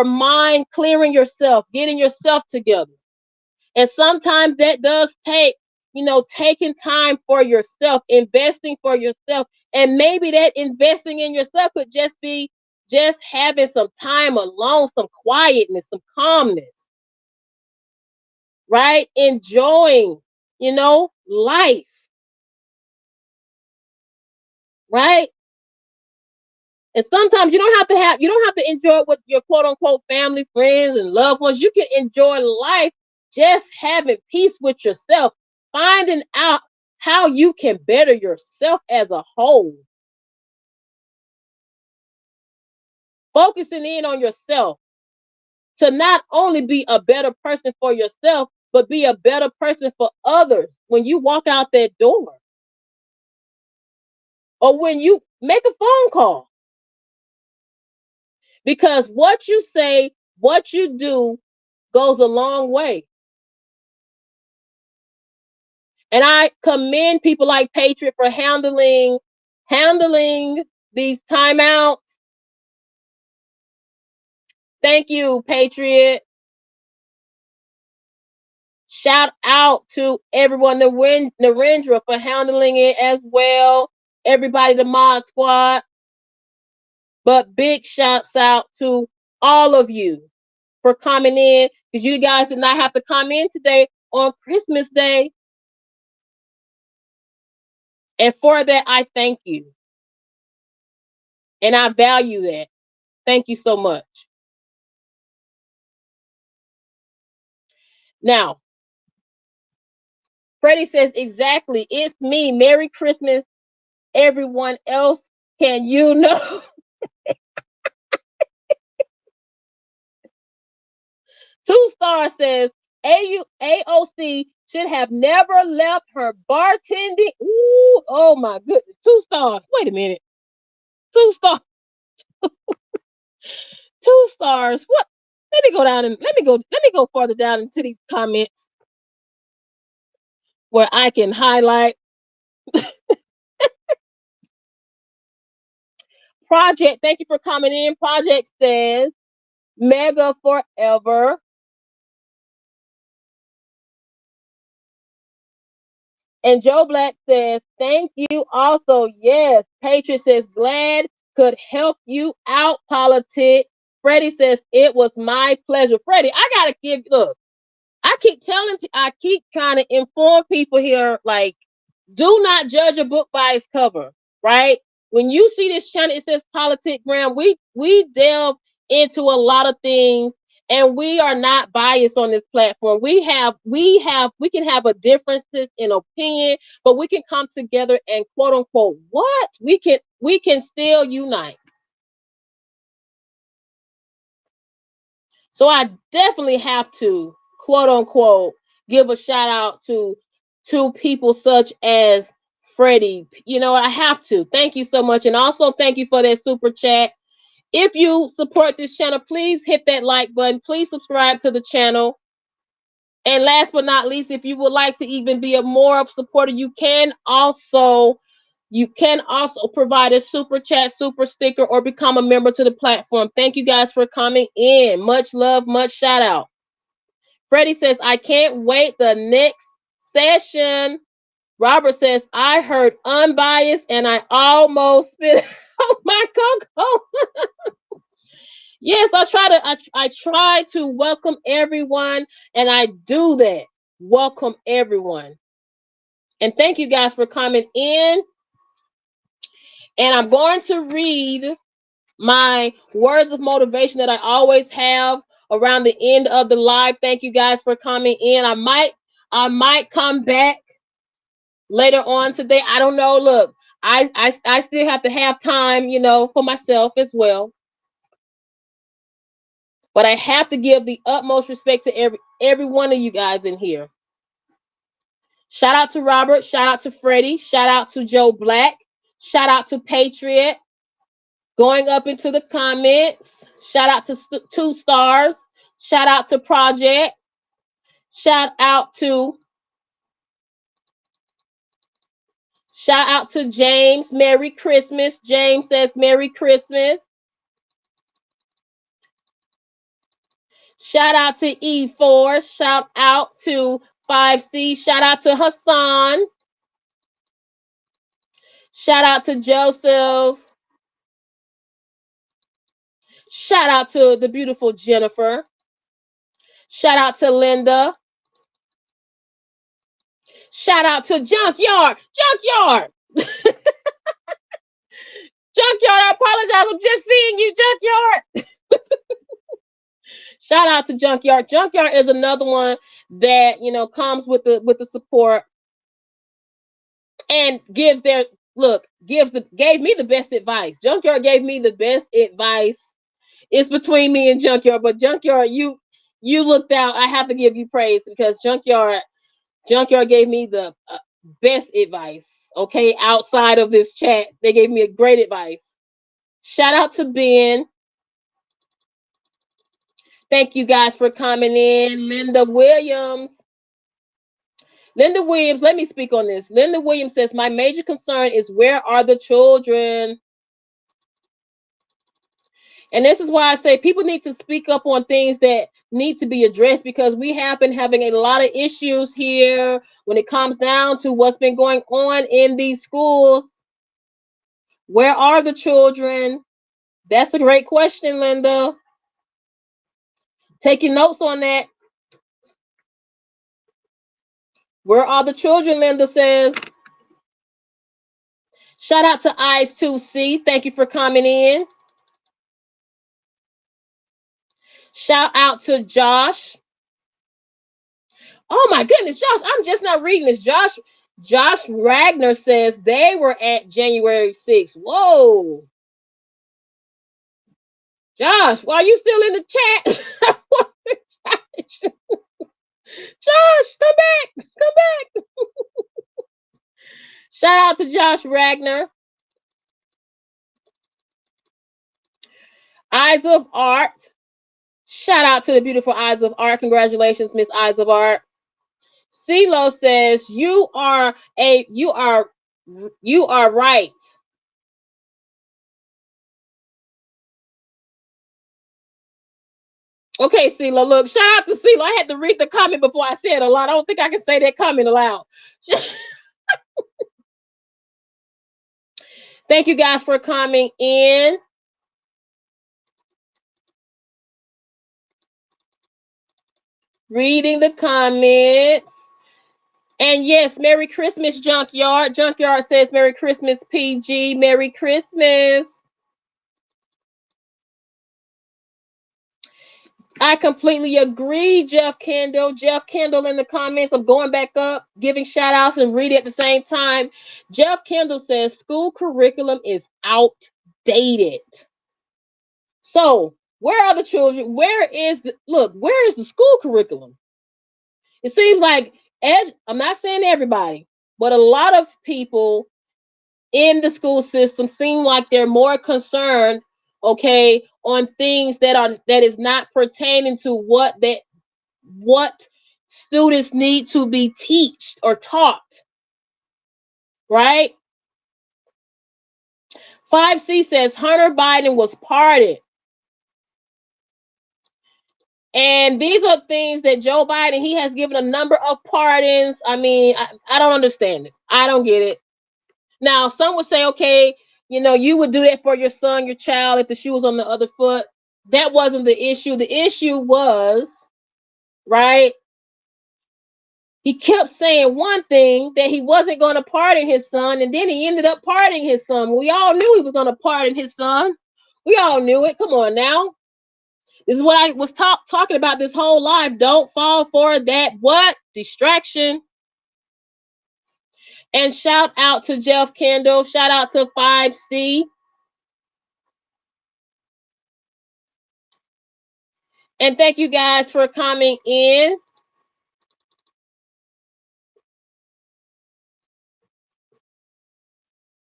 mind clearing yourself, getting yourself together. And sometimes that does take, taking time for yourself, investing for yourself. And maybe that investing in yourself could just be just having some time alone, some quietness, some calmness, right? Enjoying, life, right? And sometimes you don't have to enjoy it with your quote unquote family, friends, and loved ones. You can enjoy life just having peace with yourself, finding out how you can better yourself as a whole, focusing in on yourself. to not only be a better person for yourself, but be a better person for others when you walk out that door or when you make a phone call. Because what you say, what you do goes a long way. And I commend people like Patriot for handling these timeouts. Thank you, Patriot. Shout out to everyone, Narendra, for handling it as well. Everybody, the mod squad. But big shouts out to all of you for coming in, because you guys did not have to come in today on Christmas Day. And for that, I thank you. And I value that. Thank you so much. Now, Freddie says, exactly. It's me. Merry Christmas, everyone else. Can you know? Two Star says, AOC should have never left her bartending. Ooh, oh my goodness. 2 stars. Wait a minute. 2 stars. 2 stars. What? Let me go down and let me go further down into these comments where I can highlight. Project, thank you for coming in. Project says, mega forever. And Joe Black says, thank you also. Yes. Patriot says, glad could help you out, politics. Freddie says, it was my pleasure. Freddie, I gotta look, I keep trying to inform people here, like, do not judge a book by its cover, right? When you see this channel, it says Politic Gram. We delve into a lot of things, and we are not biased on this platform. We can have a differences in opinion, but we can come together and quote unquote we can still unite. So I definitely have to quote unquote give a shout out to people such as Freddie. You know, I have to. Thank you so much. And also thank you for that super chat. If you support this channel, please hit that like button. Please subscribe to the channel. And last but not least, if you would like to even be a more of supporter, you can also provide a super chat, super sticker, or become a member to the platform. Thank you guys for coming in. Much love, much shout out. Freddie says, I can't wait the next session. Robert says, I heard unbiased and I almost spit out my cocoa. Yes, I try to welcome everyone, and I do that. Welcome everyone. And thank you guys for coming in. And I'm going to read my words of motivation that I always have around the end of the live. Thank you guys for coming in. I might come back later on today. I don't know. Look, I still have to have time, for myself as well. But I have to give the utmost respect to every one of you guys in here. Shout out to Robert. Shout out to Freddie. Shout out to Joe Black. Shout out to Patriot. Going up into the comments. Shout out to 2 stars. Shout out to Project. Shout out to James. Merry Christmas. James says Merry Christmas. Shout out to E4. Shout out to 5C. Shout out to Hassan. Shout out to Joseph. Shout out to the beautiful Jennifer. Shout out to Linda. Shout out to Junkyard. Junkyard, I apologize. I'm just seeing you, Junkyard. Shout out to Junkyard. Junkyard is another one that comes with the support and gave me the best advice. Junkyard gave me the best advice It's between me and Junkyard, but Junkyard, you looked out. I have to give you praise because Junkyard gave me the best advice. Okay, outside of this chat, they gave me a great advice. Shout out to Ben. Thank you guys for coming in. Linda Williams, let me speak on this. Linda Williams says, my major concern is where are the children? And this is why I say people need to speak up on things that need to be addressed because we have been having a lot of issues here when it comes down to what's been going on in these schools. Where are the children? That's a great question, Linda. Taking notes on that. Where are the children, Linda says. Shout out to Eyes2C. Thank you for coming in. Shout out to Josh. Oh my goodness, Josh, I'm just not reading this. Josh Ragnar says they were at January 6th. Whoa. Josh, why are you still in the chat? Josh, come back. Come back. Shout out to Josh Ragnar. Eyes of Art. Shout out to the beautiful Eyes of Art. Congratulations, Miss Eyes of Art. CeeLo says you are right. Okay, CeeLo, look, shout out to CeeLo. I had to read the comment before I said a lot. I don't think I can say that comment aloud. Thank you guys for coming in. Reading the comments. And yes, Merry Christmas, Junkyard. Junkyard says Merry Christmas, PG. Merry Christmas. I completely agree, Jeff Kendall. Jeff Kendall in the comments. I'm going back up, giving shout outs and reading at the same time. Jeff Kendall says school curriculum is outdated. So where are the children? Where is the school curriculum? It seems like, I'm not saying everybody, but a lot of people in the school system seem like they're more concerned, okay, on things that is not pertaining to what students need to be taught, right? 5C says Hunter Biden was pardoned. And these are things that Joe Biden, he has given a number of pardons. I mean, I don't understand it. I don't get it. Now, some would say, okay, you would do that for your son, your child, if the shoe was on the other foot. That wasn't the issue. The issue was, right, he kept saying one thing, that he wasn't going to pardon his son, and then he ended up pardoning his son. We all knew he was going to pardon his son. We all knew it. Come on now. This is what I was talking about this whole life. Don't fall for that distraction. And shout out to Jeff Kendall. Shout out to 5C. And thank you guys for coming in.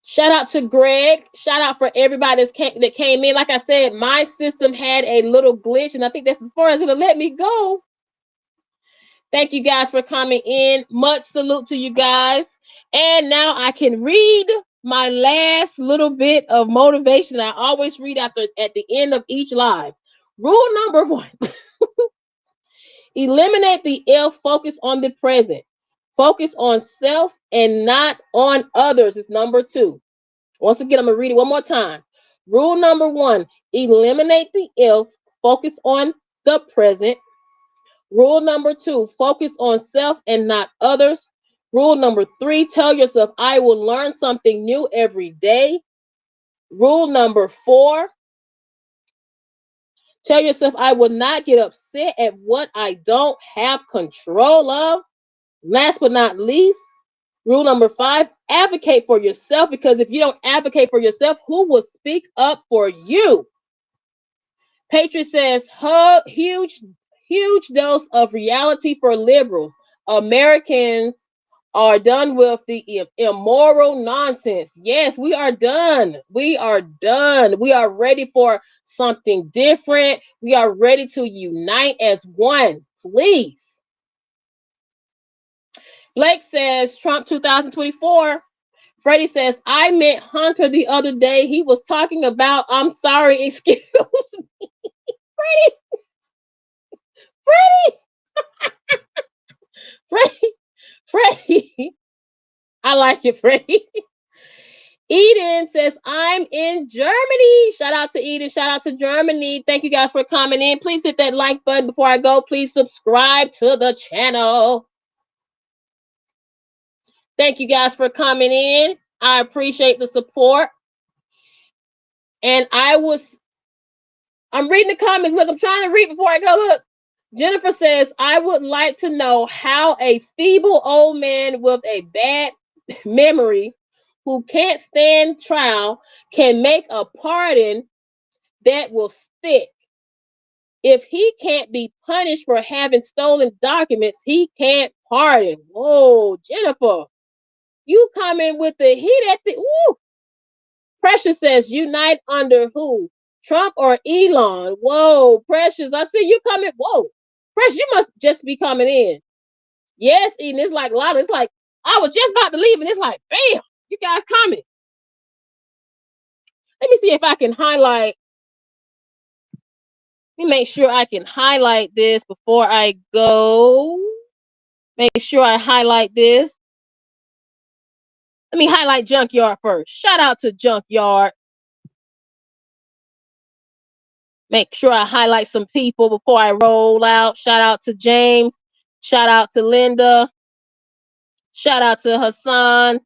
Shout out to Greg. Shout out for everybody that came in. Like I said, my system had a little glitch, and I think that's as far as it'll let me go. Thank you guys for coming in. Much salute to you guys. And now I can read my last little bit of motivation I always read at the end of each live. Rule number 1. Eliminate the if, focus on the present. Focus on self and not on others is number 2. Once again, I'm going to read it one more time. Rule number 1, eliminate the if, focus on the present. Rule number 2, focus on self and not others. Rule number 3, tell yourself, I will learn something new every day. Rule number 4, tell yourself, I will not get upset at what I don't have control of. Last but not least, rule number 5, advocate for yourself, because if you don't advocate for yourself, who will speak up for you? Patriot says, huge dose of reality for liberals. Americans are done with the immoral nonsense. Yes, we are done. We are done. We are ready for something different. We are ready to unite as one. Please. Blake says, Trump 2024. Freddie says, I met Hunter the other day. He was talking about, I'm sorry, excuse me. Freddie, Freddie, Freddie, Freddie. I like it, Freddie. Eden says, I'm in Germany. Shout out to Eden. Shout out to Germany. Thank you guys for coming in. Please hit that like button before I go. Please subscribe to the channel. Thank you guys for coming in. I appreciate the support. And I'm reading the comments. Look, I'm trying to read before I go. Look, Jennifer says, I would like to know how a feeble old man with a bad memory who can't stand trial can make a pardon that will stick. If he can't be punished for having stolen documents, he can't pardon. Whoa, Jennifer, you coming with the heat at the, woo. Precious says, unite under who? Trump or Elon? Whoa, Precious, I see you coming. Whoa, Precious, you must just be coming in. Yes, Eden, it's like a lot. It's like, I was just about to leave, and it's like, bam, you guys coming. Let me see if I can highlight. Let me make sure I can highlight this before I go. Make sure I highlight this. Let me highlight Junkyard first. Shout out to Junkyard. Make sure I highlight some people before I roll out. Shout out to James. Shout out to Linda. Shout out to Hassan.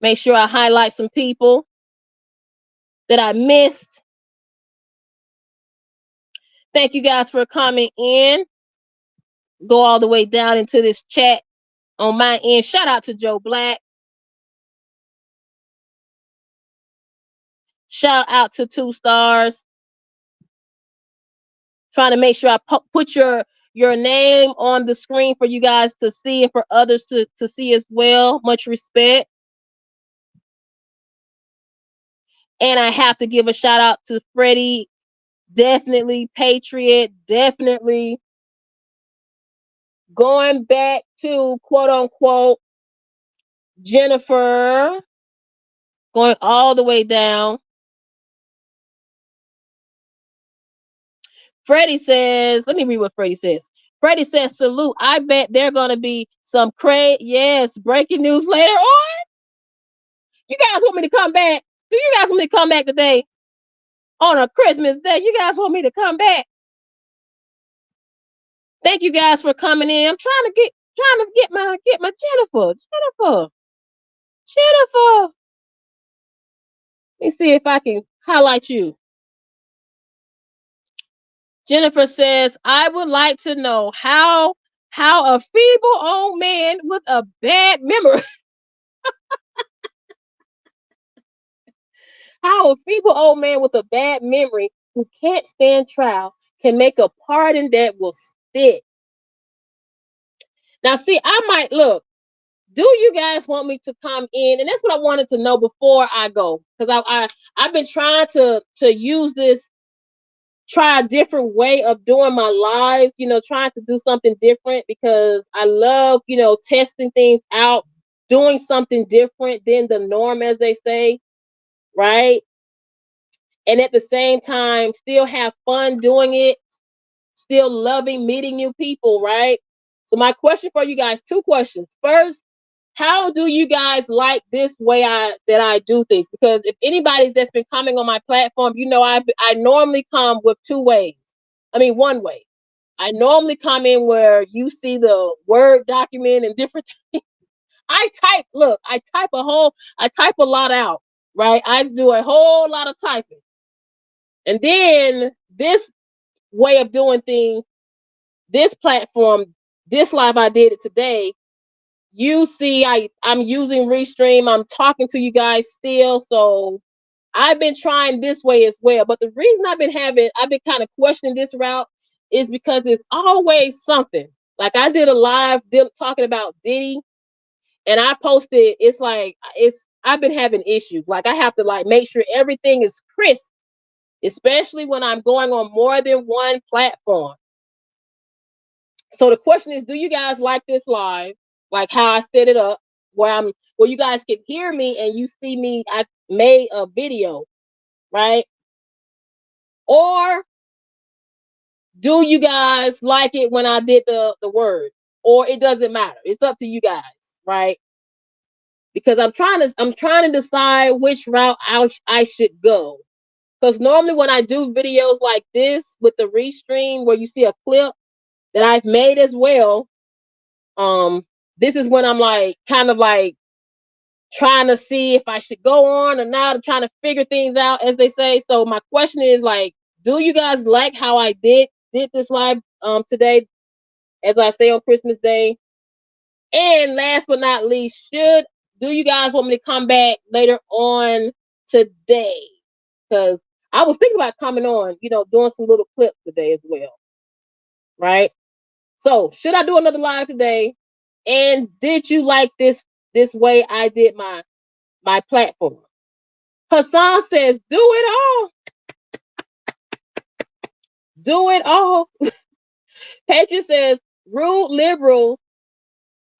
Make sure I highlight some people that I missed. Thank you guys for coming in. Go all the way down into this chat on my end. Shout out to Joe Black. Shout out to 2 stars. Trying to make sure I put your name on the screen for you guys to see and for others to see as well. Much respect. And I have to give a shout out to Freddie. Definitely Patriot. Definitely going back to quote unquote Jennifer. Going all the way down. Freddie says, let me read what Freddie says. Freddie says, salute. I bet they're going to be some yes, breaking news later on. You guys want me to come back? Do you guys want me to come back today on a Christmas day? You guys want me to come back? Thank you guys for coming in. I'm trying to get my Jennifer. Jennifer. Let me see if I can highlight you. Jennifer says, I would like to know how a feeble old man with a bad memory how a feeble old man with a bad memory who can't stand trial can make a pardon that will stick. Now, see, I might look. Do you guys want me to come in? And that's what I wanted to know before I go, because I've been trying to use this, try a different way of doing my lives. Trying to do something different because I love testing things out, doing something different than the norm, as they say, right? And at the same time, still have fun doing it, still loving meeting new people, right? So my question for you guys, 2 questions. First, how do you guys like this way that I do things? Because if anybody's that's been coming on my platform, I normally come with 2 ways. I mean, 1 way. I normally come in where you see the Word document and different things. I type a lot out, right? I do a whole lot of typing. And then this way of doing things, this platform, this live I did it today, you see I'm using Restream. I'm talking to you guys still. So I've been trying this way as well. But the reason I've been kind of questioning this route is because it's always something. Like I did a live talking about Diddy, and I posted, I've been having issues. Like I have to like make sure everything is crisp, especially when I'm going on more than one platform. So the question is, do you guys like this live? Like how I set it up, where you guys can hear me and you see me. I made a video, right? Or do you guys like it when I did the word? Or it doesn't matter. It's up to you guys, right? Because I'm trying to decide which route I should go. Because normally when I do videos like this with the restream where you see a clip that I've made as well, this is when I'm like kind of like trying to see if I should go on or not. I'm trying to figure things out, as they say. So my question is like, do you guys like how I did this live today, as I say on Christmas Day? And last but not least, do you guys want me to come back later on today? Because I was thinking about coming on, doing some little clips today as well, right? So should I do another live today? And did you like this way I did my platform? Hassan says, do it all. Do it all. Patriot says, rude liberals,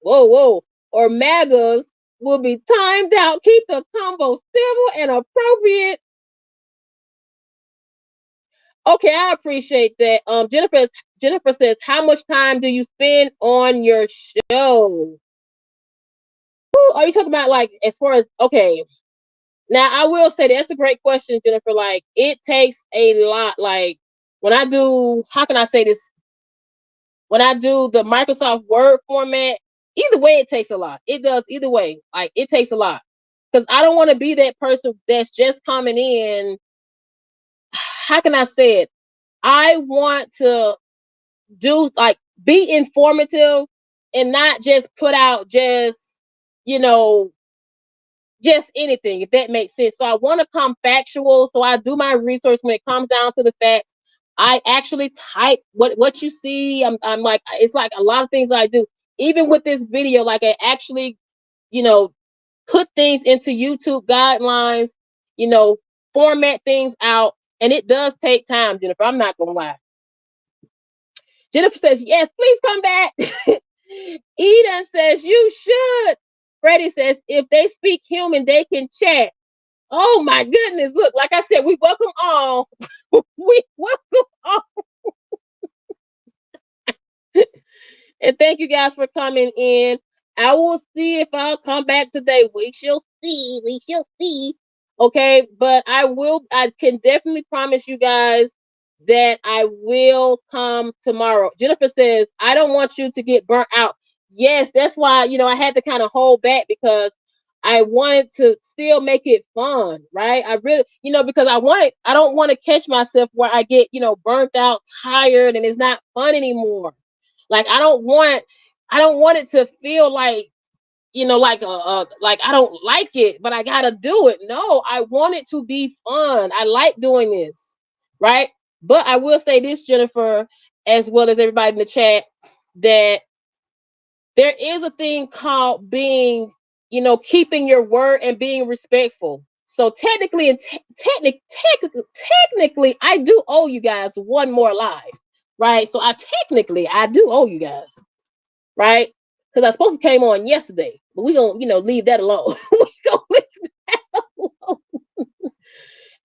whoa, or MAGAs will be timed out. Keep the combo civil and appropriate. Okay, I appreciate that. Jennifer says, how much time do you spend on your show? Who are you talking about? Like, as far as, okay. Now, I will say that's a great question, Jennifer. Like, it takes a lot. Like, when I do, how can I say this? When I do the Microsoft Word format, either way, it takes a lot. It does either way. Like, it takes a lot. Because I don't want to be that person that's just coming in. How can I say it? I want to be informative and not just put out you know, just anything, if that makes sense. So I want to come factual. So I do my research when it comes down to the facts. I actually type what you see. I'm like, it's like a lot of things I do. Even with this video, like I actually, put things into YouTube guidelines, format things out. And it does take time, Jennifer. I'm not gonna lie. Jennifer says, yes, please come back. Eden says, you should. Freddie says, if they speak human, they can chat. Oh my goodness. Look, like I said, we welcome all. We welcome all. And thank you guys for coming in. I will see if I'll come back today. We shall see. We shall see. Okay, but I can definitely promise you guys that I will come tomorrow. Jennifer says, I don't want you to get burnt out. Yes, that's why, I had to kind of hold back because I wanted to still make it fun, right? I really, because I don't want to catch myself where I get, burnt out, tired, and it's not fun anymore. Like I don't want it to feel like, like I don't like it, but I gotta do it. No, I want it to be fun. I like doing this, right? But I will say this, Jennifer, as well as everybody in the chat, that there is a thing called being, keeping your word and being respectful. So technically, technically, I do owe you guys one more live, right? So I do owe you guys, right? Because I supposed to came on yesterday, but we gonna leave that alone. We gonna leave that alone.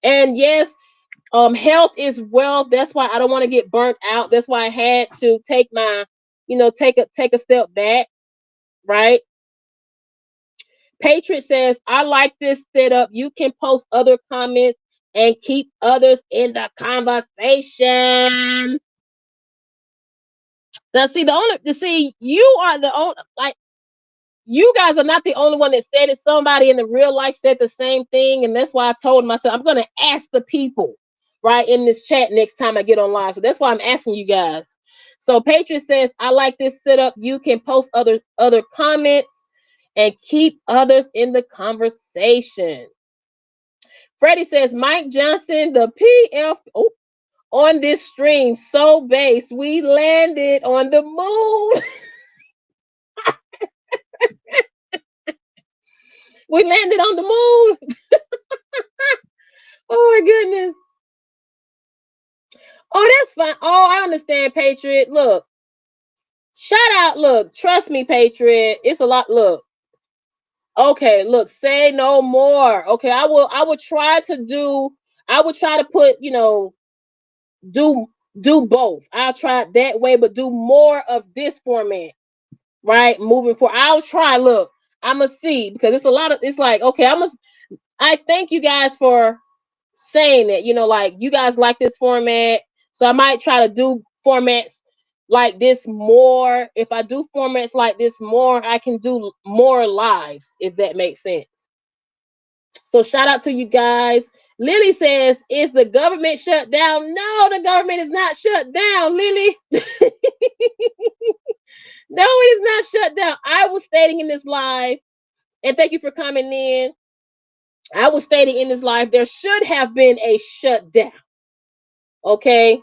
And yes, health is wealth. That's why I don't want to get burnt out. That's why I had to take take a step back, right? Patriot says, I like this setup. You can post other comments and keep others in the conversation. Now, you are the only, like, you guys are not the only one that said it. Somebody in the real life said the same thing. And that's why I told myself, I'm going to ask the people, right, in this chat next time I get on live. So that's why I'm asking you guys. So Patriot says, I like this setup. You can post other comments and keep others in the conversation. Freddie says Mike Johnson, the PF on this stream, so base. We landed on the moon. We landed on the moon. Oh my goodness. Oh, that's fine. Oh, I understand, Patriot. Look, shout out. Look, trust me, Patriot. It's a lot. Look. Okay, look, say no more. Okay, I will try to do I will try to put, do both. I'll try it that way, but do more of this format, right? Moving forward. I'll try, look, I'ma see because it's a lot of it's like, okay, I thank you guys for saying that, like you guys like this format. So I might try to do formats like this more. If I do formats like this more, I can do more lives, if that makes sense. So shout out to you guys. Lily says, is the government shut down? No, the government is not shut down, Lily. No, it is not shut down. I was stating in this live, and thank you for coming in. I was stating in this live, there should have been a shutdown. Okay.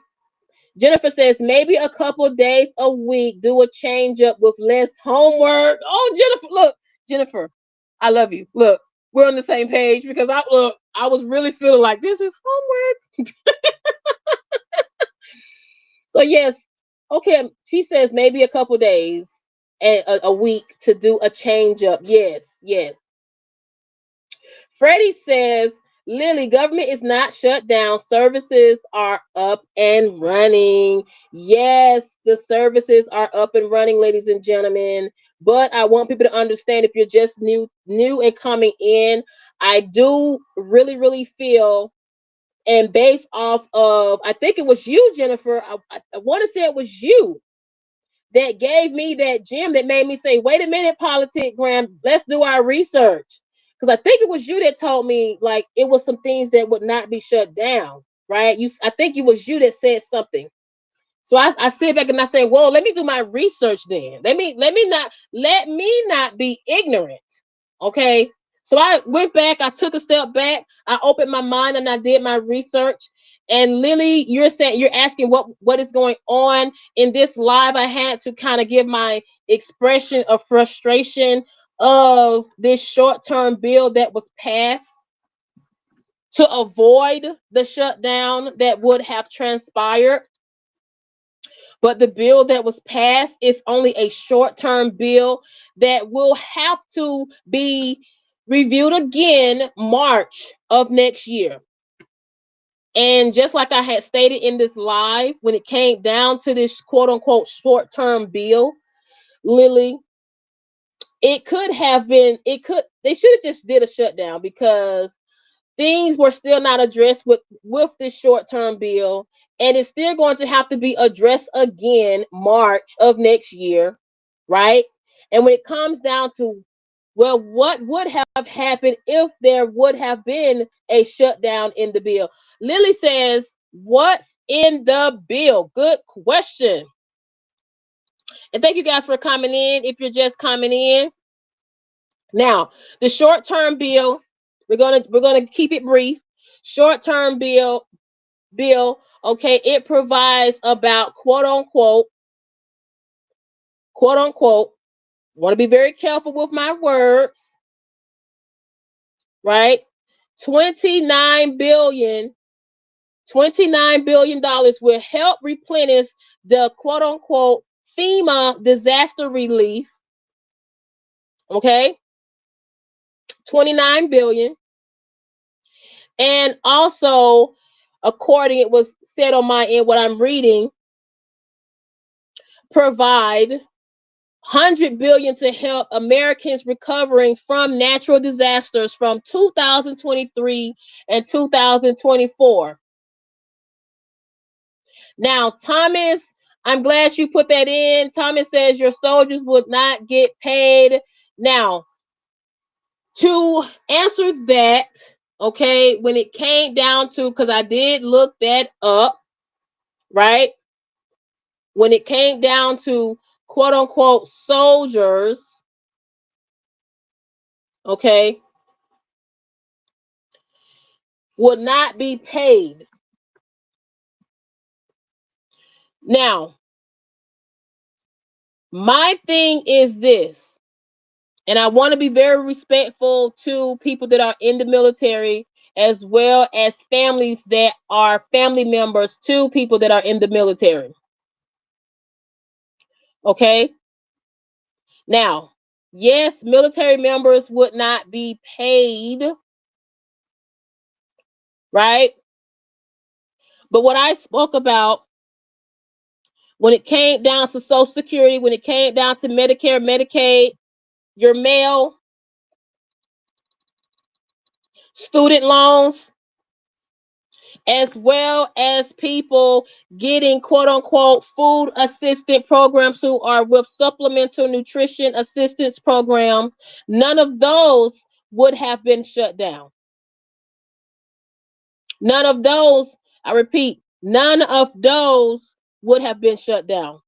Jennifer says, maybe a couple days a week, do a change up with less homework. Oh, Jennifer, look, Jennifer, I love you. Look, we're on the same page because I was really feeling like this is homework. So yes, okay. She says maybe a couple days and a week to do a change up. Yes, yes. Freddie says, Lily, government is not shut down. Services are up and running. Yes, the services are up and running, ladies and gentlemen. But I want people to understand if you're just new and coming in, I do really, really feel, and based off of, I think it was you, Jennifer. I want to say it was you that gave me that gem that made me say, wait a minute, Politic Graham, let's do our research. Because I think it was you that told me like it was some things that would not be shut down, right? I think it was you that said something. So I sit back and I say, well, let me do my research then. Let me not be ignorant. Okay. So I went back, I took a step back, I opened my mind and I did my research. And Lily, you're asking what is going on in this live. I had to kind of give my expression of frustration of this short-term bill that was passed to avoid the shutdown that would have transpired. But the bill that was passed is only a short-term bill that will have to be reviewed again March of next year. And just like I had stated in this live, when it came down to this quote unquote short-term bill, Lily, they should have just did a shutdown because things were still not addressed with this short-term bill, and it's still going to have to be addressed again March of next year, right? And when it comes down to, well, what would have happened if there would have been a shutdown in the bill? Lily says, what's in the bill? Good question. And thank you guys for coming in. If you're just coming in, now the short-term bill, we're gonna keep it brief. Short-term bill, okay, it provides about quote unquote, want to be very careful with my words, right? 29 billion dollars will help replenish the quote unquote FEMA disaster relief. Okay, 29 billion. And also, according, it was said on my end, what I'm reading, provide 100 billion to help Americans recovering from natural disasters from 2023 and 2024. Now, Thomas, I'm glad you put that in. Thomas says your soldiers would not get paid. Now, to answer that, okay, when it came down to, because I did look that up, right? When it came down to quote unquote soldiers, okay, would not be paid. Now, my thing is this, and I want to be very respectful to people that are in the military, as well as families that are family members to people that are in the military. Okay? Now, yes, military members would not be paid, right? But what I spoke about when it came down to Social Security, when it came down to Medicare, Medicaid, your mail, student loans, as well as people getting quote unquote food assistant programs who are with supplemental nutrition assistance program, none of those would have been shut down. None of those, I repeat, none of those would have been shut down.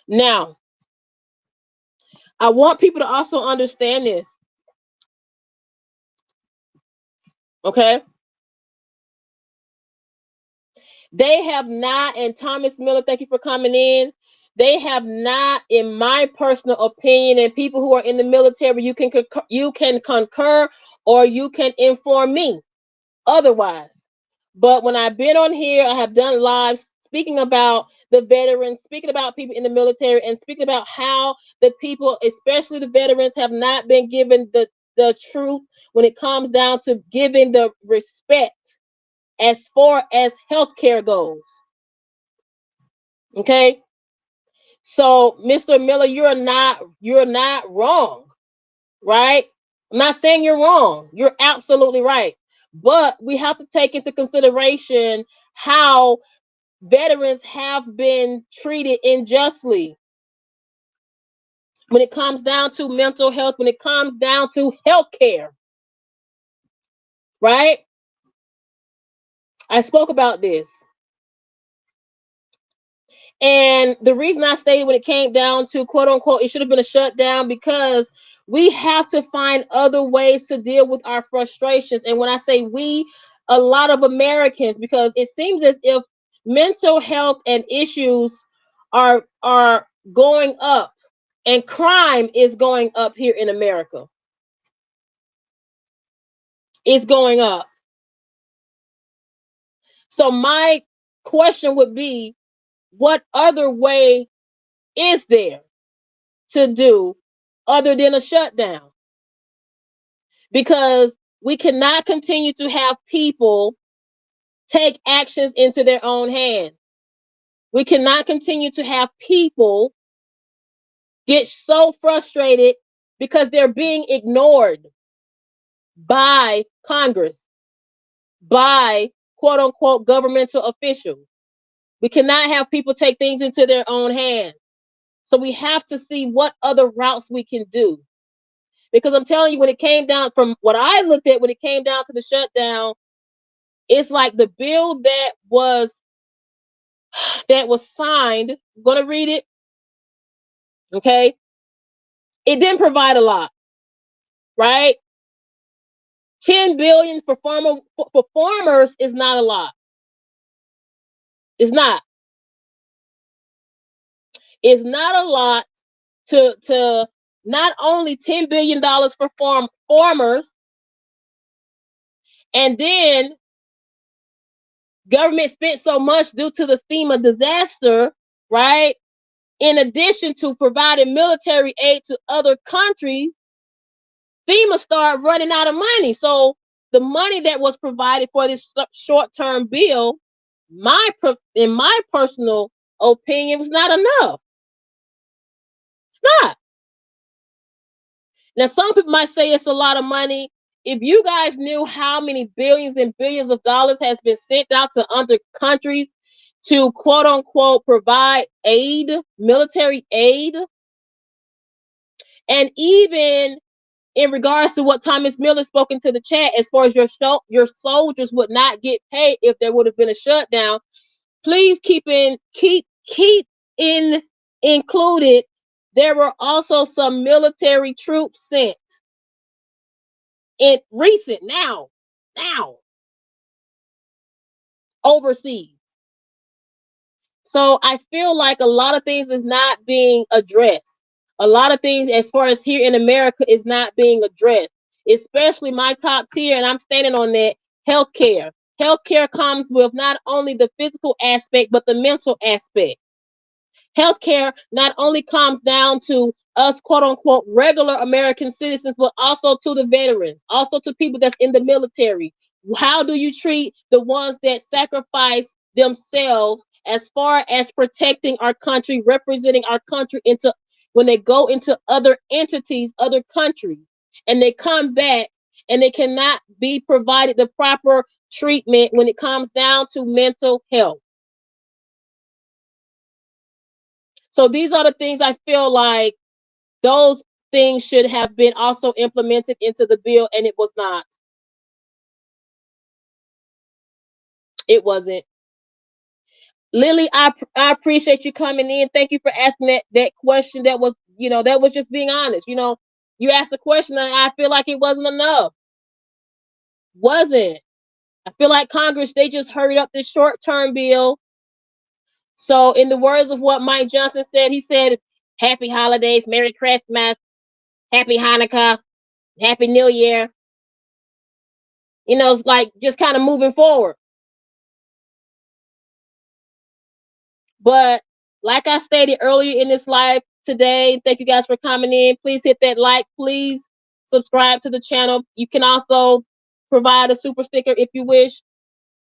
Now, I want people to also understand this. Okay? They have not, and Thomas Miller, thank you for coming in. They have not, in my personal opinion, and people who are in the military, you can concur or you can inform me otherwise. But when I've been on here, I have done lives speaking about the veterans, speaking about people in the military, and speaking about how the people, especially the veterans, have not been given the truth when it comes down to giving the respect as far as healthcare goes. Okay? So, Mr. Miller, you're not wrong, right? I'm not saying you're wrong. You're absolutely right. But we have to take into consideration how veterans have been treated unjustly when it comes down to mental health, when it comes down to health care, right? I spoke about this. And the reason I stated when it came down to quote unquote, it should have been a shutdown because we have to find other ways to deal with our frustrations. And when I say we, a lot of Americans, because it seems as if mental health and issues are going up and crime is going up here in America. It's going up. So my question would be, what other way is there to do other than a shutdown? Because we cannot continue to have people take actions into their own hands. We cannot continue to have people get so frustrated because they're being ignored by Congress, by quote unquote governmental officials. We cannot have people take things into their own hands. So we have to see what other routes we can do. Because I'm telling you, when it came down from what I looked at, when it came down to the shutdown, it's like the bill that was signed. I'm gonna read it. Okay, it didn't provide a lot, right? 10 billion for farmers is not a lot. It's not. It's not a lot to not only $10 billion for farmers, and then government spent so much due to the FEMA disaster, right? In addition to providing military aid to other countries, FEMA started running out of money. So the money that was provided for this short-term bill, in my personal opinion, was not enough. It's not. Now, some people might say it's a lot of money. If you guys knew how many billions and billions of dollars has been sent out to other countries to quote unquote provide aid, military aid, and even in regards to what Thomas Miller spoke into the chat, as far as your soldiers would not get paid if there would have been a shutdown, please keep in included. There were also some military troops sent in recent now overseas. So I feel like a lot of things is not being addressed. A lot of things as far as here in America is not being addressed, especially my top tier, and I'm standing on that, healthcare. Healthcare comes with not only the physical aspect, but the mental aspect. Healthcare not only comes down to us, quote unquote, regular American citizens, but also to the veterans, also to people that's in the military. How do you treat the ones that sacrifice themselves as far as protecting our country, representing our country into when they go into other entities, other countries, and they come back and they cannot be provided the proper treatment when it comes down to mental health? So these are the things I feel like those things should have been also implemented into the bill, and it was not. It wasn't. Lily, I appreciate you coming in. Thank you for asking that question. That was, that was just being honest. You asked a question, and I feel like it wasn't enough. Wasn't. I feel like Congress, they just hurried up this short-term bill. So in the words of what Mike Johnson said, he said, "Happy holidays, Merry Christmas, Happy Hanukkah, Happy New Year." It's like just kind of moving forward. But like I stated earlier in this live today, thank you guys for coming in. Please hit that like. Please subscribe to the channel. You can also provide a super sticker if you wish.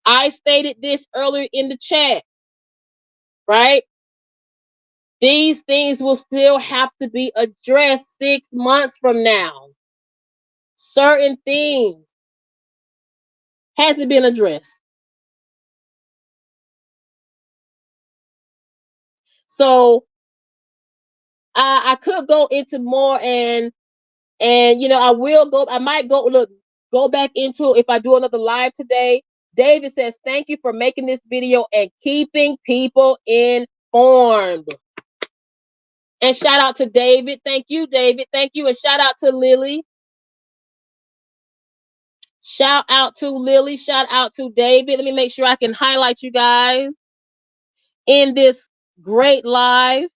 I stated this earlier in the chat, right? These things will still have to be addressed 6 months from now. Certain things hasn't been addressed. So I could go into more and I might go back into it if I do another live today. David says, "Thank you for making this video and keeping people informed." And shout out to David. Thank you, David. Thank you. And shout out to Lily. Shout out to Lily. Shout out to David. Let me make sure I can highlight you guys in this great live.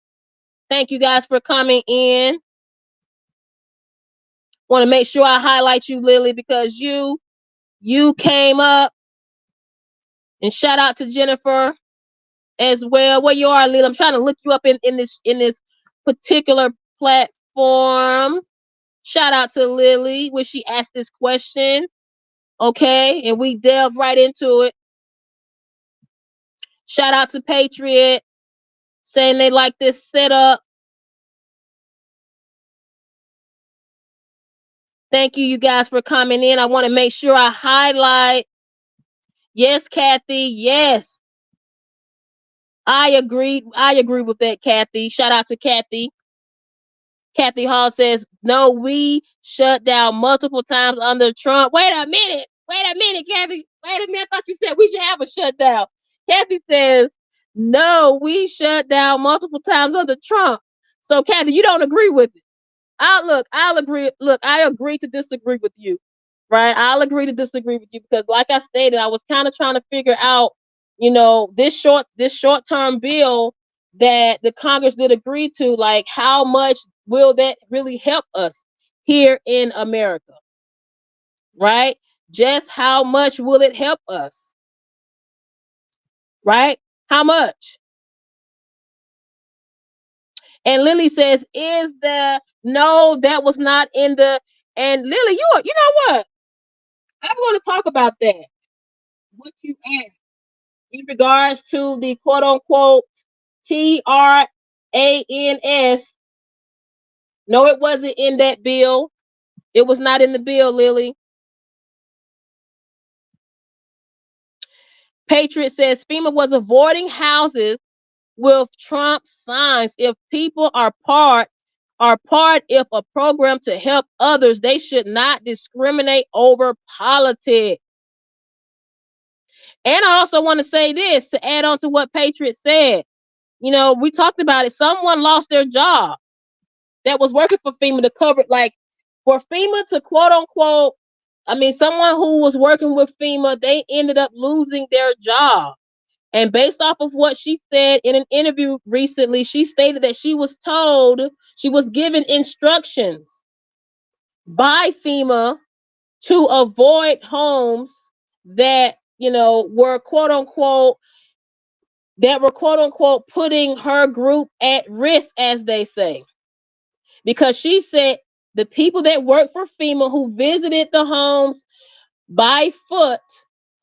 Thank you guys for coming in. Want to make sure I highlight you, Lily, because you came up. And shout out to Jennifer as well. Where you are, Lily? I'm trying to look you up in this particular platform. Shout out to Lily when she asked this question. Okay, and we delve right into it. Shout out to Patriot saying they like this setup. Thank you guys for coming in. I want to make sure I highlight. Yes, Kathy. Yes. I agree. I agree with that, Kathy. Shout out to Kathy. Kathy Hall says, "No, we shut down multiple times under Trump." Wait a minute, Kathy. Wait a minute. I thought you said we should have a shutdown. Kathy says, "No, we shut down multiple times under Trump." So, Kathy, you don't agree with it. I'll agree. Look, I agree to disagree with you, right? I'll agree to disagree with you because, like I stated, I was kind of trying to figure out, this short term bill that the Congress did agree to, like how much will that really help us here in America, right? Just how much will it help us, right? How much? And Lily says, "Is the no? That was not in the." And Lily, you know what? I'm going to talk about that. What you asked in regards to the quote unquote TRANS. No, it wasn't in that bill. It was not in the bill, Lily. Patriot says FEMA was avoiding houses with Trump signs. If people are part if a program to help others, they should not discriminate over politics. And I also want to say this to add on to what Patriot said. We talked about it. Someone lost their job that was working for FEMA to cover, like, for FEMA to quote unquote I mean, someone who was working with FEMA, they ended up losing their job. And based off of what she said in an interview recently, she stated that she was told, she was given instructions by FEMA to avoid homes that, were quote unquote putting her group at risk, as they say. Because she said the people that work for FEMA who visited the homes by foot,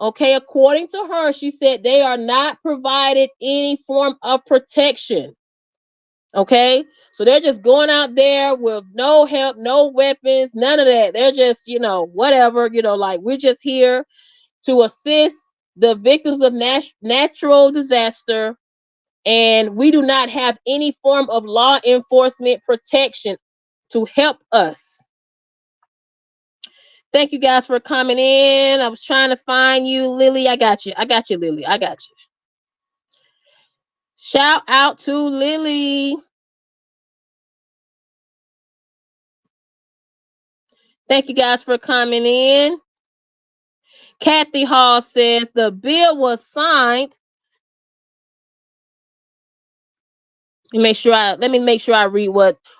okay, according to her, she said they are not provided any form of protection. Okay, so they're just going out there with no help, no weapons, none of that. They're just, whatever, like, we're just here to assist the victims of natural disaster, and we do not have any form of law enforcement protection to help us. Thank you guys for coming in. I was trying to find you, Lily. I got you. I got you, Lily. I got you. Shout out to Lily. Thank you guys for coming in. Kathy Hall says the bill was signed. Let me make sure I read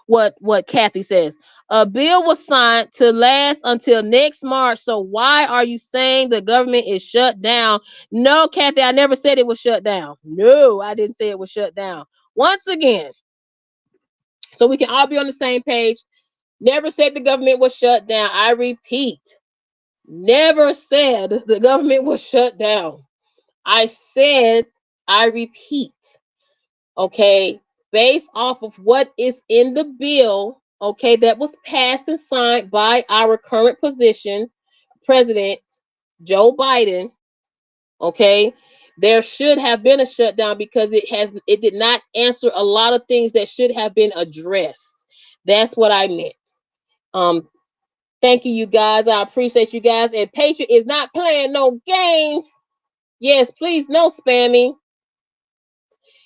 what Kathy says. A bill was signed to last until next March. So why are you saying the government is shut down? No, Kathy, I never said it was shut down. No, I didn't say it was shut down. Once again, so we can all be on the same page. Never said the government was shut down. I repeat, never said the government was shut down. I said, I repeat, okay, based off of what is in the bill, okay, that was passed and signed by our current President Joe Biden, okay, there should have been a shutdown because it did not answer a lot of things that should have been addressed. That's what I meant. Thank you, you guys. I appreciate you guys. And Patriot is not playing no games. Yes, please, no spamming.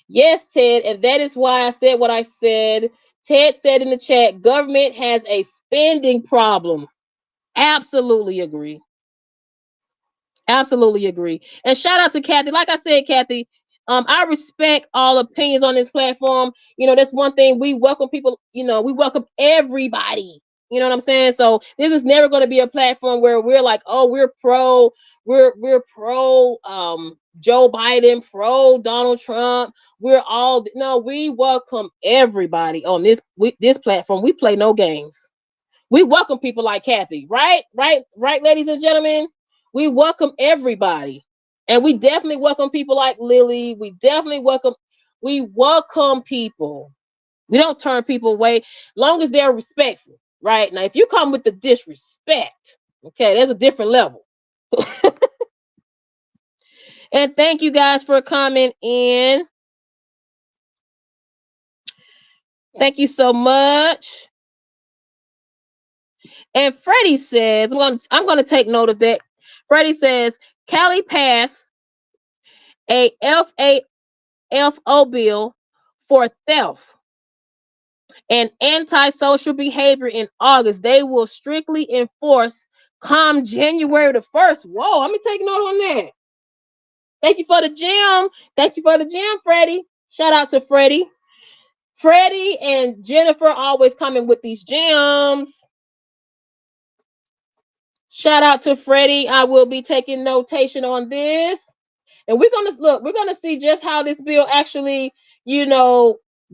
Yes, Ted, and that is why I said what I said. Ted said in the chat, government has a spending problem. Absolutely agree. Absolutely agree. And shout out to Kathy. Like I said, Kathy, I respect all opinions on this platform. That's one thing. We welcome people, we welcome everybody. You know what I'm saying? So this is never going to be a platform where we're like, oh, we're pro Joe Biden, pro Donald Trump. We welcome everybody on this platform. We play no games. We welcome people like Kathy, right? Right, ladies and gentlemen. We welcome everybody. And we definitely welcome people like Lily. We welcome people. We don't turn people away long as they're respectful, right? Now, if you come with the disrespect, okay, there's a different level. And thank you guys for coming in. Thank you so much. And Freddie says, I'm going to take note of that. Freddie says, Cali passed a FAFO bill for theft and antisocial behavior in August. They will strictly enforce come January the 1st. Whoa, let me take note on that. Thank you for the gym. Thank you for the gym, Freddie. Shout out to Freddie. Freddie and Jennifer always coming with these gems. Shout out to Freddie. I will be taking notation on this. And we're gonna see just how this bill actually,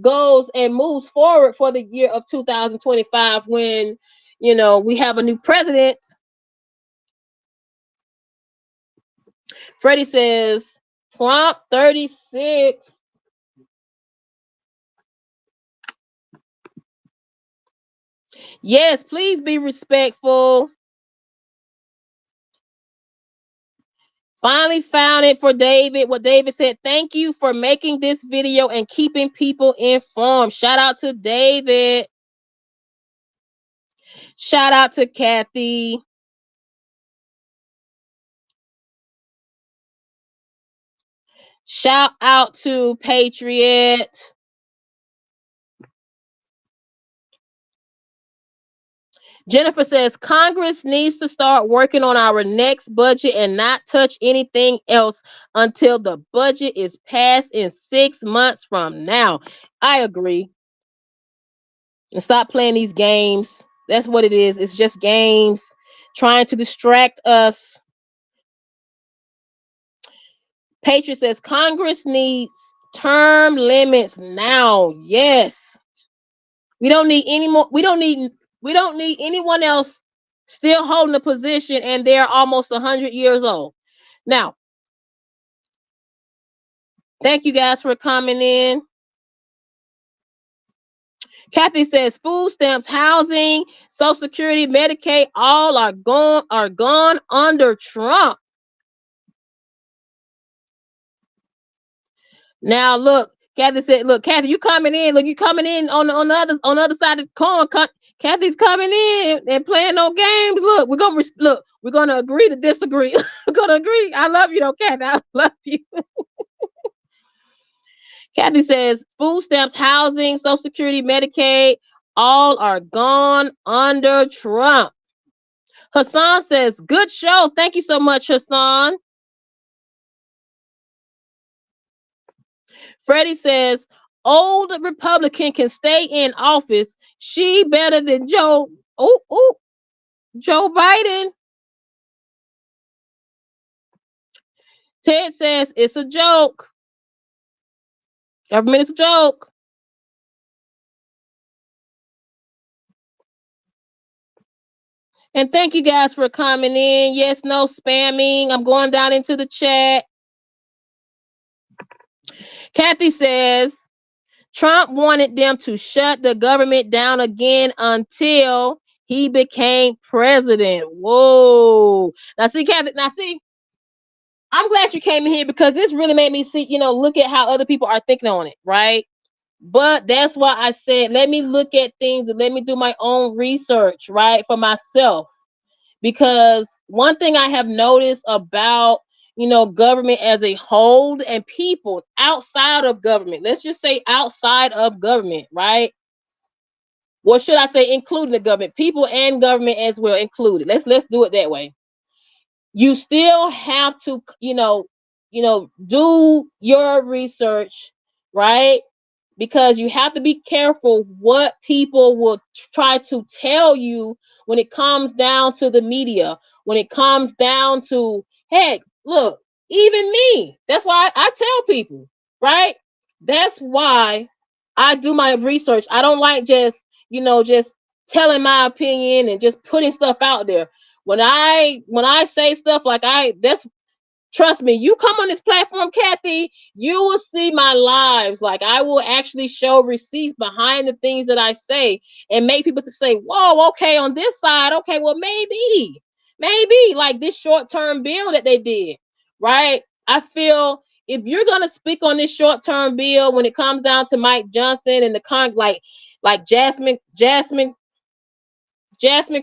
goes and moves forward for the year of 2025 when, we have a new president. Freddie says, Prompt 36. Yes, please be respectful. Finally found it for David. What David said, thank you for making this video and keeping people informed. Shout out to David. Shout out to Kathy. Shout out to Patriot. Jennifer says Congress needs to start working on our next budget and not touch anything else until the budget is passed in 6 months from now. I agree. And stop playing these games. That's what it is. It's just games trying to distract us. Patriot says Congress needs term limits now. Yes. We don't need any more. We don't need anyone else still holding a position and they're almost 100 years old. Now, thank you guys for coming in. Kathy says food stamps, housing, Social Security, Medicaid, all are gone under Trump. Now look, Kathy said, look, Kathy, you coming in. Look, you coming in on the other side of the coin. Kathy's coming in and playing no games. Look, we're gonna agree to disagree. We're gonna agree. I love you though, Kathy. I love you. Kathy says food stamps, housing, Social Security, Medicaid, all are gone under Trump. Hassan says, good show. Thank you so much, Hassan. Freddie says, old Republican can stay in office. She better than Joe Biden. Ted says, it's a joke. Government is a joke. And thank you guys for coming in. Yes, no spamming. I'm going down into the chat. Kathy says, Trump wanted them to shut the government down again until he became president. Whoa. Now see, Kathy, I'm glad you came in here because this really made me see, look at how other people are thinking on it, right? But that's why I said, let me look at things and let me do my own research, right, for myself. Because one thing I have noticed about, government as a whole and people outside of government, let's just say outside of government, right? What should I say, including the government, people and government as well included. Let's do it that way. You still have to, do your research, right? Because you have to be careful what people will try to tell you when it comes down to the media, when it comes down to, heck, look, even me. That's why I tell people, right? That's why I do my research. I don't like just telling my opinion and just putting stuff out there. When I say stuff like that's trust me, you come on this platform, Kathy, you will see my lives. Like I will actually show receipts behind the things that I say and make people to say, whoa, okay, on this side, okay, well, maybe like this short-term bill that they did, right? I feel if you're gonna speak on this short-term bill when it comes down to Mike Johnson and the like Jasmine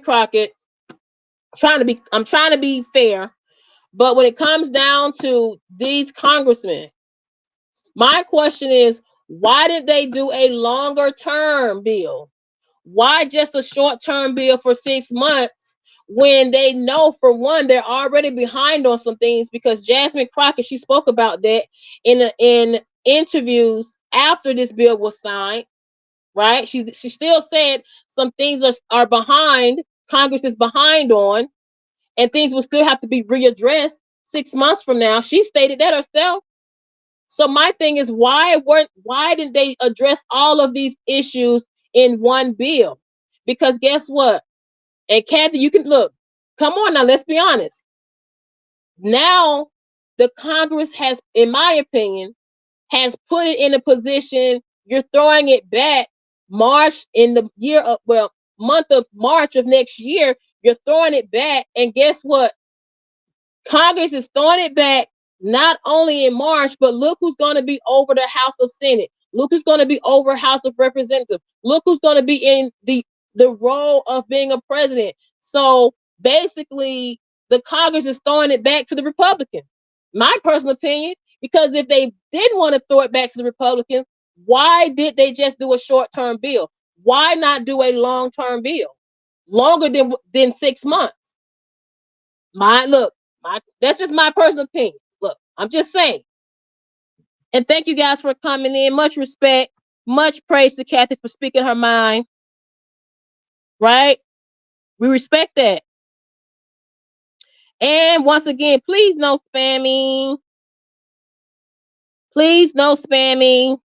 Crockett, I'm trying to be fair. But when it comes down to these congressmen, my question is, why did they do a longer term bill? Why just a short term bill for 6 months when they know, for one, they're already behind on some things? Because Jasmine Crockett, she spoke about that in interviews after this bill was signed, right? She still said some things are behind, Congress is behind on, and things will still have to be readdressed 6 months from now. She stated that herself. So my thing is, why didn't they address all of these issues in one bill? Because guess what? And Kathy, you can look. Come on now, let's be honest. Now the Congress has, in my opinion, has put it in a position. You're throwing it back month of March of next year. You're throwing it back, and guess what? Congress is throwing it back not only in March, but look who's going to be over the House of Senate. Look who's going to be over House of Representatives. Look who's going to be in the role of being a president. So basically, the Congress is throwing it back to the Republicans. My personal opinion, because if they didn't want to throw it back to the Republicans, why did they just do a short-term bill? Why not do a long-term bill? longer than 6 months. That's just my personal opinion. Look, I'm just saying. And thank you guys for coming in. Much respect. Much praise to Kathy for speaking her mind. Right? We respect that. And once again, please no spamming. Please no spamming.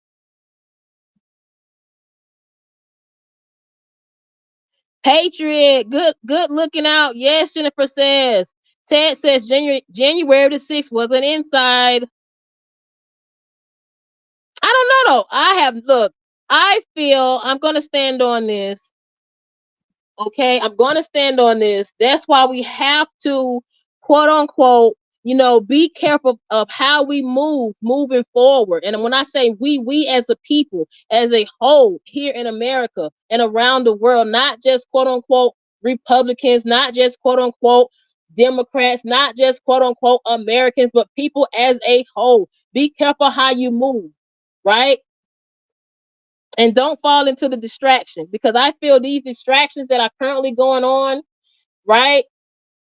Patriot, good looking out. Yes, Jennifer says. Ted says January the 6th was an inside. I don't know though. I feel I'm gonna stand on this. Okay, I'm gonna stand on this. That's why we have to, quote unquote, be careful of how we moving forward. And when I say we as a people, as a whole, here in America and around the world, not just quote unquote Republicans, not just quote unquote Democrats, not just quote unquote Americans, but people as a whole. Be careful how you move, right? And don't fall into the distraction, because I feel these distractions that are currently going on, right?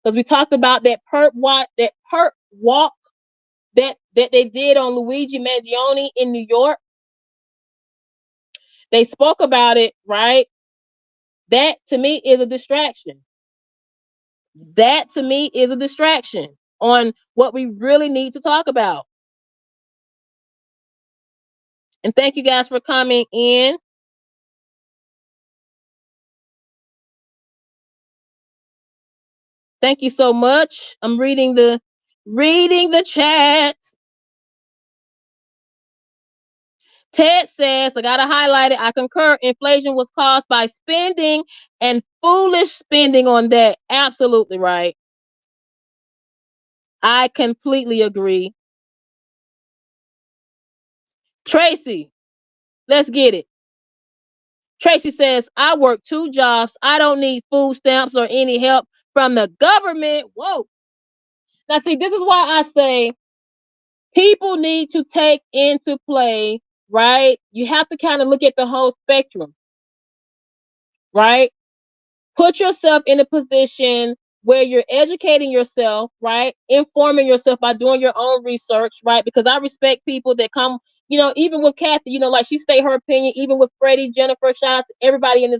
Because we talked about that perp walk that they did on Luigi Mangione in New York. They spoke about it, right? That to me is a distraction. That to me is a distraction on what we really need to talk about. And thank you guys for coming in. Thank you so much. I'm reading the chat. Ted says, I gotta highlight it. I concur. Inflation was caused by spending and foolish spending on that. Absolutely right. I completely agree. Tracy, let's get it. Tracy says, I work 2 jobs. I don't need food stamps or any help from the government. Whoa. Now, see, this is why I say people need to take into play, right? You have to kind of look at the whole spectrum, right? Put yourself in a position where you're educating yourself, right? Informing yourself by doing your own research, right? Because I respect people that come, even with Kathy, like she state her opinion, even with Freddie, Jennifer, shout out to everybody in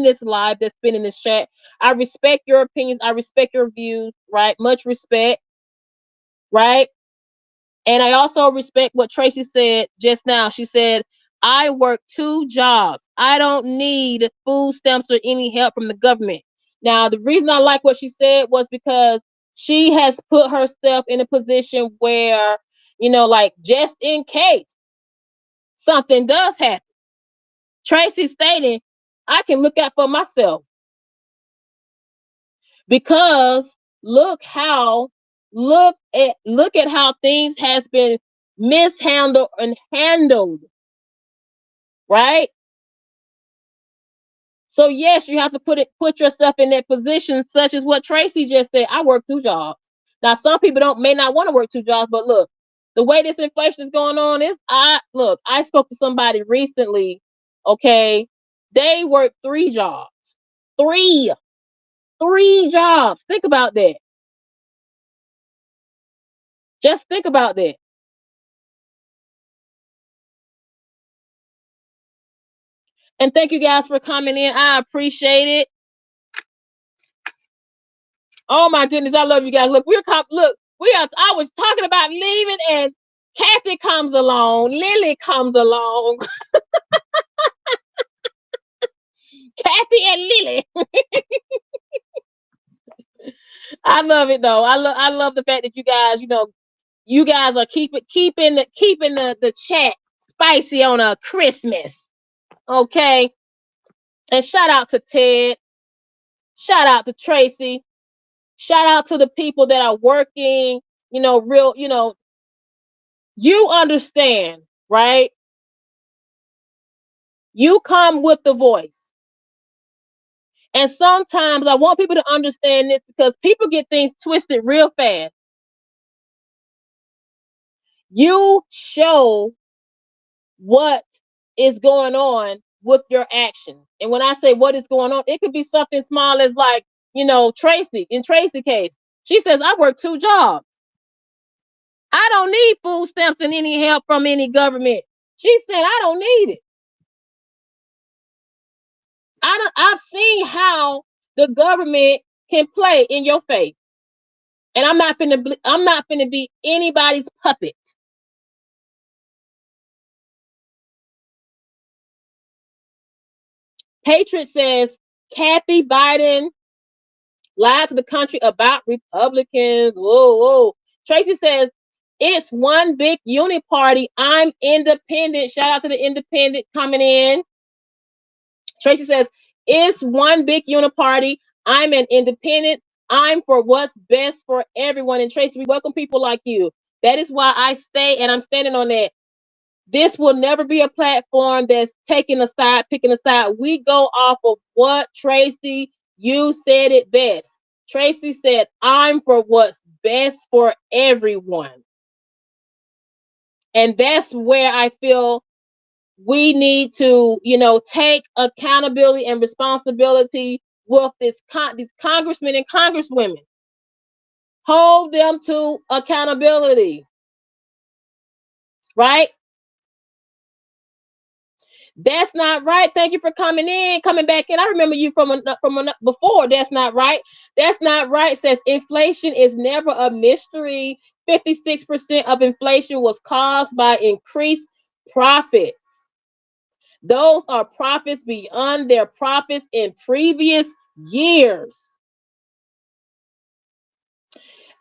this live that's been in this chat. I respect your opinions, I respect your views, right? Much respect, right? And I also respect what Tracy said just now. She said, I work 2 jobs. I don't need food stamps or any help from the government. Now, the reason I like what she said was because she has put herself in a position where, like just in case something does happen, Tracy stating, I can look out for myself. Because look at how things has been mishandled and handled, right? So yes, you have to put yourself in that position, such as what Tracy just said. I work 2 jobs. Now some people may not want to work 2 jobs, but look, the way this inflation is going on is I spoke to somebody recently, okay? They work 3 jobs. 3 jobs. Think about that. Just think about that. And thank you guys for coming in. I appreciate it. Oh my goodness, I love you guys. Look, I was talking about leaving and Kathy comes along, Lily comes along. Kathy and Lily. I love it though. I love the fact that you guys are keeping the chat spicy on a Christmas. Okay. And shout out to Ted. Shout out to Tracy. Shout out to the people that are working, real, you understand, right? You come with the voice. And sometimes I want people to understand this, because people get things twisted real fast. You show what is going on with your action. And when I say what is going on, it could be something small as like, Tracy, in Tracy's case, she says, I work 2 jobs. I don't need food stamps and any help from any government. She said, I don't need it. I've seen how the government can play in your face. And I'm not finna be anybody's puppet. Patriot says, Kathy Biden lied to the country about Republicans. Whoa, whoa. Tracy says, it's one big uni party. I'm independent. Shout out to the independent coming in. Tracy says, it's one big uni party. I'm an independent. I'm for what's best for everyone. And Tracy, we welcome people like you. That is why I stay, and I'm standing on that. This will never be a platform that's taking a side, picking a side. We go off of what, Tracy, you said it best. Tracy said, I'm for what's best for everyone. And that's where I feel we need to, take accountability and responsibility with these congressmen and congresswomen. Hold them to accountability. Right? That's not right. Thank you for coming back in. I remember you from before. That's not right. That's not right. Says inflation is never a mystery. 56% of inflation was caused by increased profits. Those are profits beyond their profits in previous years.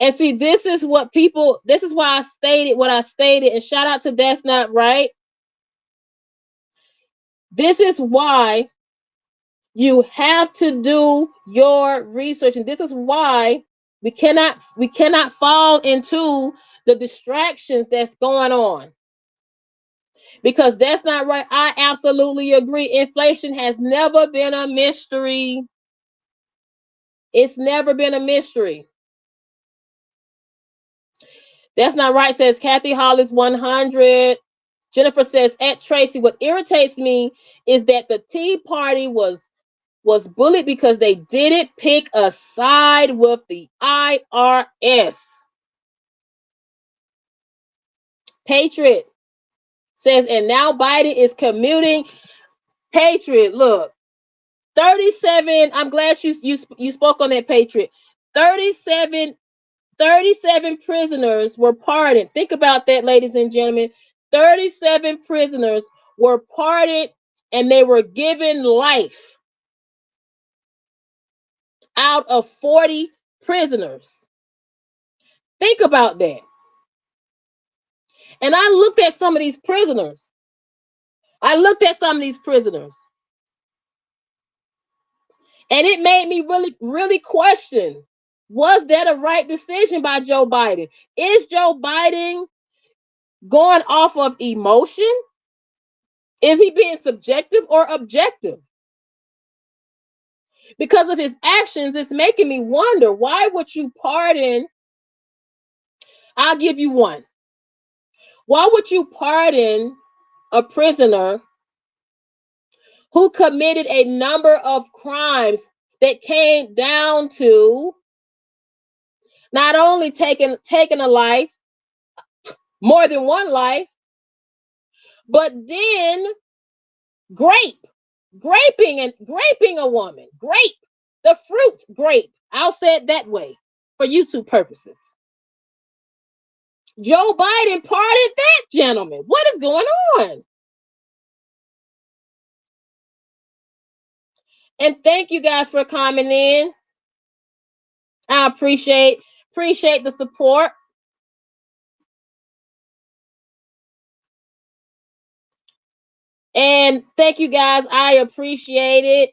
And see, this is why I stated what I stated. And shout out to That's Not Right. This is why you have to do your research, and this is why we cannot fall into the distractions that's going on, because that's not right. I absolutely agree. Inflation has never been a mystery. It's never been a mystery. That's not right, says Kathy Hollis 100. Jennifer says, at Tracy, what irritates me is that the Tea Party was bullied because they didn't pick a side with the IRS. Patriot says, and now Biden is commuting. Patriot, look, 37. I'm glad you spoke on that, Patriot. 37 prisoners were pardoned. Think about that, ladies and gentlemen. 37 prisoners were pardoned and they were given life out of 40 prisoners. Think about that. And I looked at some of these prisoners. And it made me really, really question, was that a right decision by Joe Biden? Is Joe Biden going off of emotion? Is he being subjective or objective? Because of his actions, it's making me wonder, why would you pardon? I'll give you one. Why would you pardon a prisoner who committed a number of crimes that came down to not only taking a life, more than one life, but then graping a woman, the fruit grape. I'll say it that way for YouTube purposes. Joe Biden pardoned that gentleman. What is going on? And thank you guys for coming in. I appreciate the support. And thank you guys. I appreciate it.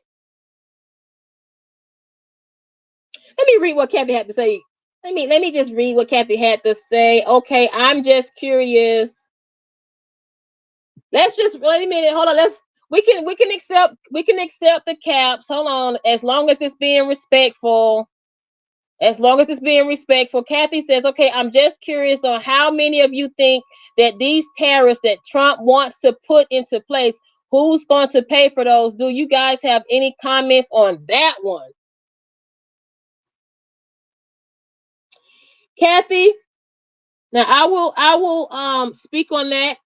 Let me read what Kathy had to say. Let me just read what Kathy had to say. Okay, I'm just curious. Let's just wait a minute. Hold on. We can accept the caps. Hold on. As long as it's being respectful. Kathy says, okay, I'm just curious on how many of you think that these tariffs that Trump wants to put into place, Who's going to pay for those? Do you guys have any comments on that one? Kathy, now I will speak on that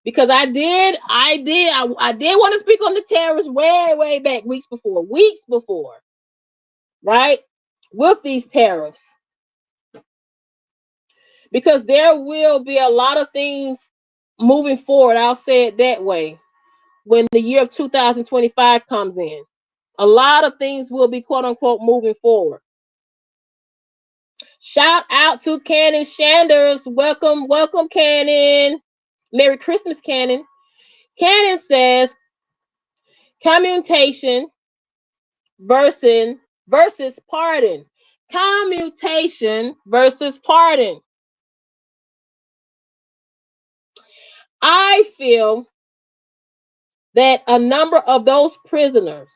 because I did want to speak on the tariffs way back weeks before, right? With these tariffs. Because there will be a lot of things moving forward, I'll say it that way, when the year of 2025 comes in. A lot of things will be quote unquote moving forward. Shout out to Cannon Sanders. Welcome, Cannon. Merry Christmas, Cannon. Cannon says commutation versus pardon. Commutation versus pardon. I feel that a number of those prisoners,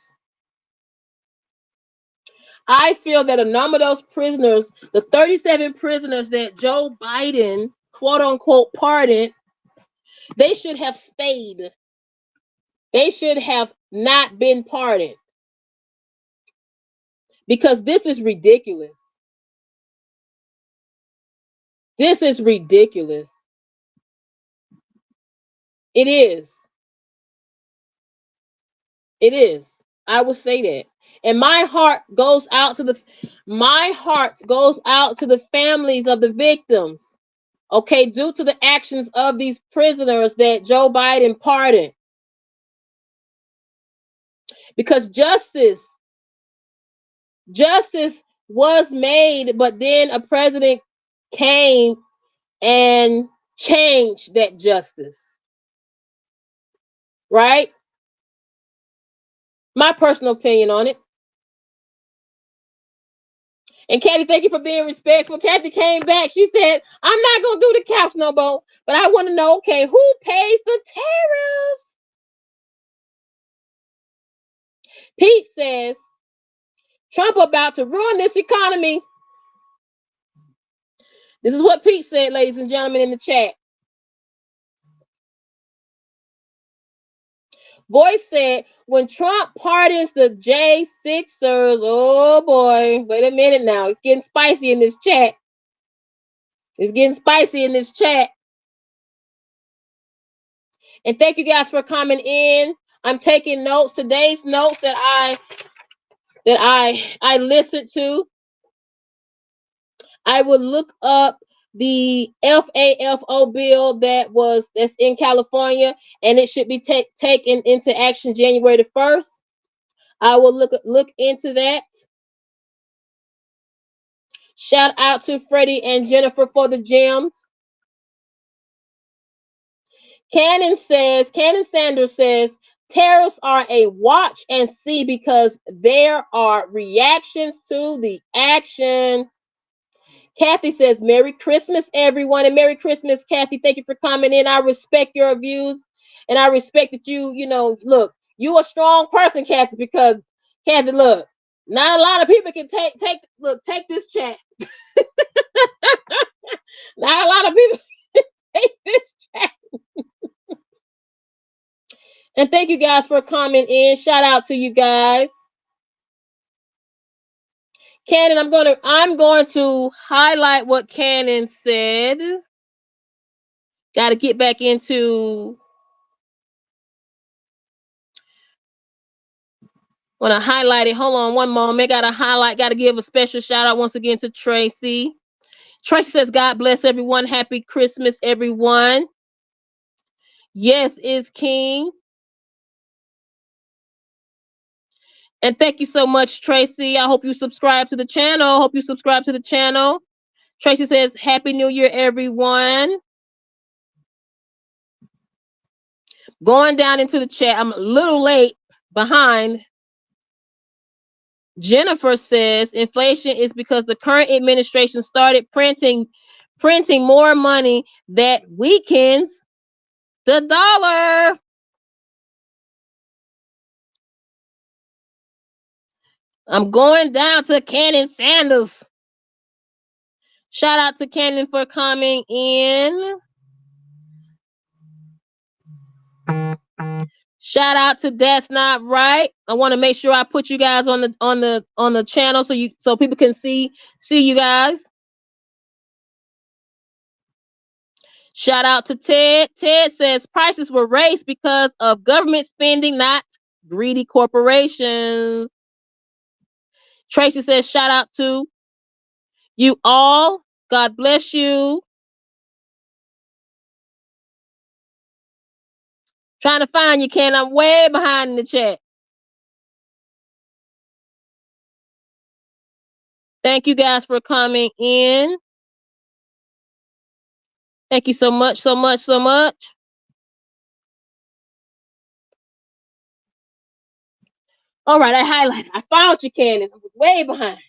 the 37 prisoners that Joe Biden, quote unquote, pardoned, they should have stayed. They should have not been pardoned. Because this is ridiculous. This is ridiculous. It is. It is. I will say that. And my heart goes out to the families of the victims. Okay, due to the actions of these prisoners that Joe Biden pardoned. Because justice was made, but then a president came and changed that justice. Right? My personal opinion on it. And Kathy, thank you for being respectful. Kathy came back. She said, I'm not going to do the couch no more, but I want to know, okay, who pays the tariffs? Pete says, Trump about to ruin this economy. This is what Pete said, ladies and gentlemen, in the chat. Voice said, when Trump pardons the J6ers, oh boy, wait a minute now. It's getting spicy in this chat. And thank you guys for coming in. I'm taking notes. Today's notes that I listened to. I will look up the FAFO bill that's in California, and it should be taken into action January the 1st. I will look into that. Shout out to Freddie and Jennifer for the gems. Cannon Sanders says tariffs are a watch and see because there are reactions to the action. Kathy says, Merry Christmas, everyone. And Merry Christmas, Kathy. Thank you for coming in. I respect your views. And I respect that you look, you a strong person, Kathy, because, Kathy, look, not a lot of people can take this chat. Not a lot of people can take this chat. And thank you guys for coming in. Shout out to you guys. Cannon, I'm going to highlight what Cannon said. Got to get back into. Want to highlight it. Hold on one moment. Got to give a special shout out once again to Tracy. Tracy says, God bless everyone. Happy Christmas, everyone. Yes, is King. And thank you so much, Tracy. I hope you subscribe to the channel. Tracy says, Happy New Year, everyone. Going down into the chat. I'm a little late behind. Jennifer says, inflation is because the current administration started printing more money that weakens the dollar. I'm going down to Cannon Sanders. Shout out to Cannon for coming in. Shout out to That's Not Right. I want to make sure I put you guys on the channel so people can see you guys. Shout out to Ted. Ted says prices were raised because of government spending, not greedy corporations. Tracy says shout out to you all. God bless you. Trying to find you, Ken. I'm way behind in the chat. Thank you guys for coming in. Thank you so much, so much, so much. All right, I highlighted. I found you, Candace. I was way behind.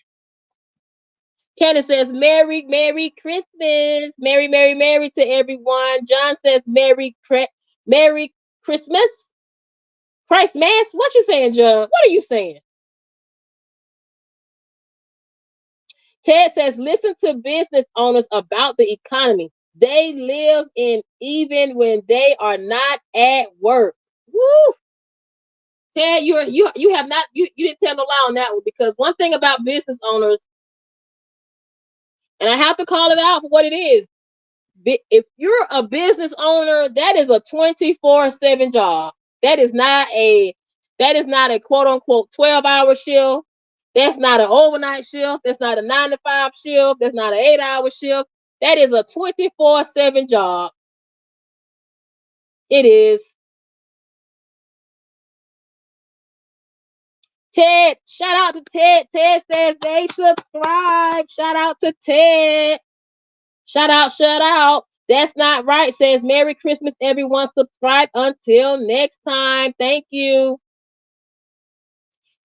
Candace says, Merry, Merry Christmas. Merry, Merry, Merry to everyone. John says, Merry Christmas. Christ Mass. What you saying, John? What are you saying? Ted says, listen to business owners about the economy. They live in even when they are not at work. Woo! Ted, you have not you didn't tell no lie on that one, because one thing about business owners, and I have to call it out for what it is. If you're a business owner, that is a 24/7 job. That is not a quote unquote 12-hour shift. That's not an overnight shift. That's not a 9 to 5 shift. That's not an 8-hour shift. That is a 24/7 job. It is. Ted, shout out to Ted. Ted says they subscribe. Shout out to Ted. Shout out. That's Not Right says Merry Christmas, everyone. Subscribe until next time. Thank you.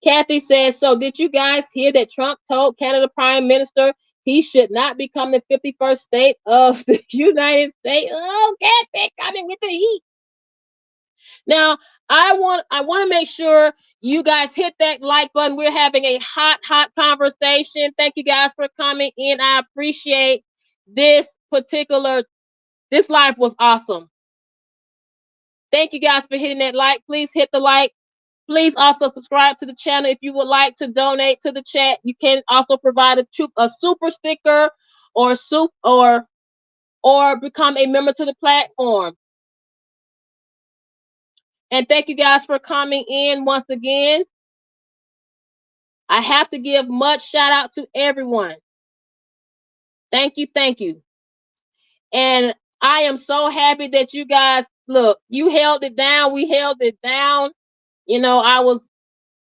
Kathy says, so did you guys hear that Trump told Canada Prime Minister he should not become the 51st state of the United States? Oh, Kathy, coming with the heat. Now, I want to make sure you guys hit that like button. We're having a hot conversation. Thank you guys for coming in. I appreciate this live was awesome. Thank you guys for hitting that like. Please hit the like. Please also subscribe to the channel. If you would like to donate to the chat, you can also provide a super sticker or become a member to the platform. And thank you guys for coming in once again. I have to give much shout out to everyone. Thank you. And I am so happy that you guys, look, you held it down. We held it down. You know,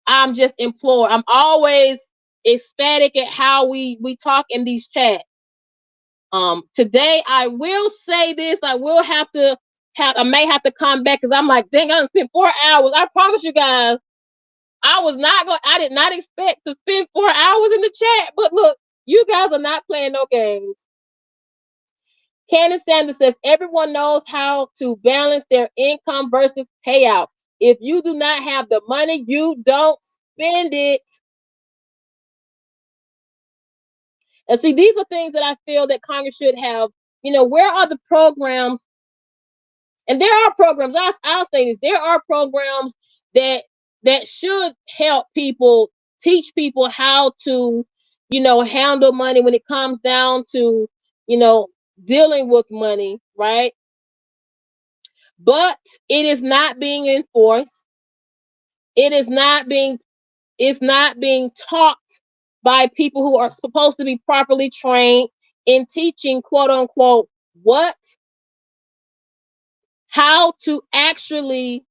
I'm just implored. I'm always ecstatic at how we talk in these chats. Today I will say this. I may have to come back, because I'm like, dang, I spent 4 hours. I promise you guys, I did not expect to spend 4 hours in the chat. But look, you guys are not playing no games. Candace Sanders says everyone knows how to balance their income versus payout. If you do not have the money, you don't spend it. And see, these are things that I feel that Congress should have. You know, where are the programs? And there are programs. I'll say this: there are programs that should help people, teach people how to, handle money when it comes down to, dealing with money, right? But it is not being enforced. It's not being taught by people who are supposed to be properly trained in teaching, quote unquote, how to actually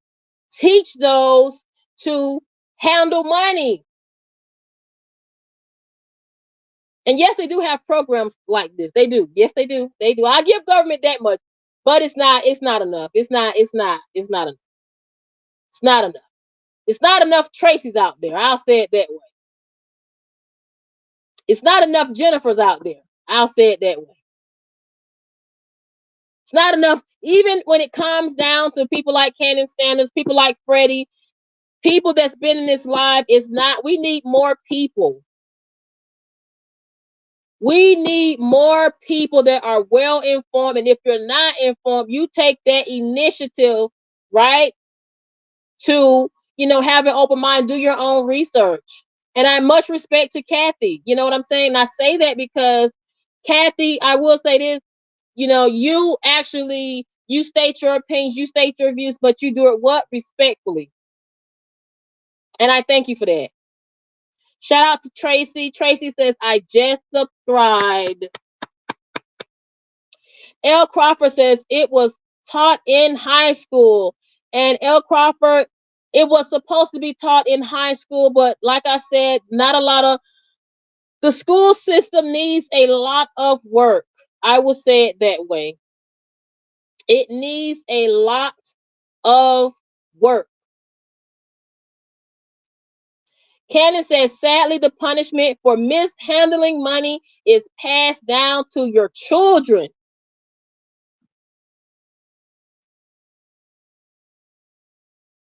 teach those to handle money. And yes, they do have programs like this. They do. Yes, they do. I give government that much, but it's not enough. It's not enough. It's not enough. It's not enough Tracy's out there. I'll say it that way. It's not enough Jennifer's out there. I'll say it that way. It's not enough, even when it comes down to people like Candace Sanders, people like Freddie, people that's been in this live. We need more people. We need more people that are well informed. And if you're not informed, you take that initiative, right, to, have an open mind, do your own research. And I much respect to Kathy. You know what I'm saying? And I say that because Kathy, I will say this, you actually, you state your opinions, you state your views, but you do it what? Respectfully. And I thank you for that. Shout out to Tracy. Tracy says, I just subscribed. L. Crawford says it was taught in high school. And L. Crawford, it was supposed to be taught in high school, but like I said, not a lot of, the school system needs a lot of work. I will say it that way. It needs a lot of work. Cannon says, sadly, the punishment for mishandling money is passed down to your children.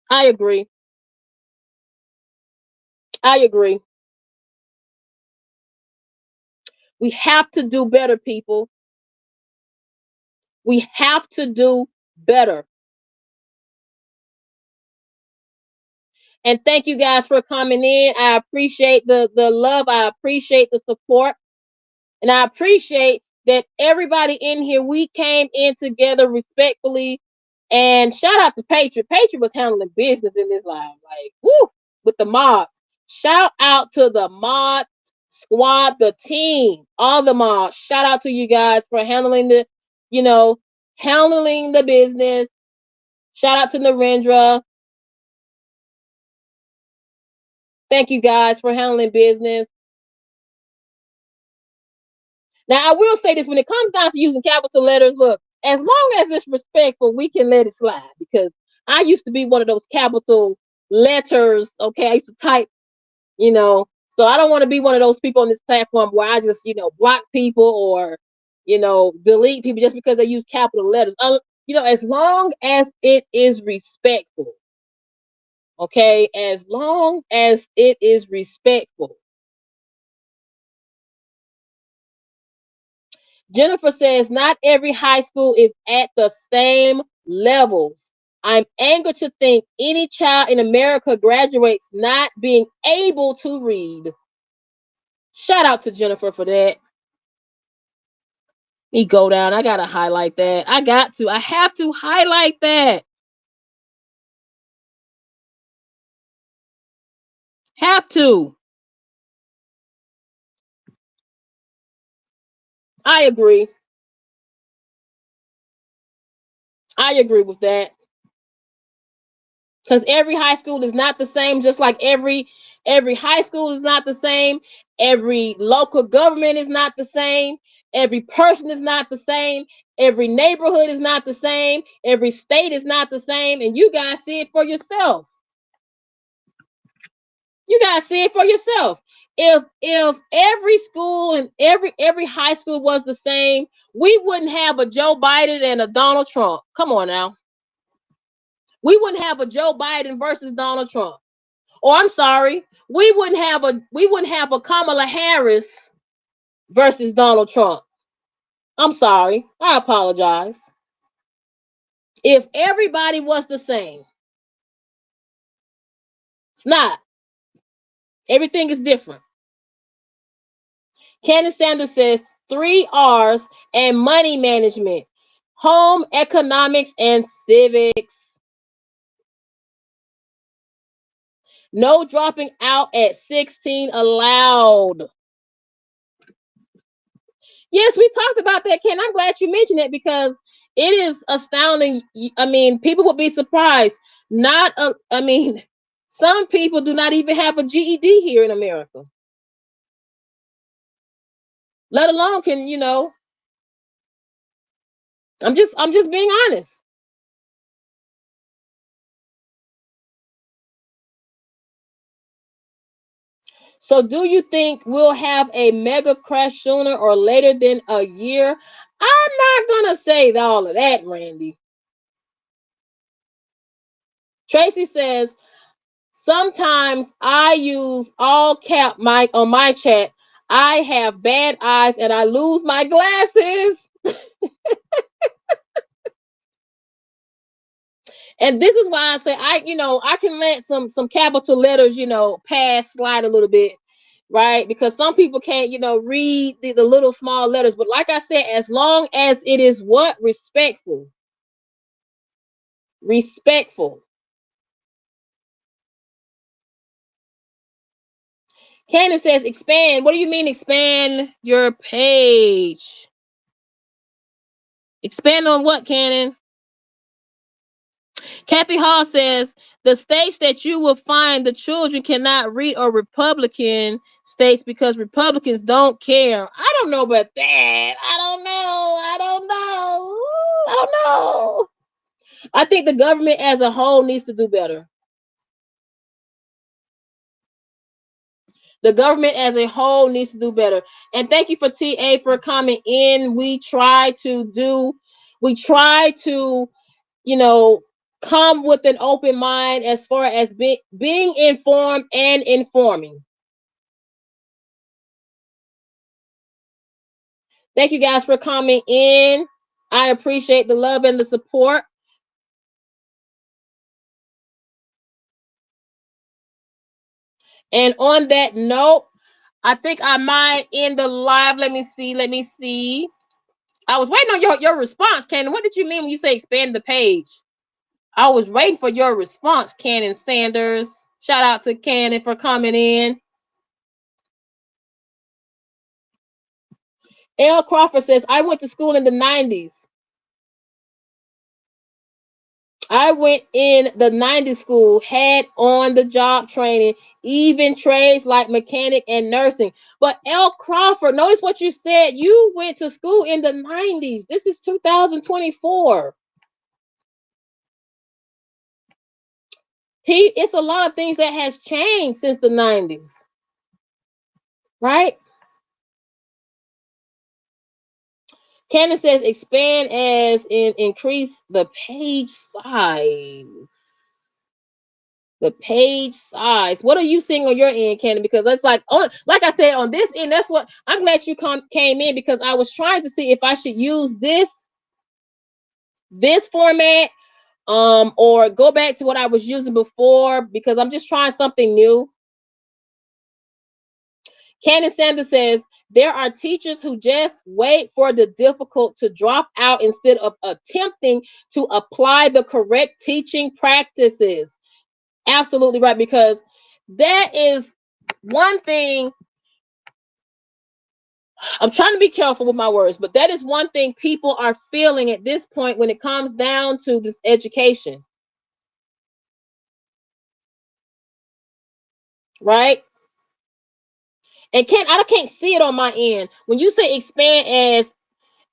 I agree. I agree. We have to do better, people. We have to do better. And thank you guys for coming in. I appreciate the love. I appreciate the support. And I appreciate that everybody in here, we came in together respectfully. And shout out to Patriot. Patriot was handling business in this live. Like, woo, with the mods. Shout out to the mod squad, the team, all the mods. Shout out to you guys for handling handling the business. Shout out to Narendra. Thank you guys for handling business. Now, I will say this, when it comes down to using capital letters, look, as long as it's respectful, we can let it slide, because I used to be one of those capital letters, okay? I used to type, so I don't want to be one of those people on this platform where I just, block people or, delete people just because they use capital letters. As long as it is respectful, okay? As long as it is respectful. Jennifer says, not every high school is at the same levels. I'm angered to think any child in America graduates not being able to read. Shout out to Jennifer for that. Me go down. I got to highlight that. I have to highlight that. Have to. I agree. I agree with that. Because every high school is not the same, just like every high school is not the same. Every local government is not the same. Every person is not the same. Every neighborhood is not the same. Every state is not the same. And you guys see it for yourself. You guys see it for yourself. If every school and every high school was the same, we wouldn't have a Joe Biden and a Donald Trump. Come on now. We wouldn't have a Joe Biden versus Donald Trump. Or I'm sorry, we wouldn't have a Kamala Harris versus Donald Trump. I'm sorry. I apologize. If everybody was the same, it's not. Everything is different. Candace Sanders says 3 R's and money management, home economics and civics. No dropping out at 16 allowed. Yes, we talked about that, Ken. I'm glad you mentioned it, because it is astounding. I mean, people would be surprised. Some people do not even have a GED here in America. Let alone I'm just being honest. So do you think we'll have a mega crash sooner or later than a year? I'm not gonna say all of that, Randy. Tracy says, sometimes I use all cap on my chat. I have bad eyes and I lose my glasses. And this is why I say I can let some capital letters, pass slide a little bit, right? Because some people can't, read the little small letters. But like I said, as long as it is what? Respectful. Respectful. Cannon says expand. What do you mean expand your page? Expand on what, Cannon? Kathy Hall says the states that you will find the children cannot read are Republican states because Republicans don't care. I don't know about that. I don't know. I don't know. I don't know. I think the government as a whole needs to do better. The government as a whole needs to do better. And thank you for TA for coming in. We try to, come with an open mind as far as being informed and informing. Thank you guys for coming in. I appreciate the love and the support. And on that note, I think I might end the live. Let me see. Let me see. I was waiting on your response, Cannon. What did you mean when you say expand the page? I was waiting for your response, Cannon Sanders. Shout out to Cannon for coming in. L. Crawford says, I went to school in the 90s. I went in the 90s school, had on the job training, even trades like mechanic and nursing. But L. Crawford, notice what you said. You went to school in the 90s. This is 2024. It's a lot of things that has changed since the 90s. Right? Candace says expand as in increase the page size. The page size. What are you seeing on your end, Candace? Because that's like I said, on this end, that's what I'm glad you came in, because I was trying to see if I should use this format, or go back to what I was using before, because I'm just trying something new. Candace Sanders says there are teachers who just wait for the difficult to drop out instead of attempting to apply the correct teaching practices. Absolutely right, because that is one thing. I'm trying to be careful with my words, but that is one thing people are feeling at this point when it comes down to this education. Right? And I can't see it on my end. When you say expand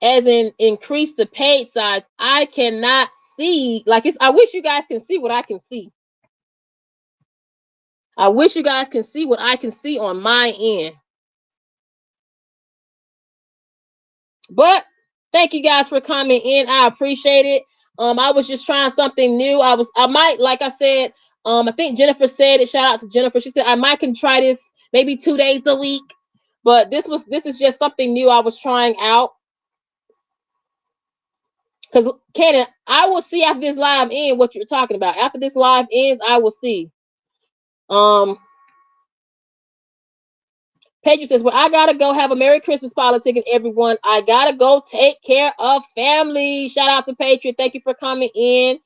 as in increase the page size, I cannot see, like, I wish you guys can see what I can see. I wish you guys can see what I can see on my end. But thank you guys for coming in. I appreciate it. I was just trying something new. I might, like I said, I think Jennifer said it. Shout out to Jennifer. She said I might can try this maybe 2 days a week. But this is just something new I was trying out. Because Cannon, I will see after this live ends what you're talking about. After this live ends, I will see. Pedro says, well, I gotta go have a Merry Christmas politic, and everyone. I gotta go take care of family. Shout out to Patriot. Thank you for coming in.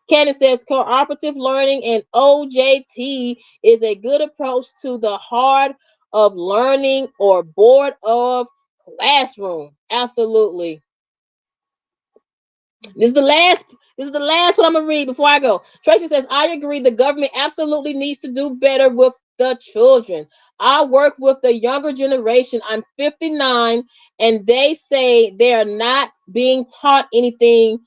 Cannon says cooperative learning and OJT is a good approach to the heart of learning or board of classroom. Absolutely. This is the last one I'm gonna read before I go. Tracy says, I agree. The government absolutely needs to do better with the children. I work with the younger generation. I'm 59, and they say they're not being taught anything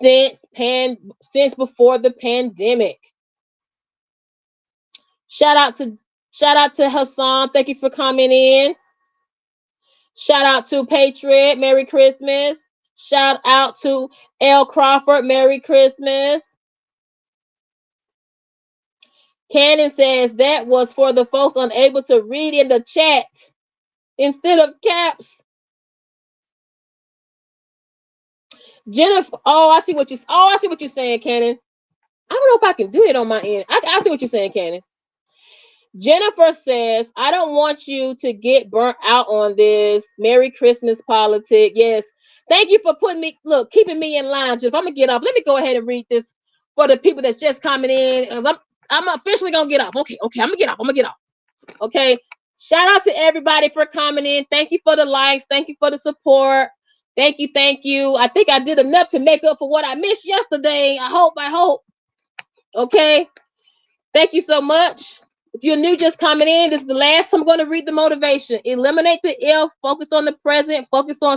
since before the pandemic. Shout out to Hassan. Thank you for coming in. Shout out to Patriot. Merry Christmas. Shout out to L. Crawford. Merry Christmas. Cannon says that was for the folks unable to read in the chat instead of caps. Jennifer, I see what you're saying, Cannon. I don't know if I can do it on my end. I see what you're saying, Cannon. Jennifer says, I don't want you to get burnt out on this. Merry Christmas politic. Yes. Thank you for keeping me in line. If I'm gonna get off, let me go ahead and read this for the people that's just coming in. I'm officially gonna get off. Okay, I'm gonna get off. Okay. Shout out to everybody for coming in. Thank you for the likes. Thank you for the support. Thank you. I think I did enough to make up for what I missed yesterday. I hope. Okay. Thank you so much. If you're new just coming in, this is the last time I'm going to read the motivation. Eliminate the if, focus on the present, focus on